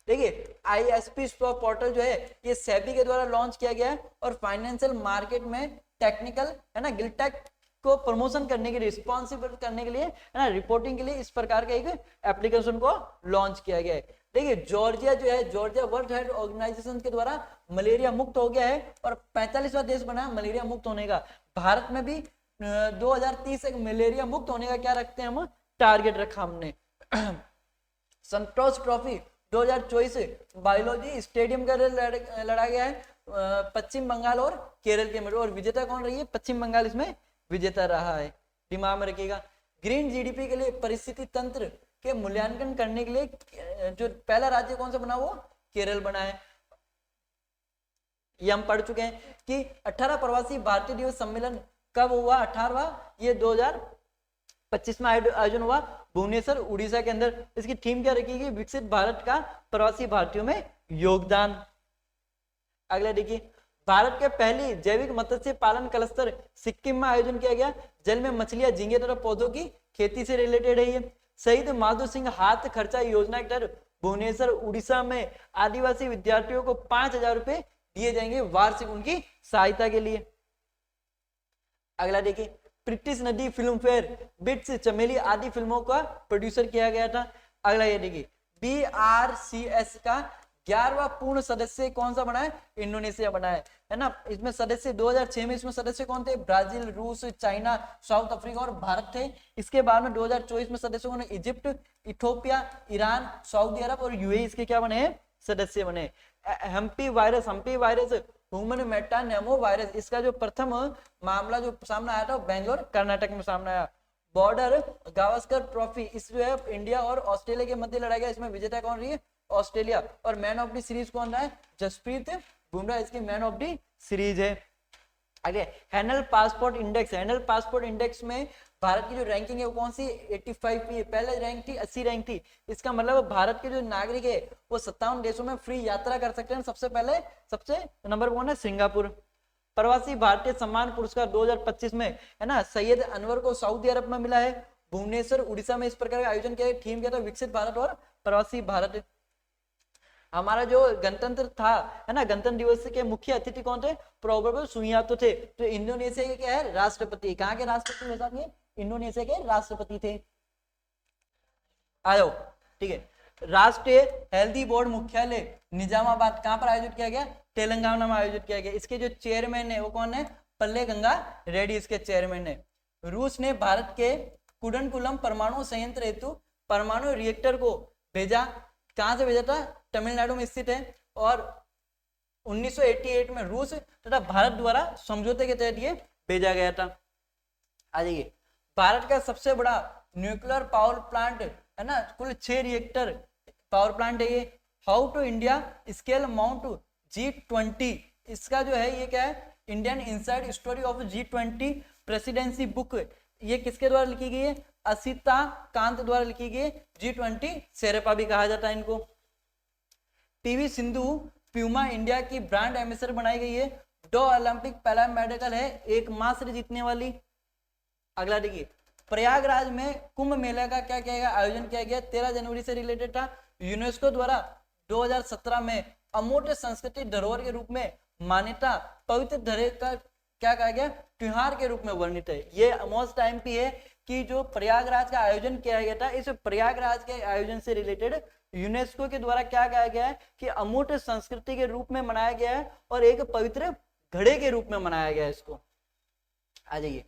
देखिए आईएसपी पोर्टल जो है ये सेबी के द्वारा लॉन्च किया गया है और फाइनेंशियल मार्केट में टेक्निकल है ना गिल्टेक को प्रमोशन करने के लिए, रिस्पॉन्सिबल करने के लिए है ना, रिपोर्टिंग के लिए इस प्रकार का एक एप्लीकेशन को लॉन्च किया गया है। देखिए जॉर्जिया जो है, जॉर्जिया वर्ल्ड हेल्थ ऑर्गेनाइजेशन के द्वारा मलेरिया मुक्त हो गया है और 45वां देश बना है मलेरिया मुक्त होने का। भारत में भी 2030 तक मलेरिया मुक्त होने का क्या रखते हैं हम? टारगेट रखा हमने। संतोष ट्रॉफी 2024 बायोलॉजी स्टेडियम का लड़ा गया है पश्चिम बंगाल और केरल के मध्य, और विजेता कौन रही है? पश्चिम बंगाल इसमें विजेता रहा है, दिमाग में रखिएगा। ग्रीन जीडीपी के लिए परिस्थिति तंत्र के मूल्यांकन करने के लिए जो पहला राज्य कौन सा बना? वो केरल बना है। ये हम पढ़ चुके हैं कि 18 प्रवासी भारतीय दिवस सम्मेलन कब हुआ? 18वां, ये 2025 में आयोजन हुआ भुवनेश्वर उड़ीसा के अंदर। इसकी थीम क्या रखी गई? विकसित भारत का प्रवासी भारतीयों में योगदान। अगला देखिए, भारत के पहली जैविक मत्स्य पालन क्लस्टर सिक्किम में आयोजन किया गया। जल में मछलियां, झींगे तथा पौधों की खेती से रिलेटेड है ये। शहीद माधो सिंह हाथ खर्चा योजना के तहत भुवनेश्वर उड़ीसा में आदिवासी विद्यार्थियों को 5,000 रुपए दिए जाएंगे वार्षिक उनकी सहायता के लिए। अगला देखिए, ब्रिटिश नदी फिल्म फेयर बिट्स, चमेली आदि फिल्मों का प्रोड्यूसर किया गया था। अगला ये देखिए, BRCS का 11वां पूर्ण सदस्य कौन सा बना है? इंडोनेशिया बना है ना। इसमें सदस्य 2006 में इसमें सदस्य कौन थे? ब्राजील, रूस, चाइना, साउथ अफ्रीका और भारत थे। इसके बाद में 2024 में सदस्य कौन है? इजिप्ट, इथोपिया, ईरान, सऊदी अरब और यूएई इसके क्या बने हैं? सदस्य बने। हम्पी वायरस ह्यूमन मेटानेमो वायरस, इसका जो प्रथम मामला जो सामने आया था बेंगलोर कर्नाटक में सामने आया। बॉर्डर गावस्कर ट्रॉफी, इस जो है इंडिया और ऑस्ट्रेलिया के मध्य लड़ा गया, इसमें विजेता कौन रही है? ऑस्ट्रेलिया। और मैन ऑफ द सीरीज कौन रहा है? जसप्रीत बुमराह इसकी मैन ऑफ द सीरीज है। आगे हैनल पासपोर्ट इंडेक्स, हैनल पासपोर्ट इंडेक्स में भारत की जो रैंकिंग है वो कौन सी? 85 पे, पहले रैंक थी 80 रैंक थी। इसका मतलब भारत के जो नागरिक है वो 57 देशों में फ्री यात्रा कर सकते हैं। सबसे पहले सबसे नंबर 1 है सिंगापुर। प्रवासी भारतीय सम्मान पुरस्कार 2025 में है ना सैयद अनवर को सऊदी अरब में मिला है। भुवनेश्वर उड़ीसा में इस प्रकार का आयोजन किया, थीम क्या था? विकसित भारत और प्रवासी भारत। हमारा जो गणतंत्र था है ना, गणतंत्र दिवस के मुख्य अतिथि कौन थे? प्रोबेबल सुयातो थे, जो इंडोनेशिया के क्या है? राष्ट्रपति। कहाँ के राष्ट्रपति बता दिए? इंडोनेशिया के राष्ट्रपति थे। आओ ठीक है। राष्ट्रीय हेल्दी बोर्ड मुख्यालय निजामाबाद कहाँ पर आयोजित किया गया? तेलंगाना में आयोजित किया गया। इसके जो चेयरमैन है वो कौन है? पल्ले गंगा रेड्डी इसके चेयरमैन है। रूस ने भारत के कुडनकुलम परमाणु संयंत्र हेतु परमाणु रिएक्टर को भेजा। कहां से भेजा था? तमिलनाडु में स्थित है। और 1988 में रूस तथा भारत द्वारा समझौते के तहत ये भेजा गया था। आ जाइए, भारत का सबसे बड़ा न्यूक्लियर पावर प्लांट है ना, कुल 6 रिएक्टर पावर प्लांट है ये। How to India scale mount G20, इसका जो है ये क्या है, Indian inside story of G20 presidency book, ये किसके द्वारा लिखी गई है, असिता कांत द्वारा लिखी गई है। G20 शेरपा भी कहा जाता है इनको। पीवी सिंधु प्यूमा इंडिया की ब्रांड एम्बेसडर बनाई गई है। 2 ओलंपिक पहला मेडल है एक मां से जीतने वाली। अगला देखिए, प्रयागराज में कुंभ मेला का क्या किया गया, आयोजन किया गया, 13 जनवरी से रिलेटेड था। यूनेस्को द्वारा 2017 में अमूर्त संस्कृति धरोहर के रूप में मान्यता, पवित्र धरे का क्या कहा गया, त्योहार के रूप में वर्णित है। ये मोस्ट टाइम पे है कि जो प्रयागराज का आयोजन किया गया था, इस प्रयागराज के आयोजन से रिलेटेड यूनेस्को के द्वारा क्या कहा गया है कि अमूर्त संस्कृति के रूप में मनाया गया है और एक पवित्र घड़े के रूप में मनाया गया है इसको। आ जाइए,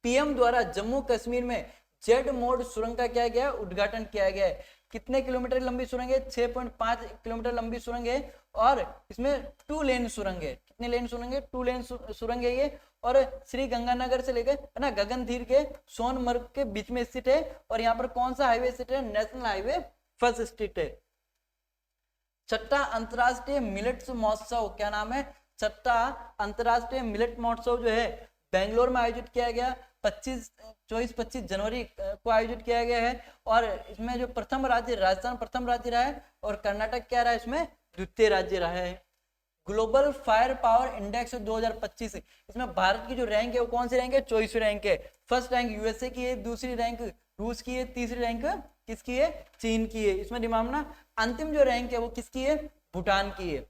पीएम द्वारा जम्मू कश्मीर में जेड मोड सुरंग का क्या गया, उद्घाटन किया गया है। कितने किलोमीटर लंबी सुरंग है, 6.5 किलोमीटर लंबी सुरंग है और इसमें 2 लेन सुरंग है। कितने लेन सुरंग है, 2 लेन सुरंग है ये, और श्री गंगानगर से लेकर है ना गगनधीर के सोनमर्ग के बीच में स्थित है। और यहाँ पर कौन सा हाईवे स्थित है, नेशनल हाईवे फर्स्ट स्थित है। छठा अंतरराष्ट्रीय मिलेट्स महोत्सव, क्या नाम है, छठा अंतरराष्ट्रीय मिलेट महोत्सव जो है बेंगलोर में आयोजित किया गया, 24-25 जनवरी को आयोजित किया गया है। और इसमें जो प्रथम राज्य राजस्थान प्रथम राज्य रहा है और कर्नाटक क्या रहा है, इसमें द्वितीय राज्य रहा है। ग्लोबल फायर पावर इंडेक्स 2025, इसमें भारत की जो रैंक है वो कौन सी रैंक है, 24वीं रैंक है। फर्स्ट रैंक यूएसए की है, दूसरी रैंक रूस की है, तीसरी रैंक किसकी है, चीन की है। इसमें दिमाग ना अंतिम जो रैंक है वो किसकी है, भूटान की है।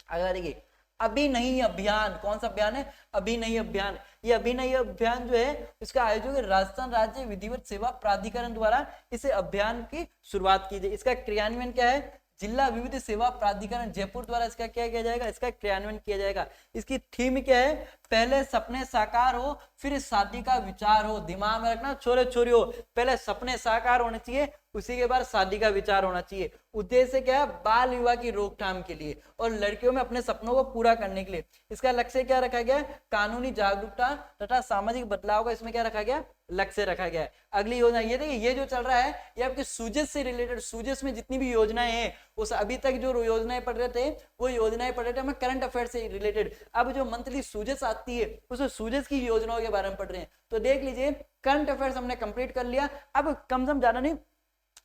अगर देखिए अभी नहीं अभियान, कौन सा अभियान है, अभी नहीं अभियान। ये अभी नहीं अभियान जो है इसका आयोजक राजस्थान राज्य विधिवत सेवा प्राधिकरण द्वारा इस अभियान की शुरुआत की जाए। इसका क्रियान्वयन क्या है, जिला विविध सेवा प्राधिकरण जयपुर द्वारा इसका क्या किया जाएगा, इसका क्रियान्वयन किया जाएगा। इसकी थीम क्या है, पहले सपने साकार हो फिर शादी का विचार हो। दिमाग में रखना छोरे छोरी हो, पहले सपने साकार होने चाहिए उसी के बाद शादी का विचार होना चाहिए। उद्देश्य क्या है, बाल विवाह की रोकथाम के लिए और लड़कियों में अपने सपनों को पूरा करने के लिए। इसका लक्ष्य क्या रखा गया, कानूनी जागरूकता तथा सामाजिक बदलाव का इसमें क्या रखा गया, लक्ष्य रखा गया है। अगली योजना ये देखिए, ये जो चल रहा है ये आपके सूजस से रिलेटेड, सूजस में जितनी भी योजनाएं हैं उस अभी तक जो योजनाएं पढ़ रहे थे वो योजनाएं पढ़ रहे थे हमें करंट अफेयर से रिलेटेड। अब जो मंथली सूजस आती है उस सूजस की योजनाओं के बारे में पढ़ रहे हैं। तो देख लीजिए करंट अफेयर्स हमने कंप्लीट कर लिया। अब कम से कम ज्यादा नहीं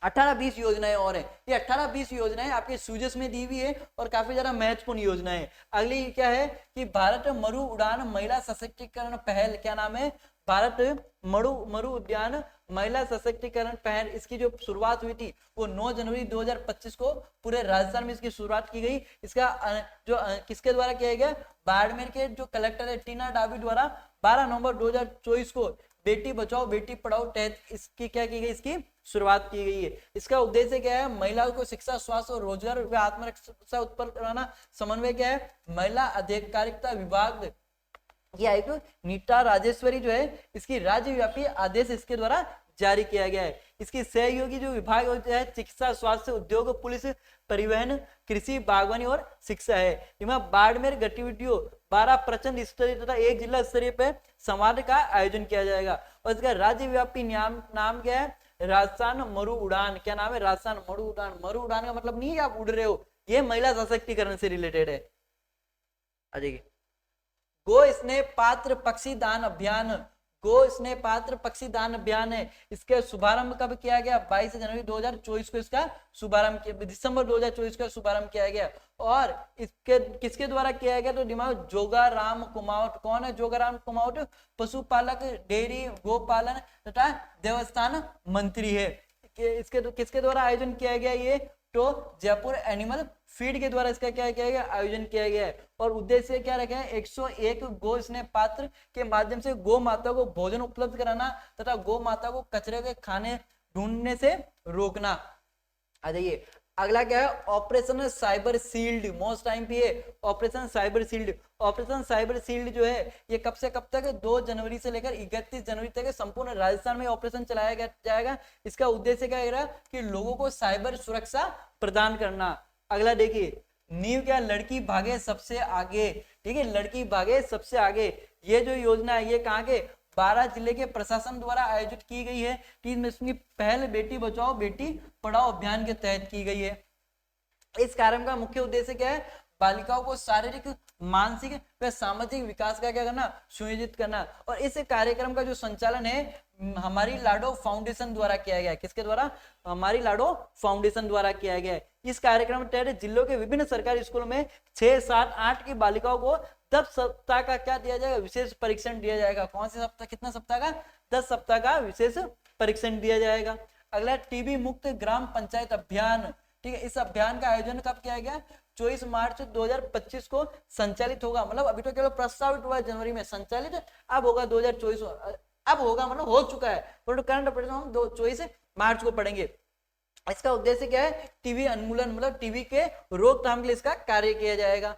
18-20 योजनाएं और हैं। ये 18-20 योजनाएं आपके सूजस में दी हुई है और काफी ज्यादा महत्वपूर्ण योजनाएं है। अगली क्या है कि भारत मरु उड़ान महिला सशक्तिकरण पहल, क्या नाम है, भारत मरु उद्यान महिला सशक्तिकरण पहल। इसकी जो शुरुआत हुई थी वो 9 जनवरी 2025 को पूरे राजस्थान में इसकी शुरुआत की गई। इसका जो किसके द्वारा किया गया, बाड़मेर के जो कलेक्टर है टीना डाबी द्वारा 12 नवंबर 2024 को बेटी बचाओ बेटी पढ़ाओ तहत इसकी क्या की गई, इसकी शुरुआत की गई है। इसका उद्देश्य क्या है, महिलाओं को शिक्षा स्वास्थ्य और रोजगार व आत्मरक्षा उत्पन्न कराना। समन्वय क्या है, महिला अधिकारिता विभाग की आयुक्त नीता राजेश्वरी जो है इसकी राज्यव्यापी आदेश इसके द्वारा जारी किया गया है। इसकी सहयोगी जो विभाग है चिकित्सा स्वास्थ्य उद्योग पुलिस परिवहन कृषि बागवानी और शिक्षा है। इसमें बाड़मेर गतिविधियों 12 प्रचंड स्तरीय तथा 1 जिला स्तरीय पे संवाद का आयोजन किया जाएगा। और इसका राज्यव्यापी नाम क्या है, राजस्थान मरु उड़ान। क्या नाम है, राजस्थान मरु उड़ान। मरु उड़ान का मतलब नहीं है आप उड़ रहे हो, ये महिला सशक्तिकरण से रिलेटेड है। देखिए गो स्नेह पात्र पक्षी दान अभियान, गो स्नेह पात्र पक्षी दान अभियान है। इसके शुभारंभ कब किया गया, 22 जनवरी 2024 को इसका शुभारंभ किया, दिसंबर 2024 का शुभारंभ किया गया। और इसके किसके द्वारा किया गया, तो दिमाग जोगाराम कुमावत। कौन है जोगाराम कुमावत, पशुपालक डेयरी गोपालन तथा देवस्थान मंत्री है। इसके किसके द्वारा आयोजन किया गया, ये तो जयपुर एनिमल फीड के द्वारा इसका क्या किया गया, आयोजन किया गया है। और उद्देश्य क्या रखा है, 101 गो स्नेह पात्र के माध्यम से गो माता को भोजन उपलब्ध कराना तथा गो माता को कचरे के खाने ढूंढने से रोकना। आ जाइए अगला क्या है, operation cyber shield. Most time पे operation cyber shield. Operation cyber shield जो है ये कब से कब तक, 2 जनवरी से लेकर 31 जनवरी तक संपूर्ण राजस्थान में ऑपरेशन चलाया जाएगा। इसका उद्देश्य क्या है कि लोगों को साइबर सुरक्षा प्रदान करना। अगला देखिए नींव क्या, लड़की भागे सबसे आगे, ठीक है, लड़की भागे सबसे आगे। ये जो योजना है ये कहाँ के, 12 जिले के प्रशासन द्वारा आयोजित की गई है। इसमें पहल बेटी बचाओ बेटी पढ़ाओ अभियान के तहत की गई है। इस कार्यक्रम का मुख्य उद्देश्य क्या है, बालिकाओं को शारीरिक, मानसिक व सामाजिक विकास का क्या करना, सुनिश्चित करना। और इस कार्यक्रम का जो संचालन है हमारी लाडो फाउंडेशन द्वारा किया गया है। किसके द्वारा, हमारी लाडो फाउंडेशन द्वारा किया गया है। इस कार्यक्रम के तहत जिलों के विभिन्न सरकारी स्कूलों में 6, 7, 8 की बालिकाओं को 10 सप्ताह का क्या दिया जाएगा, विशेष परीक्षण दिया जाएगा। कौन से सप्ताह, कितना सप्ताह का, 10 सप्ताह का विशेष परीक्षण दिया जाएगा। अगला टीबी मुक्त ग्राम पंचायत अभियान, ठीक है, इस अभियान का आयोजन कब किया गया, 24 मार्च 2025 को संचालित होगा। मतलब अभी तो केवल प्रस्तावित हुआ जनवरी में, संचालित अब होगा 2024, अब होगा मतलब हो चुका है, पर करंट अफेयर्स हम 24 मार्च को पढ़ेंगे। इसका उद्देश्य क्या है, टीबी उन्मूलन, मतलब टीबी के रोकथाम के लिए इसका कार्य किया जाएगा।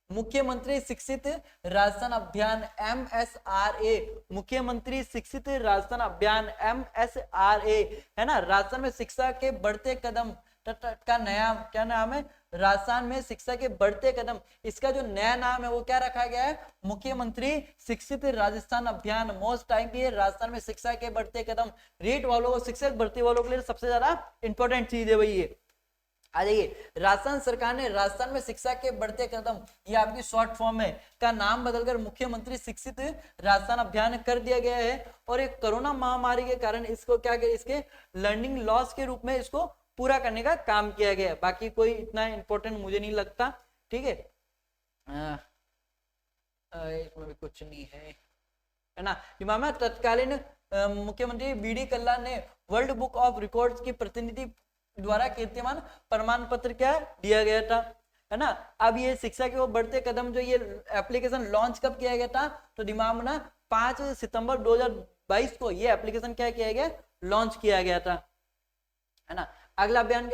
मुख्यमंत्री शिक्षित राजस्थान अभियान MSRA, मुख्यमंत्री शिक्षित राजस्थान अभियान MSRA है ना, राजस्थान में शिक्षा के बढ़ते कदम का नया क्या नाम है, राजस्थान में शिक्षा के बढ़ते कदम, इसका जो नया नाम है वो क्या रखा गया है, मुख्यमंत्री शिक्षित राजस्थान अभियान। मोस्ट टाइम की राजस्थान में शिक्षा के बढ़ते कदम, रीट वालों को, शिक्षा बढ़ती वालों के लिए सबसे ज्यादा इंपॉर्टेंट चीज है वही है। आ जाइए, राजस्थान सरकार ने राजस्थान में शिक्षा के बढ़ते कदम, ये आपकी शॉर्ट फॉर्म है, का नाम बदलकर मुख्यमंत्री शिक्षित राजस्थान अभियान कर दिया गया है। और एक कोरोना महामारी के कारण इसको क्या, इसके लर्निंग लॉस के रूप में इसको पूरा करने का काम किया गया है। बाकी कोई इतना इंपॉर्टेंट मुझे नहीं लगता, ठीक है, इसमें भी कुछ नहीं है ना। मामा तत्कालीन मुख्यमंत्री बीडी कल्ला ने वर्ल्ड बुक ऑफ रिकॉर्ड्स की प्रतिनिधि द्वारा कीर्तिमान प्रमाण पत्र क्या दिया गया था, है ना। अब ये शिक्षा के वो बढ़ते कदम जो ये एप्लीकेशन लॉन्च कब किया गया था, तो दिमाग में ना 5 सितंबर 2022 को ये एप्लीकेशन क्या किया गया, लॉन्च किया गया था, है ना। अगला अभियान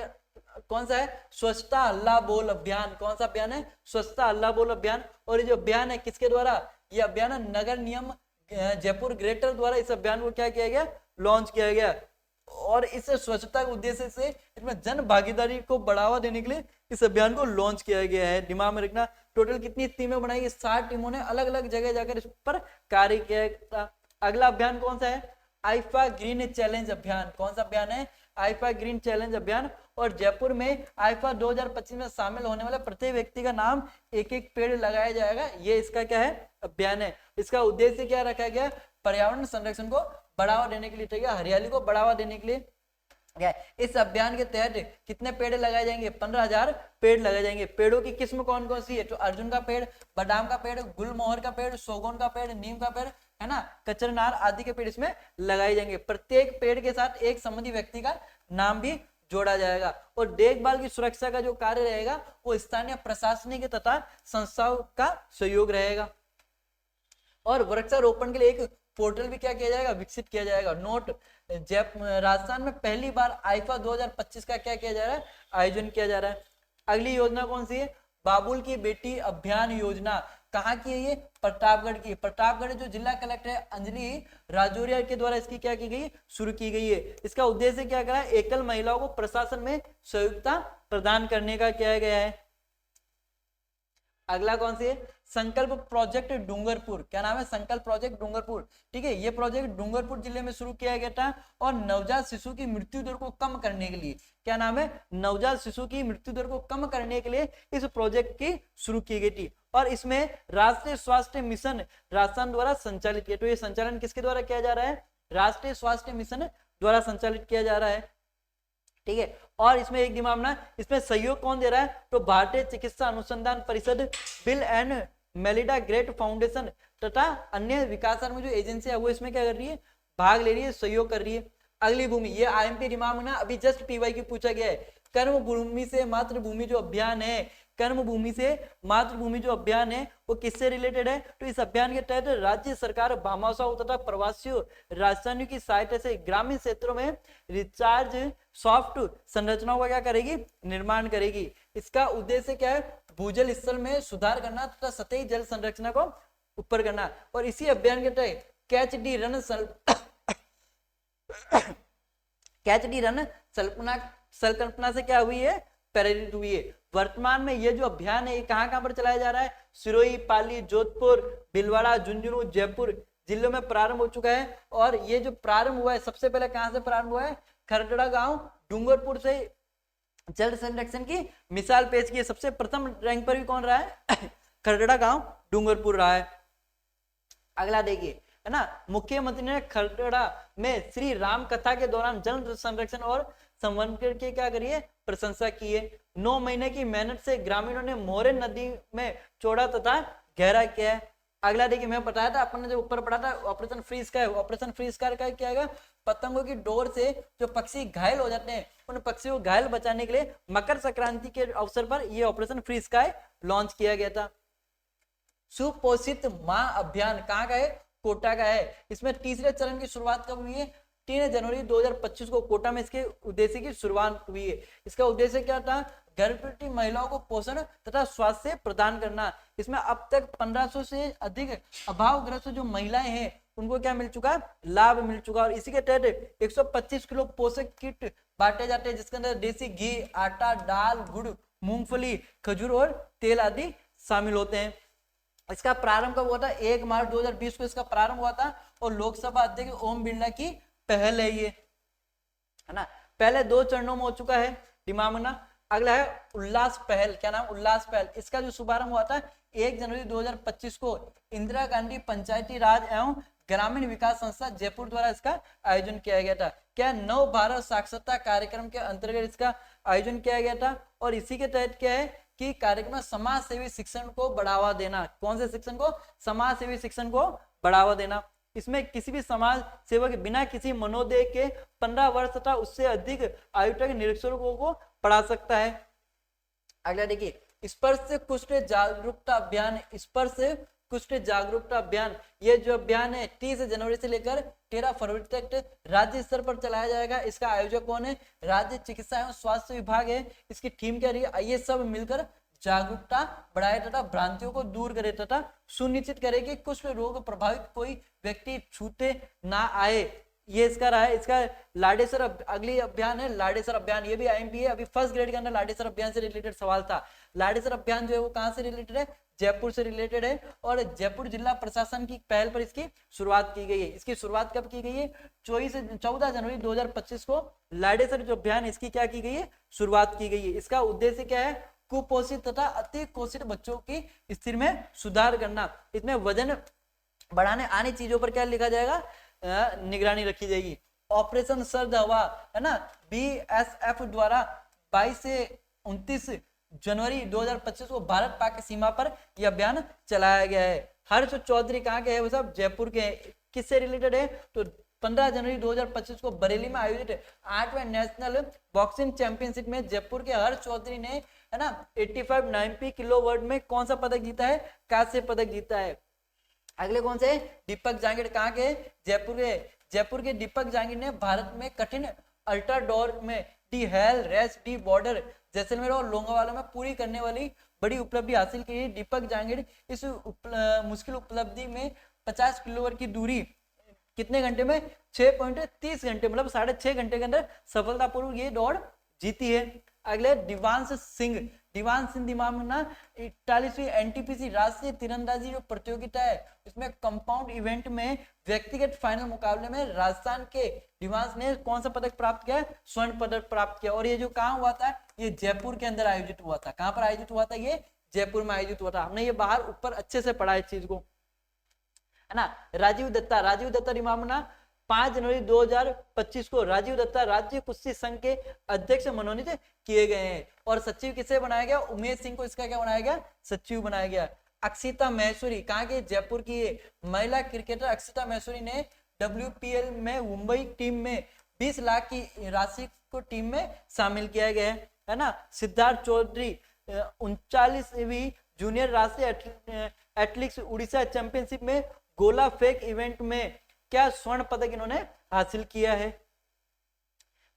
कौन सा है, स्वच्छता अल्लाह बोल अभियान। कौन सा अभियान है, स्वच्छता अल्लाह बोल अभियान। और ये जो अभियान है किसके द्वारा, ये अभियान नगर निगम जयपुर ग्रेटर द्वारा इस अभियान को क्या किया गया, लॉन्च किया गया। और इस स्वच्छता के उद्देश्य से इसमें जन भागीदारी को बढ़ावा देने के लिए इस अभियान को लॉन्च किया गया है। दिमाग में रखना, टोटल कितनी टीमें बनाई, 60 टीमों ने अलग अलग जगह जाकर इस पर कार्य किया। अगला अभियान कौन सा है, आईफा ग्रीन चैलेंज अभियान। कौन सा अभियान है, आईफा ग्रीन चैलेंज अभियान। और जयपुर में आईफा 2025 में शामिल होने वाले प्रत्येक व्यक्ति का नाम एक एक पेड़ लगाया जाएगा, ये इसका क्या है, अभियान है। इसका उद्देश्य क्या रखा गया, पर्यावरण संरक्षण को बढ़ावा देने के लिए, ठीक है, हरियाली को बढ़ावा देने के लिए। इस अभियान के तहत कितने पेड़ लगाए जाएंगे, 15,000 पेड़ लगाए जाएंगे। पेड़ों की किस्म कौन कौन सी है, तो अर्जुन का पेड़, बादाम का पेड़, गुलमोहर का पेड़, सोगोन का पेड़, नीम का पेड़, है ना, कचरनार आदि के पेड़ इसमें लगाए जाएंगे। प्रत्येक पेड़ के साथ एक संबंधित व्यक्ति का नाम भी जोड़ा जाएगा। और देखभाल की सुरक्षा का जो कार्य रहेगा वो स्थानीय प्रशासनिक तथा संस्थाओं का सहयोग रहेगा। और वृक्षारोपण के लिए एक पोर्टल भी क्या किया जाएगा, विकसित किया जाएगा। नोट, राजस्थान में पहली बार आईफा 2025 का क्या किया जा रहा है, आयोजन किया जा रहा है। अगली योजना कौन सी है, बाबुल की बेटी अभियान योजना। कहाँ की है ये, प्रतापगढ़ की। प्रतापगढ़ जो जिला कलेक्टर है अंजलि राजौरिया के द्वारा इसकी क्या की गई, शुरू की गई है। इसका उद्देश्य क्या करा, एकल महिलाओं को प्रशासन में सहयोगिता प्रदान करने का किया गया है। अगला कौन सी है, संकल्प प्रोजेक्ट डूंगरपुर। क्या नाम है, संकल्प प्रोजेक्ट डूंगरपुर, ठीक है। ये प्रोजेक्ट डूंगरपुर जिले में शुरू किया गया था। और नवजात शिशु की मृत्यु दर को कम करने के लिए, क्या नाम है, नवजात शिशु की मृत्यु दर को कम करने के लिए इस प्रोजेक्ट की शुरू की गई थी। और इसमें राष्ट्रीय स्वास्थ्य मिशन राजस्थान द्वारा संचालित किया। तो ये संचालन किसके द्वारा किया जा रहा है, राष्ट्रीय स्वास्थ्य मिशन द्वारा संचालित किया जा रहा है, ठीक है। और इसमें एक दिमाग ना, इसमें सहयोग कौन दे रहा है, तो भारतीय चिकित्सा अनुसंधान परिषद, bill and Melinda Gates foundation तथा अन्य विकासात्मक जो एजेंसी है वो इसमें क्या कर रही है, भाग ले रही है, सहयोग कर रही है। अगली भूमि, ये आईएमपी दिमाग में ना अभी जस्ट पीवाई की पूछा गया है। कर्म भूमि से मातृभूमि जो अभियान है, कर्म भूमि से मातृभूमि जो अभियान है वो किससे रिलेटेड है, तो इस अभियान के तहत राज्य सरकार भामाशाहों तथा प्रवासियों राजस्थानियों की सहायता से ग्रामीण क्षेत्रों में रिचार्ज सॉफ्ट संरचनाओं का क्या करेगी, निर्माण करेगी। इसका उद्देश्य क्या है, भूजल स्थल में सुधार करना तथा सतही जल संरचना को ऊपर करना। और इसी अभियान के तहत catch the run catch the run संकल्पना से क्या हुई है, प्रेरित हुई है। वर्तमान में ये जो अभियान है ये कहाँ कहाँ पर चलाया जा रहा है? सिरोही, पाली, जोधपुर, भीलवाड़ा, झुंझुनू, जयपुर जिलों में प्रारंभ हो चुका है। और ये जो प्रारंभ हुआ है सबसे पहले कहाँ से प्रारंभ हुआ है? खरगड़ा गांव डूंगरपुर से जल संरक्षण की मिसाल पेश की है। सबसे प्रथम रैंक पर भी कौन रहा है? खरगड़ा गांव डूंगरपुर रहा है। अगला देखिए, है ना, मुख्यमंत्री ने खरगड़ा में श्री राम कथा के दौरान जल संरक्षण और संवर्धन की क्या करिए? प्रशंसा की है। 9 महीने की मेहनत से ग्रामीणों ने मोरे नदी में चौड़ा तथा गहरा किया है। अगला देखिए, मैं बताया था अपन ने जो ऊपर पढ़ा था operation free sky. Operation free sky का क्या है? पतंगों की डोर से जो पक्षी घायल हो जाते हैं उन पक्षियों को घायल बचाने के लिए मकर संक्रांति के अवसर पर यह ऑपरेशन फ्री स्काई लॉन्च किया गया था। सुपोषित मां अभियान कहाँ का है? कोटा का है। इसमें तीसरे चरण की शुरुआत कब हुई है? 3 जनवरी 2025 को कोटा में इसके उद्देश्य की शुरुआत हुई है। इसका उद्देश्य क्या था? गर्भवती महिलाओं को पोषण तथा स्वास्थ्य प्रदान करना। इसमें अब तक 1500 से अधिक अभावग्रस्त जो महिलाएं हैं उनको क्या मिल चुका? लाभ मिल चुका। और इसी के तहत 125 किलो पोषक किट बांटे जाते हैं जिसके अंदर देसी घी, आटा, दाल, गुड़, मूंगफली, खजूर और तेल आदि शामिल होते हैं। इसका प्रारंभ कब हुआ था? 1 मार्च 2020 को इसका प्रारंभ हुआ था और लोकसभा अध्यक्ष ओम बिरला की पहल है ये, है ना। पहले 2 चरणों में हो चुका है दिमागना। अगला है उल्लास पहल। क्या नाम? उल्लास पहल। इसका जो शुभारंभ हुआ था 1 जनवरी 2025 को इंदिरा गांधी पंचायती राज एवं ग्रामीण विकास संस्था जयपुर द्वारा इसका आयोजन किया गया था। क्या? नव भारत साक्षरता कार्यक्रम के अंतर्गत इसका आयोजन किया गया था। और इसी के तहत क्या है कि कार्यक्रम में समाज सेवी शिक्षण को बढ़ावा देना। कौन से शिक्षण को? समाज सेवी शिक्षण को बढ़ावा देना। इसमें किसी भी समाज सेवक बिना किसी मनोदय के 15 वर्ष तथा उससे अधिक आयु तक निरीक्षकों को पढ़ा सकता है। अगला देखिए, स्पर्श कुष्ठ जागरूकता अभियान। स्पर्श कुष्ठ जागरूकता अभियान, ये जो अभियान है 30 जनवरी से लेकर 13 फरवरी तक राज्य स्तर पर चलाया जाएगा। इसका आयोजक कौन है? राज्य चिकित्सा एवं स्वास्थ्य विभाग है। इसकी थीम क्या रही है? ये सब मिलकर जागरूकता बढ़ाए तथा भ्रांतियों को दूर करे तथा सुनिश्चित करे कि कुष्ठ रोग प्रभावित कोई व्यक्ति छूते ना आए। ये इसका रहा है। इसका लाडेसर अगली अभियान है लाडेसर अभियान। ये भी आईएमपी है। अभी फर्स्ट ग्रेड के अंदर लाडेसर अभियान से रिलेटेड सवाल था। लाडेसर अभियान जो है वो कहाँ से रिलेटेड है? जयपुर से रिलेटेड है। और जयपुर जिला प्रशासन की पहल पर इसकी शुरुआत की गई है। इसकी शुरुआत कब की गई है? 14 जनवरी 2025 को लाडेसर जो अभियान इसकी क्या की गई है? शुरुआत की गई है। इसका उद्देश्य क्या है? कुपोषित तथा अति कुपोषित बच्चों की स्थिति में सुधार करना। इसमें वजन बढ़ाने आने चीजों पर क्या लिखा जाएगा? निगरानी रखी जाएगी। ऑपरेशन सर्द हवा, है ना, बीएसएफ द्वारा 22 से 29 जनवरी 2025 को भारत पाक की सीमा पर यह अभियान चलाया गया है। हर्ष चौधरी कहाँ के है? वो सब जयपुर के। किससे रिलेटेड है? तो 15 जनवरी 2025 को बरेली में आयोजित 8वें नेशनल बॉक्सिंग चैंपियनशिप में जयपुर के हर्ष चौधरी ने, है ना, 85-90 किलो वर्ग में कौन सा पदक जीता है? कांस्य पदक जीता है। अगले कौन से? दीपक जांगिड़। कहाँ के? जयपुर के। जयपुर के दीपक जांगिड़ ने भारत में कठिन अल्ट्रा डोर में the hell race the border Jaisalmer और लोंगोवाला में पूरी करने वाली बड़ी उपलब्धि हासिल की। दीपक जांगिड़ इस मुश्किल उपलब्धि में 50 किलोमीटर की दूरी कितने घंटे में? 6.30 घंटे, मतलब 6.5 घंटे के अंदर सफलतापूर्वक ये दौड़ जीती है। अगले दिवांश सिंह। दिवांश सिंह दिमाग में ना 41वीं एनटीपीसी राष्ट्रीय तीरंदाजी जो प्रतियोगिता है इसमें कंपाउंड इवेंट में व्यक्तिगत फाइनल मुकाबले में राजस्थान के दिवांश ने कौन सा पदक प्राप्त किया? स्वर्ण पदक प्राप्त किया। और ये जो कहाँ हुआ था? ये जयपुर के अंदर आयोजित हुआ था। कहाँ पर आयोजित हुआ था? ये जयपुर में आयोजित हुआ था। हमने ये बाहर ऊपर अच्छे से पढ़ा इस चीज को, है ना। राजीव दत्ता। राजीव दत्ता दिमाग में ना 5 जनवरी 2025 को राजीव दत्ता राज्य कुश्ती संघ के अध्यक्ष मनोनीत किए गए हैं। और सचिव किसे बनाया गया? उमेश सिंह को इसका क्या बनाया गया? सचिव बनाया गया। अक्षिता महेश्वरी कहाँ के? जयपुर की है। महिला क्रिकेटर अक्षिता महेश्वरी ने WPL में मुंबई टीम में 20 लाख की राशि को टीम में शामिल किया गया है ना। सिद्धार्थ चौधरी 39वीं जूनियर राष्ट्रीय एथलेटिक्स उड़ीसा चैंपियनशिप में गोला फेंक इवेंट में क्या स्वर्ण पदक इन्होंने हासिल किया है।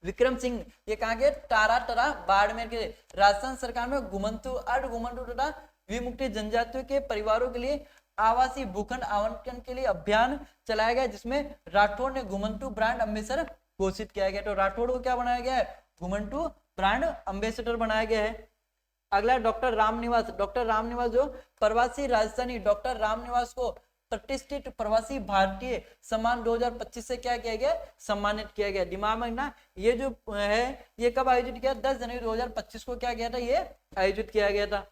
विक्रम सिंह ये कहाँ के? टारा बाड़मेर के। राजस्थान सरकार में घुमंतु अर्ध घुमंतु तथा विमुक्त जनजातियों के परिवारों के लिए आवासीय भूखंड आवंटन के लिए अभियान चलाया गया जिसमें राठौड़ ने घुमंतु ब्रांड अम्बेसडर घोषित किया गया। तो राठौड़ को क्या बनाया गया है? घुमंतु ब्रांड एम्बेसडर बनाया गया है। अगला डॉक्टर रामनिवास, डॉक्टर रामनिवास जो प्रवासी राजस्थानी डॉक्टर रामनिवास को प्रतिष्ठित प्रवासी भारतीय सम्मान 2025 से क्या किया गया, सम्मानित किया गया। दिमाग में ना, ये जो है ये कब आयोजित किया, 10 जनवरी 2025 को क्या किया था, ये आयोजित किया गया था।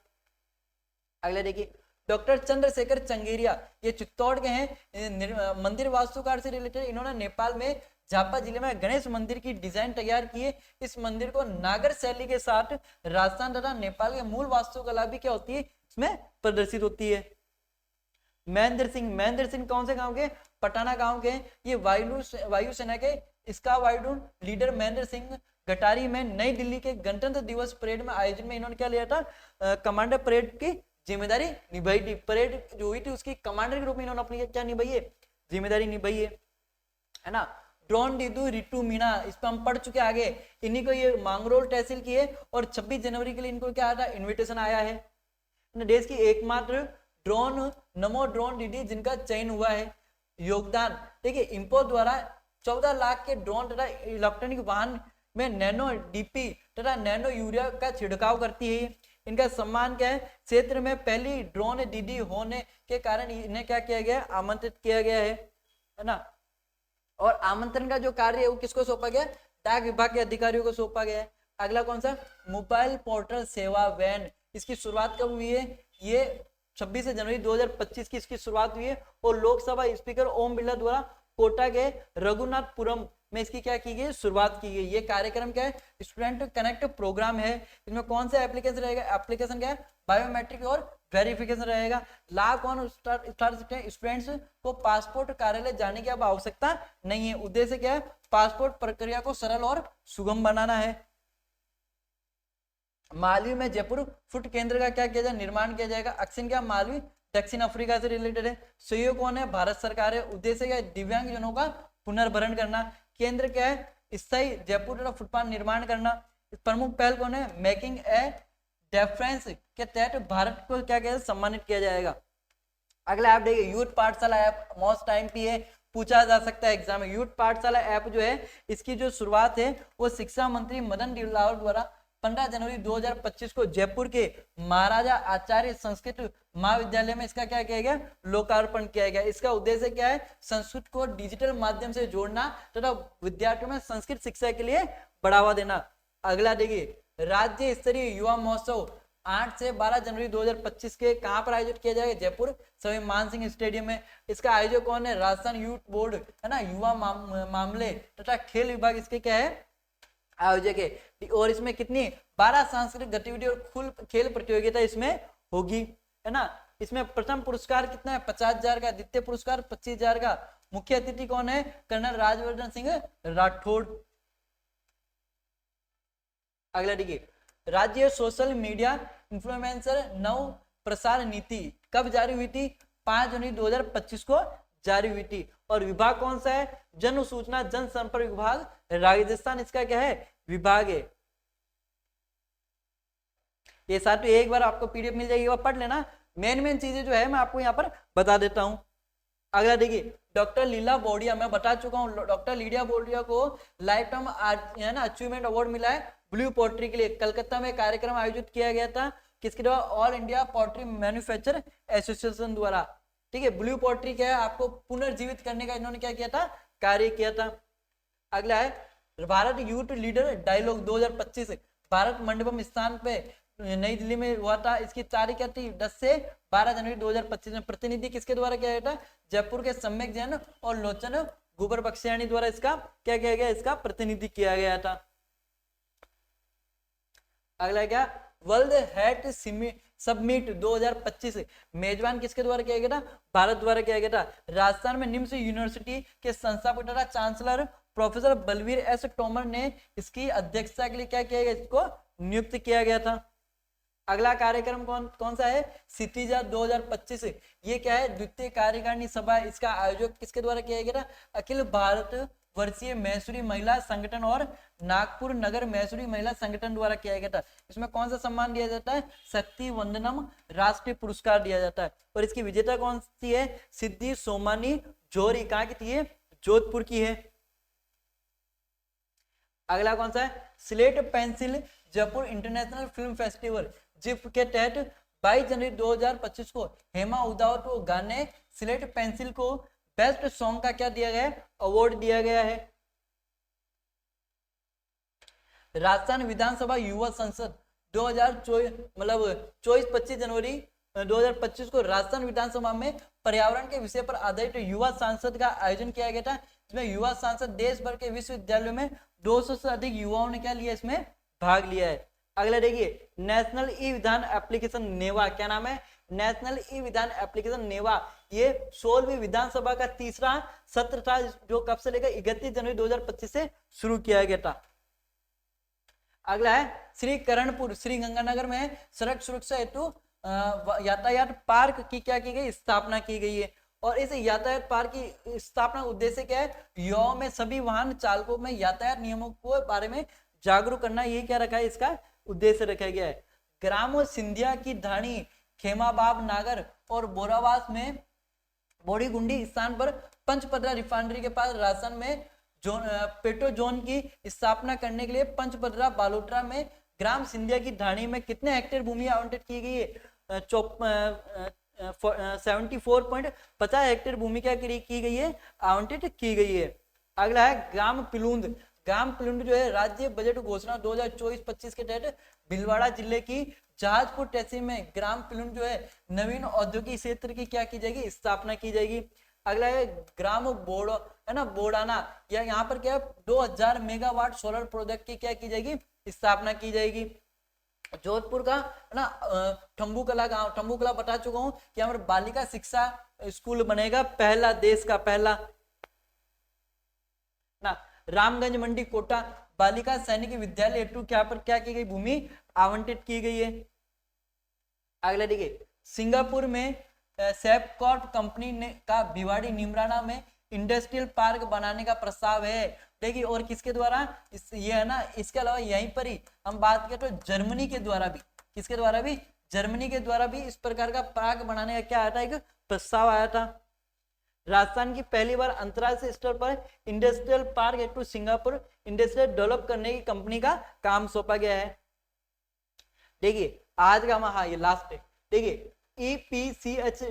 अगला देखिए डॉक्टर चंद्रशेखर चंगेरिया, ये चित्तौड़ के हैं, मंदिर वास्तुकार से रिलेटेड। इन्होंने नेपाल में झापा जिले में गणेश मंदिर की डिजाइन तैयार की है। इस मंदिर को नागर शैली के साथ राजस्थान तथा नेपाल के मूल वास्तुकला भी क्या होती है, इसमें प्रदर्शित होती है। महेंद्र सिंह, महेंद्र सिंह कौन से गांव के, पटाना गांव के, ये वायुसेना के स्कावाड्रन लीडर महेंद्र सिंह गटारी में नई दिल्ली के गणतंत्र दिवस परेड में आयोजन में इन्होंने क्या लिया था, कमांडर परेड की जिम्मेदारी निभाई थी। परेड जो हुई थी उसकी कमांडर के रूप में इन्होंने अपनी क्या निभाई है, जिम्मेदारी निभाई है ना। ड्रोन दीदू रिटू मीना, इस पर हम पढ़ चुके आगे, इन्हीं को ये मांगरोल तहसील की है और 26 जनवरी के लिए इनको क्या आया था, इन्विटेशन आया है। देश की एकमात्र ड्रोन नमो ड्रोन दीदी जिनका चयन हुआ है। योगदान देखिए, इंपो द्वारा 14 लाख के ड्रोन तथा इलेक्ट्रॉनिक वाहन में नैनो डीपी तथा नैनो यूरिया का छिड़काव करती है। इनका सम्मान क्या है, क्षेत्र में पहली ड्रोन दीदी होने के कारण इन्हें क्या किया गया, आमंत्रित किया गया है ना। और आमंत्रण का जो कार्य है वो किसको सौंपा गया, डाक विभाग के अधिकारियों को सौंपा गया है। अगला कौन सा, मोबाइल पोर्टल सेवा वैन, इसकी शुरुआत कब हुई है, ये 26 जनवरी 2025 की इसकी शुरुआत हुई है और लोकसभा स्पीकर ओम बिरला द्वारा कोटा के रघुनाथपुरम में इसकी क्या की गई, शुरुआत की गई। ये कार्यक्रम क्या है, स्टूडेंट कनेक्ट प्रोग्राम है। इसमें कौन सा एप्लीकेशन रहेगा, एप्लीकेशन क्या है, बायोमेट्रिक और वेरिफिकेशन रहेगा। लाभ कौन स्टार्ट सकते हैं, स्टूडेंट्स को पासपोर्ट कार्यालय जाने की अब आवश्यकता नहीं है। उद्देश्य क्या है, पासपोर्ट प्रक्रिया को सरल और सुगम बनाना है। मालवी में जयपुर फुट केंद्र का क्या किया जाए, निर्माण किया जाएगा। एक्शन क्या, मालवी दक्षिण अफ्रीका से रिलेटेड है। सहयोग कौन है, भारत सरकार है। उद्देश्य क्या है, दिव्यांगजनों का पुनर्भरण करना। केंद्र क्या है, स्थायी जयपुर तथा फुटपाथ निर्माण करना। प्रमुख पहल कौन है, मेकिंग ए डिफरेंस के तहत भारत को क्या किया, सम्मानित किया जाएगा। अगला ऐप देखिए, यूथ पाठशाला ऐप, मोस्ट टाइम पे है, पूछा जा सकता है एग्जाम में। यूथ पाठशाला ऐप जो है, इसकी जो शुरुआत है वो शिक्षा मंत्री मदन दिलावर द्वारा 15 जनवरी 2025 को जयपुर के महाराजा आचार्य संस्कृत महाविद्यालय में इसका क्या किया गया, लोकार्पण किया गया। इसका उद्देश्य क्या है, संस्कृत को डिजिटल माध्यम से जोड़ना तथा विद्यार्थियों में संस्कृत शिक्षा के लिए बढ़ावा देना। अगला देखिए, राज्य स्तरीय युवा महोत्सव 8 से 12 जनवरी 2025 के कहां पर आयोजित किया जाएगा, जयपुर सवाई मानसिंह स्टेडियम में। इसका आयोजक कौन है, राजस्थान यूथ बोर्ड है ना, युवा मामले तथा खेल विभाग इसके क्या है, आयोजक है। और इसमें कितनी 12 सांस्कृतिक गतिविधि और खेल प्रतियोगिता इसमें होगी, है ना। इसमें प्रथम पुरस्कार कितना है, 50,000 का, द्वितीय पुरस्कार 25,000 का। मुख्य अतिथि कौन है, कर्नल राजवर्धन सिंह राठौड़। अगला देखिए, राज्य सोशल मीडिया इन्फ्लुएंसर नव प्रसार नीति कब जारी हुई थी, 5 जनवरी 2025 को जारी हुई थी। और विभाग कौन सा है, जन सूचना जनसंपर्क विभाग राजस्थान इसका क्या है, विभाग है। ये साथ एक बार आपको पीडीएफ मिल जाएगी, पढ़ लेना। मेन चीजें जो है मैं आपको यहाँ पर बता देता हूँ। अगला देखिए, डॉक्टर लीला बोडिया, मैं बता चुका हूँ, डॉक्टर लीला बोडिया को लाइफ टाइम अचीवमेंट अवार्ड मिला है ब्लू पोट्री के लिए। कलकत्ता में कार्यक्रम आयोजित किया गया था, किसके द्वारा, all India pottery manufacture association द्वारा। ठीक है, ब्लू पोट्री क्या है, आपको पुनर्जीवित करने का इन्होंने क्या किया था, कार्य किया था। अगला है Bharat youth leader dialogue 2025, Bharat Mandapam स्थान पे नई दिल्ली में हुआ था। इसकी तारीख क्या थी, 10 से 12 जनवरी 2025 में। प्रतिनिधि किसके द्वारा किया गया था, जयपुर के सम्यक जैन और लोचन गुबर बख्शियानी द्वारा इसका क्या किया गया, इसका प्रतिनिधि किया गया था। अगला क्या, वर्ल्ड हेल्थ सबमिट 2025 मेजबान किसके द्वारा किया गया था, भारत द्वारा किया गया था। राजस्थान में निम्न यूनिवर्सिटी के संस्थापक तथा chancellor professor Balvir S Tomar ने इसकी अध्यक्षता के लिए क्या किया गया, इसको नियुक्त किया गया था। अगला कार्यक्रम कौन सा है, सिटीजा 2025। ये क्या है, द्वितीय कार्यकारिणी सभा। इसका आयोजक किसके द्वारा किया गया था, अखिल भारत वर्षीय मैसूरी महिला संगठन और नागपुर नगर मैसूरी महिला संगठन द्वारा किया गया था। इसमें कौन सा सम्मान दिया जाता है, शक्ति वंदनम राष्ट्रीय पुरस्कार दिया जाता है। और इसकी विजेता कौन सी है, सिद्धि सोमानी जोरी, कहाँ की थी, जोधपुर की है। अगला कौन सा है, slate pencil Jaipur international film festival GIF के तहत 22 जनवरी 2025 को हेमा उदावत को गाने स्लेट पेंसिल को बेस्ट सॉन्ग का क्या दिया गया है, अवार्ड दिया गया है। राजस्थान विधानसभा युवा संसद 2024 मतलब 24-25 जनवरी 2025 को राजस्थान विधानसभा में पर्यावरण के विषय पर आधारित युवा सांसद का आयोजन किया गया था। इसमें युवा सांसद देश भर के विश्वविद्यालयों में 200 से अधिक युवाओं ने क्या लिया, इसमें भाग लिया है। अगला देखिए, नेशनल ई विधान एप्लीकेशन नेवा, क्या नाम है, नेशनल ई विधान एप्लीकेशन नेवा। ये 16वीं विधानसभा का तीसरा सत्र था, जो कब से लेकर 31 जनवरी 2025 से शुरू किया गया था। अगला है श्री करणपुर श्री गंगानगर में सड़क सुरक्षा हेतु यातायात पार्क की क्या की गई, स्थापना की गई है। और इस यातायात पार्क की स्थापना उद्देश्य क्या है, युवाओं में सभी वाहन चालकों में यातायात नियमों के बारे में जागरूक करना, ये क्या रखा है, इसका उद्देश्य रखा गया है। ग्रामो सिंधिया की धानी खेमाबाब नागर और बोरावास में बोड़ी गुंडी स्थान पर पंचपदरा रिफाइनरी के पास राजस्थान में पेट्रो जोन की स्थापना करने के लिए पंचपदरा बालोतरा में ग्राम सिंधिया की ढाणी में कितने हेक्टेयर भूमि आवंटित की गई है, 74.50 हेक्टेयर भूमि क्या की गई है, आवंटित की गई है। अगला है ग्राम पिलुंद। ग्राम पिलुंद जो है राज्य बजट घोषणा 2024-25 के तहत भीलवाड़ा जिले की जहाजपुर तहसील में ग्राम पिलुंद जो है नवीन औद्योगिक क्षेत्र की क्या की जाएगी, स्थापना की जाएगी। अगला है ग्राम बोड़ो है ना, बोड़ाना, या यहाँ पर क्या है 2000 मेगावाट सोलर प्रोजेक्ट की क्या की जाएगी, स्थापना की जाएगी। जोधपुर का है ना ठम्बूकला गांव, ठम्बूकला बता चुका हूँ कि यहाँ पर बालिका शिक्षा स्कूल बनेगा, पहला, देश का पहला ना। रामगंज मंडी कोटा बालिका सैनिक विद्यालय हेतु क्या पर क्या की गई, भूमि आवंटित की गई है। अगला देखिए, सिंगापुर में सेपकॉर्प कंपनी ने का भिवाड़ी निमराना में इंडस्ट्रियल पार्क बनाने का प्रस्ताव है। देखिए, और किसके द्वारा, ये है ना, इसके अलावा यहीं पर ही हम बात करें तो जर्मनी के द्वारा भी, किसके द्वारा भी, जर्मनी के द्वारा भी इस प्रकार का पार्क बनाने का क्या आया था, एक प्रस्ताव आया था। राजस्थान की पहली बार अंतरराष्ट्रीय स्तर पर इंडस्ट्रियल पार्क हेतु सिंगापुर इंडस्ट्रियल डेवलप करने की कंपनी का काम सौंपा गया है। देखिए आज का हाँ ये लास्ट है। देखिए EPCH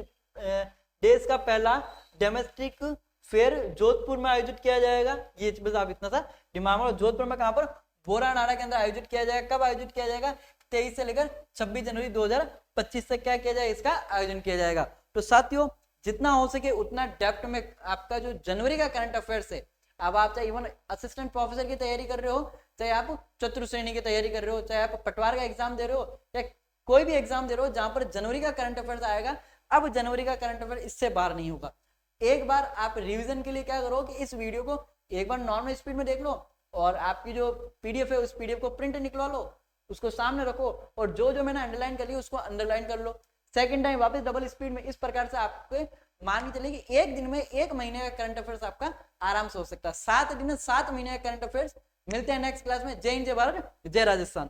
देश का पहला डोमेस्टिक फेयर जोधपुर में आयोजित किया जाएगा। ये बस आप इतना सा दिमाग में, जोधपुर में कहां पर, बोरानाड़ा के अंदर आयोजित किया जाएगा। कब आयोजित किया जाएगा, 23 से लेकर 26 जनवरी 2025 तक क्या किया जाएगा, इसका आयोजन किया जाएगा। तो साथियों जितना हो सके उतना डेप्थ में आपका जो जनवरी का करंट अफेयर्स है, अब आप चाहे इवन असिस्टेंट प्रोफेसर की तैयारी कर रहे हो, चाहे आप चतुर्थ श्रेणी की तैयारी कर रहे हो, चाहे आप पटवार का एग्जाम दे रहे हो, या कोई भी एग्जाम दे रहे हो जहां पर जनवरी का करंट अफेयर्स आएगा, अब जनवरी का करंट अफेयर इससे बाहर नहीं होगा। एक बार आप रिवीजन के लिए क्या करो कि इस वीडियो को एक बार नॉर्मल स्पीड में देख लो, और आपकी जो पीडीएफ है उस पीडीएफ को प्रिंट निकलवा लो, उसको सामने रखो, और जो जो मैंने अंडरलाइन कर लिया उसको अंडरलाइन कर लो। सेकंड टाइम वापस डबल स्पीड में, इस प्रकार से आपके मान के चलिए कि एक दिन में 1 महीने का करंट अफेयर्स आपका आराम से हो सकता है। 7 दिन में 7 महीने का करंट अफेयर्स। मिलते हैं नेक्स्ट क्लास में। जय हिंद, जय भारत, जय राजस्थान।